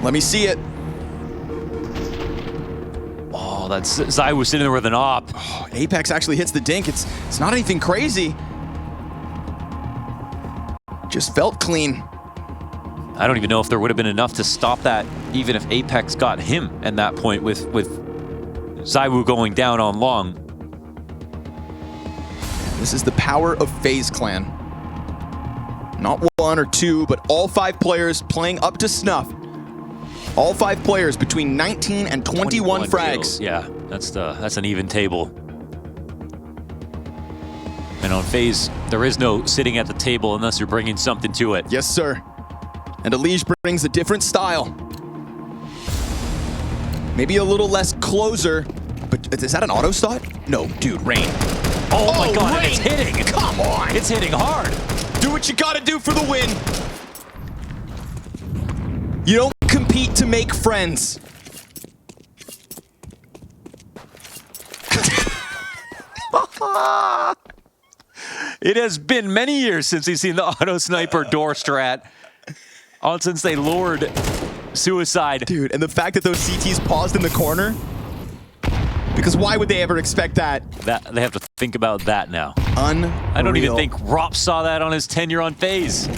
Let me see it. Oh, that's ZywOo sitting there with an op. Oh, Apex actually hits the dink. It's not anything crazy. Just felt clean. I don't even know if there would have been enough to stop that, even if Apex got him at that point with ZywOo going down on long. This is the power of FaZe Clan. Not one or two, but all 5 players playing up to snuff. All 5 players between 19 and 21 frags. Kills. Yeah, that's an even table. And on FaZe, there is no sitting at the table unless you're bringing something to it. Yes, sir. And Elige brings a different style. Maybe a little less closer, but is that an auto start? No, dude, Rain. Oh my God, Rain. and it's hitting. Come on. It's hitting hard. Do what you gotta do for the win. You don't compete to make friends. It has been many years since we've seen the auto sniper door strat. Since they lured Suicide. Dude, and the fact that those CTs paused in the corner, because why would they ever expect that? They have to think about that now. Unreal. I don't even think Rop saw that on his tenure on FaZe.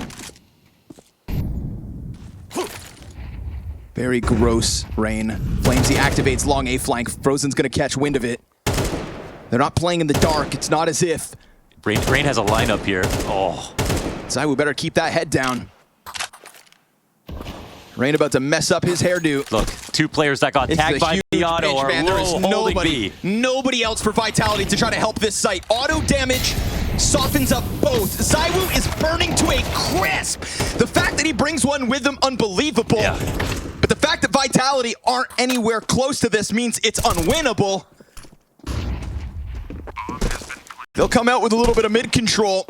Very gross, Rain. Flamesy activates long A flank. Frozen's gonna catch wind of it. They're not playing in the dark. It's not as if. Rain has a lineup here. Oh. ZywOo better keep that head down. Rain about to mess up his hairdo. Look, 2 players that got tagged by the auto are There is holding B. nobody else for Vitality to try to help this site. Auto damage softens up both. ZywOo is burning to a crisp. The fact that he brings one with him, unbelievable. Yeah. But the fact that Vitality aren't anywhere close to this means it's unwinnable. They'll come out with a little bit of mid-control.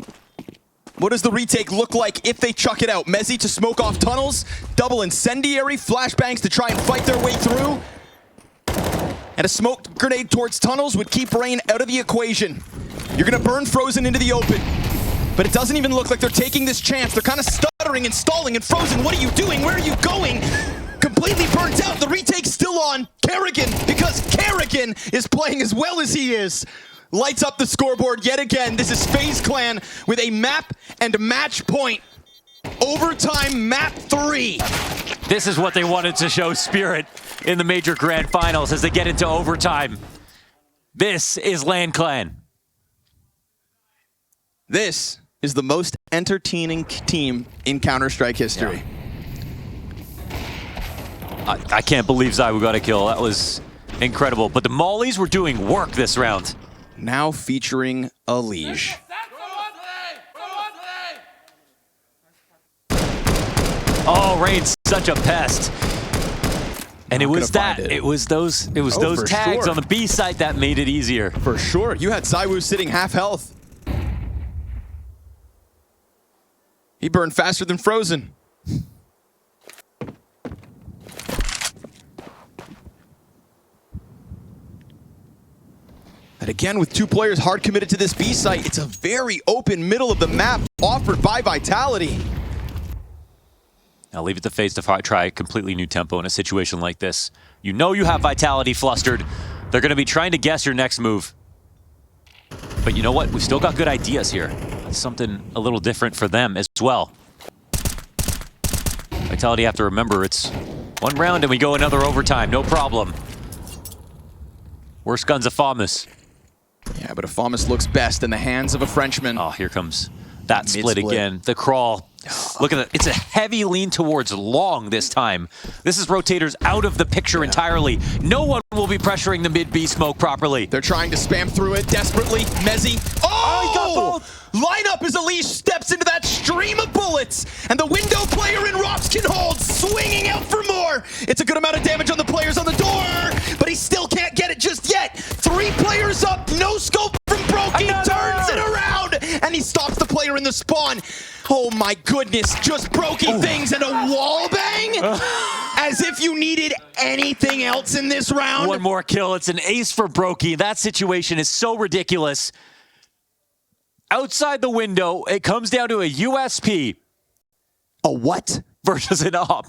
What does the retake look like if they chuck it out? Mezzy to smoke off tunnels, double incendiary, flashbangs to try and fight their way through. And a smoke grenade towards tunnels would keep Rain out of the equation. You're gonna burn Frozen into the open. But it doesn't even look like they're taking this chance. They're kind of stuttering and stalling. And Frozen, what are you doing? Where are you going? Completely burnt out. The retake's still on Kerrigan, because Kerrigan is playing as well as he is. Lights up the scoreboard yet again. This is FaZe Clan with a map and match point. Overtime map 3. This is what they wanted to show Spirit in the major grand finals as they get into overtime. This is LAN Clan. This is the most entertaining team in Counter-Strike history. Yeah. I can't believe ZywOo got a kill. That was incredible. But the Mollies were doing work this round. Now featuring Elige. Oh, Rain's such a pest. And it was that. It. It was those tags sure. on the B side that made it easier. For sure. You had ZywOo sitting half health. He burned faster than Frozen. And again, with 2 players hard committed to this B site, it's a very open middle of the map offered by Vitality. I'll leave it to FaZe to try a completely new tempo in a situation like this. You know you have Vitality flustered. They're going to be trying to guess your next move. But you know what? We've still got good ideas here. That's something a little different for them as well. Vitality have to remember it's 1 round and we go another overtime. No problem. Worst guns of FaMAS. Yeah, but FaMAS looks best in the hands of a Frenchman. Oh, here comes that split Mid-split. again. The crawl. Look at it. It's a heavy lean towards long this time. This is rotators out of the picture entirely. No one will be pressuring the mid B smoke properly. They're trying to spam through it desperately. Mezzy. Oh, he got both. Lineup as Elise steps into that stream of bullets. And the window player in Rops can hold, swinging out for more. It's a good amount of damage on the players on the door, but he still can't get it just yet. 3 players up, no scope from Brokey, turns it around, and he stops the player in the spawn. Oh my goodness, just Brokey things and a wall bang? As if you needed anything else in this round. 1 more kill. It's an ace for Brokey. That situation is so ridiculous. Outside the window, it comes down to a USP. A what? Versus an op.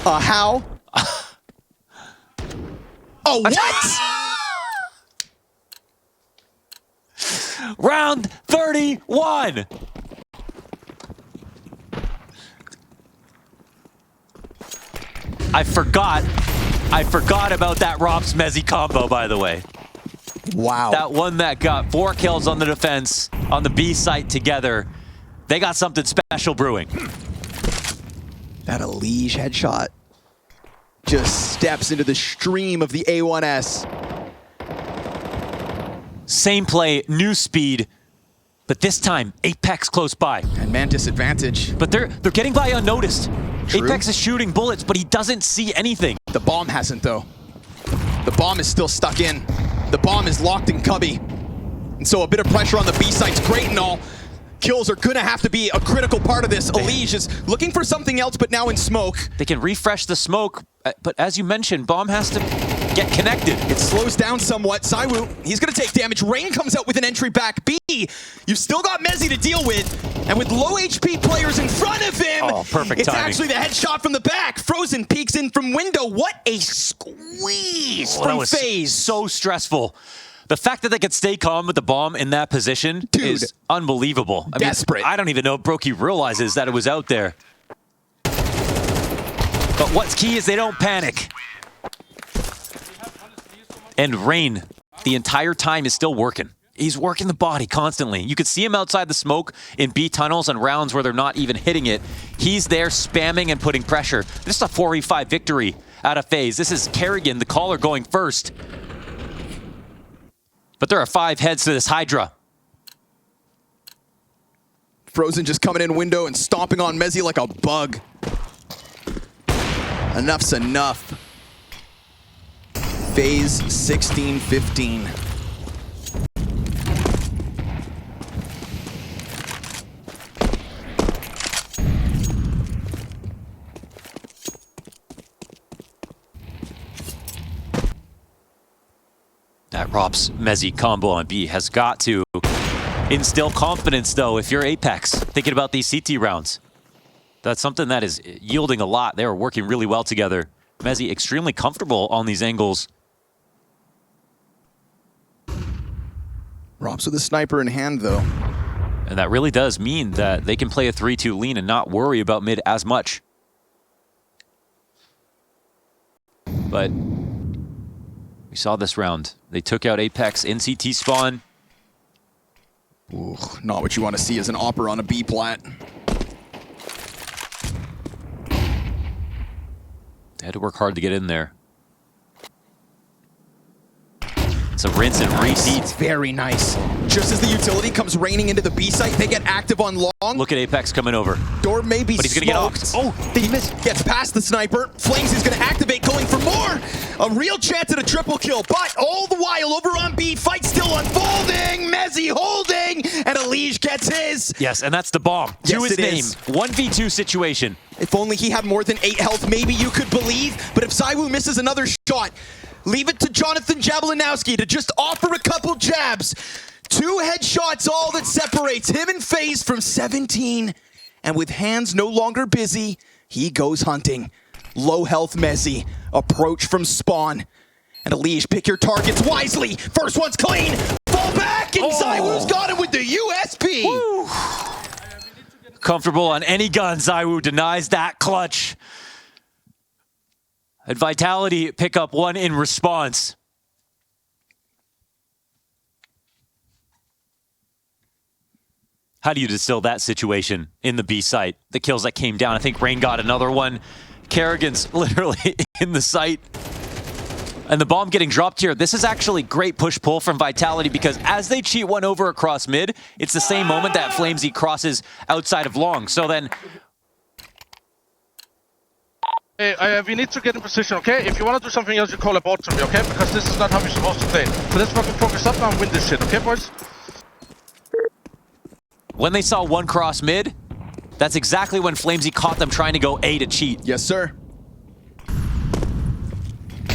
How? A what? Round 31. I forgot about that Rops Mezzy combo, by the way. Wow. That one that got 4 kills on the defense on the B site together. They got something special brewing. That Elige headshot just steps into the stream of the A1S. Same play, new speed, but this time Apex close by. And Mantis advantage. But they're getting by unnoticed. True. Apex is shooting bullets, but he doesn't see anything. The bomb hasn't, though. The bomb is still stuck in. The bomb is locked in Cubby. And so a bit of pressure on the B site's great and all. Kills are gonna have to be a critical part of this. Elige is looking for something else, but now in smoke. They can refresh the smoke, but as you mentioned, bomb has to get connected. It slows down somewhat. Saiwu, he's gonna take damage. Rain comes out with an entry back B. You've still got Mezzy to deal with. And with low HP players in front of him, perfect it's timing. actually the headshot from the back. Frozen peeks in from window. What a squeeze from was FaZe. so stressful. The fact that they could stay calm with the bomb in that position is unbelievable. I mean, desperate. I don't even know if Brokey realizes that it was out there. But what's key is they don't panic. And Rain, the entire time, is still working. He's working the body constantly. You could see him outside the smoke in B tunnels and rounds where they're not even hitting it. He's there spamming and putting pressure. This is a 4v5 victory out of FaZe. This is Kerrigan, the caller, going first. But there are 5 heads to this Hydra. Frozen just coming in window and stomping on Mezzy like a bug. Enough's enough. FaZe 16-15. That Rops Mezzy combo on B has got to instill confidence, though, if you're Apex, thinking about these CT rounds. That's something that is yielding a lot. They are working really well together. Mezzy extremely comfortable on these angles. Rops with a sniper in hand, though. And that really does mean that they can play a 3-2 lean and not worry about mid as much. But we saw this round. They took out Apex in CT spawn. Ooh, not what you want to see as an Opera on a B plat. They had to work hard to get in there. It's a rinse and repeat. Very nice. Just as the utility comes raining into the B site, they get active on long. Look at Apex coming over. Door may be But he's gonna get smoked. off. Oh, he gets past the sniper. Flames is gonna activate, going for more. A real chance at a triple kill, but all the while over on B, fight still unfolding. Mezzy holding, and Elige gets his. Yes, and that's the bomb. Yes, to his it name. is. 1v2 situation. If only he had more than 8 health, maybe you could believe. But if Saiwu misses another shot, Leave it to Jonathan Jablonowski to just offer a couple jabs. 2 headshots, all that separates him and FaZe from 17. And with hands no longer busy, he goes hunting. Low health Mezzy, approach from spawn. And Elige, pick your targets wisely. First one's clean, fall back, and ZywOo's got him with the USP. Woo. Comfortable on any gun, ZywOo denies that clutch. And Vitality pick up 1 in response. How do you distill that situation in the B site? The kills that came down. I think Rain got another one. Kerrigan's literally in the site. And the bomb getting dropped here. This is actually great push-pull from Vitality because as they cheat one over across mid, it's the same moment that FaZe crosses outside of long. So then... Hey, we need to get in position, okay? If you want to do something else, you call a bot to me, okay? Because this is not how we're supposed to play. So let's fucking focus up now and win this shit, okay, boys? When they saw one cross mid, that's exactly when FaZe caught them trying to go A to cheat. Yes, sir.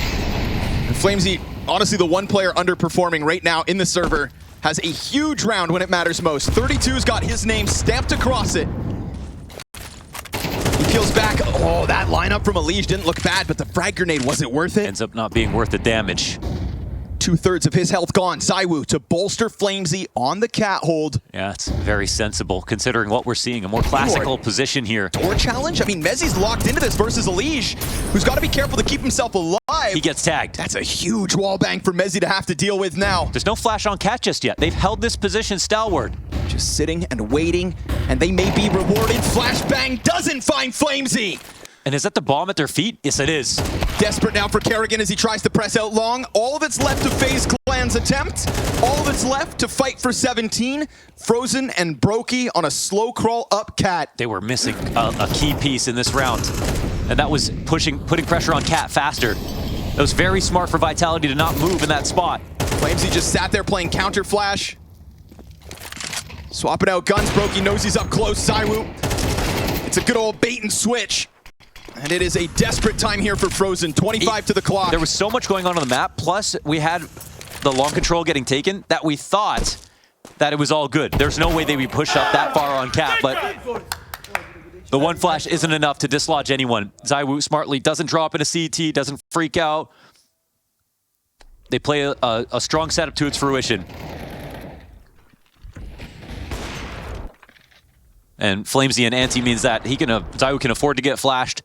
And FaZe, honestly, the one player underperforming right now in the server, has a huge round when it matters most. 32's got his name stamped across it. He peels back. Oh, that lineup from Elige didn't look bad, but the frag grenade wasn't worth it. Ends up not being worth the damage. 2/3 of his health gone. ZywOo to bolster FaZe on the cat hold. Yeah, it's very sensible considering what we're seeing. A more classical position here. Door challenge? I mean, Mezzy's locked into this versus Elige, who's got to be careful to keep himself alive. He gets tagged. That's a huge wallbang for Mezzy to have to deal with now. There's no flash on cat just yet. They've held this position stalwart. Just sitting and waiting, and they may be rewarded. Flashbang doesn't find FaZe. And is that the bomb at their feet? Yes, it is. Desperate now for Kerrigan as he tries to press out long. All that's left of FaZe Clan's attempt. All that's left to fight for 17. Frozen and Brokey on a slow crawl up cat. They were missing a key piece in this round. And that was putting pressure on cat faster. It was very smart for Vitality to not move in that spot. FaZe just sat there playing counter flash. Swapping out guns. Brokey knows he's up close. ZywOo. It's a good old bait and switch. And it is a desperate time here for Frozen. 25 to the clock. There was so much going on the map. Plus, we had the long control getting taken that we thought that it was all good. There's no way they would push up that far on cap, but the one flash isn't enough to dislodge anyone. ZywOo smartly doesn't drop in a CT, doesn't freak out. They play a strong setup to its fruition. And Flamesy and Anti means that ZywOo can afford to get flashed.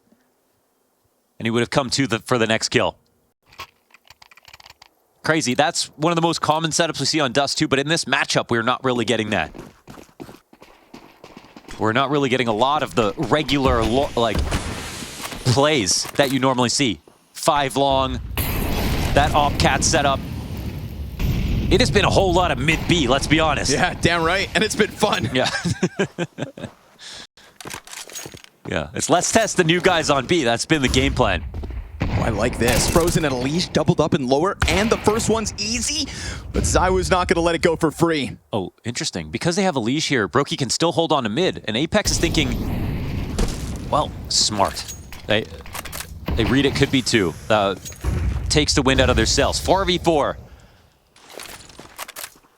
And he would have come for the next kill. Crazy. That's one of the most common setups we see on Dust2, but in this matchup, we're not really getting that. We're not really getting a lot of the regular plays that you normally see. 5 long, that op cat setup. It has been a whole lot of mid-B, let's be honest. Yeah, damn right. And it's been fun. Yeah. Yeah, it's let's test the new guys on B. That's been the game plan. Oh, I like this. Frozen and Elige doubled up and lower, and the first one's easy, but ZywOo's not going to let it go for free. Oh, interesting. Because they have Elige here, Brokey can still hold on to mid, and Apex is thinking, well, smart. They read it could be 2. Takes the wind out of their sails. 4v4.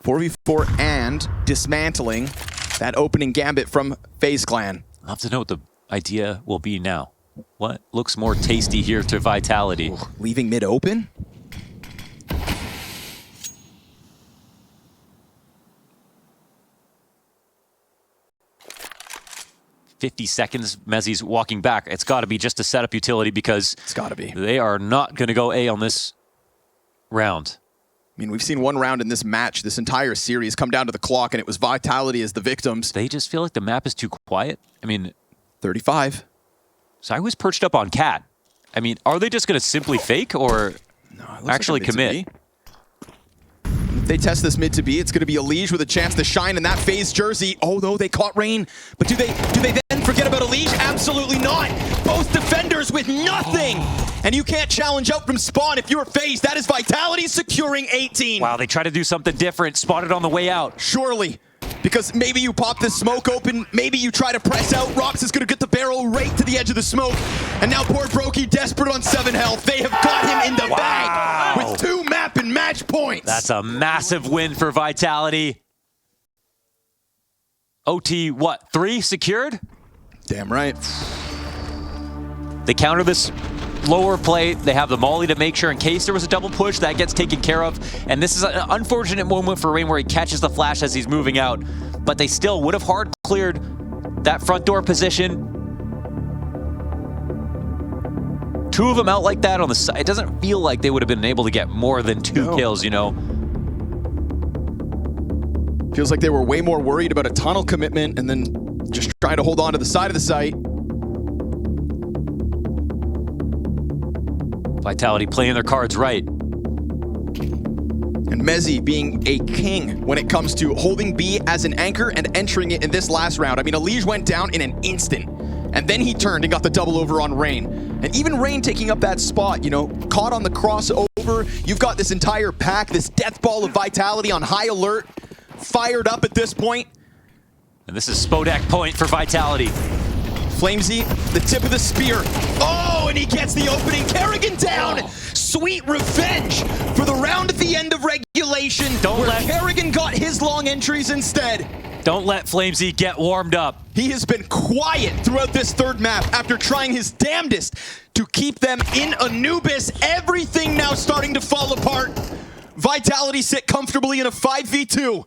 4v4 and dismantling that opening gambit from FaZe Clan. I'll have to know what the idea will be now. What looks more tasty here to Vitality? Ooh, leaving mid open? $50 seconds, Mezzy's walking back. It's got to be just a setup utility because It's got to be. They are not going to go A on this round. I mean, we've seen one round in this match, this entire series, come down to the clock, and it was Vitality as the victims. They just feel like the map is too quiet. I mean, 35. So I was perched up on cat. I mean, are they just going to simply fake or actually commit? If they test this mid to B, it's going to be Elige with a chance to shine in that FaZe jersey. Oh no, they caught Rain. But do they then forget about Elige? Absolutely not. Both defenders with nothing. And you can't challenge out from spawn if you're FaZe. That is Vitality securing 18. Wow, they try to do something different. Spotted on the way out. Surely. because maybe you pop this smoke open, maybe you try to press out. Rops is going to get the barrel right to the edge of the smoke. And now poor Brokey, desperate on 7 health. They have got him in the bag with 2 map and match points. That's a massive win for Vitality. OT, what, 3 secured? Damn right. They counter this lower play. They have the molly to make sure in case there was a double push, that gets taken care of. And this is an unfortunate moment for Rain where he catches the flash as he's moving out. But they still would have hard cleared that front door position. 2 of them out like that on the side. It doesn't feel like they would have been able to get more than 2 kills, you know. Feels like they were way more worried about a tunnel commitment and then just trying to hold on to the side of the site. Vitality playing their cards right. And Mezzy being a king when it comes to holding B as an anchor and entering it in this last round. I mean, Elige went down in an instant, and then he turned and got the double over on Rain. And even Rain taking up that spot, you know, caught on the crossover. You've got this entire pack, this death ball of Vitality on high alert, fired up at this point. And this is Spodak point for Vitality. Flamesy, the tip of the spear. Oh, and he gets the opening. Kerrigan down. Sweet revenge for the round at the end of regulation. Kerrigan got his long entries instead. Don't let Flamesy get warmed up. He has been quiet throughout this 3rd map after trying his damnedest to keep them in Anubis. Everything now starting to fall apart. Vitality sit comfortably in a 5v2.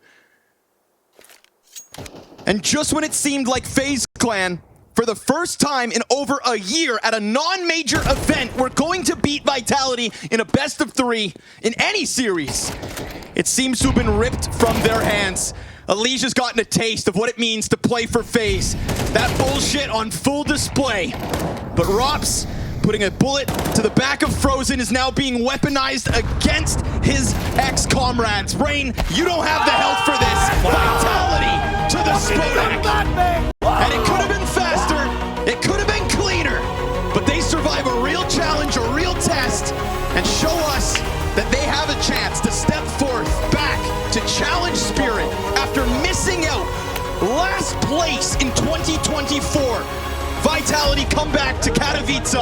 And just when it seemed like FaZe Clan, for the first time in over a year at a non-major event, we're going to beat Vitality in a best of 3 in any series. It seems to have been ripped from their hands. Alicia's gotten a taste of what it means to play for FaZe. That bullshit on full display. But Rops, putting a bullet to the back of Frozen, is now being weaponized against his ex-comrades. Rain, you don't have the health for this. Vitality to the Spodak. And it could have been faster, it could have been cleaner, but they survive a real challenge, a real test, and show us that they have a chance to step forth back to challenge Spirit after missing out last place in 2024. Vitality come back to Katowice.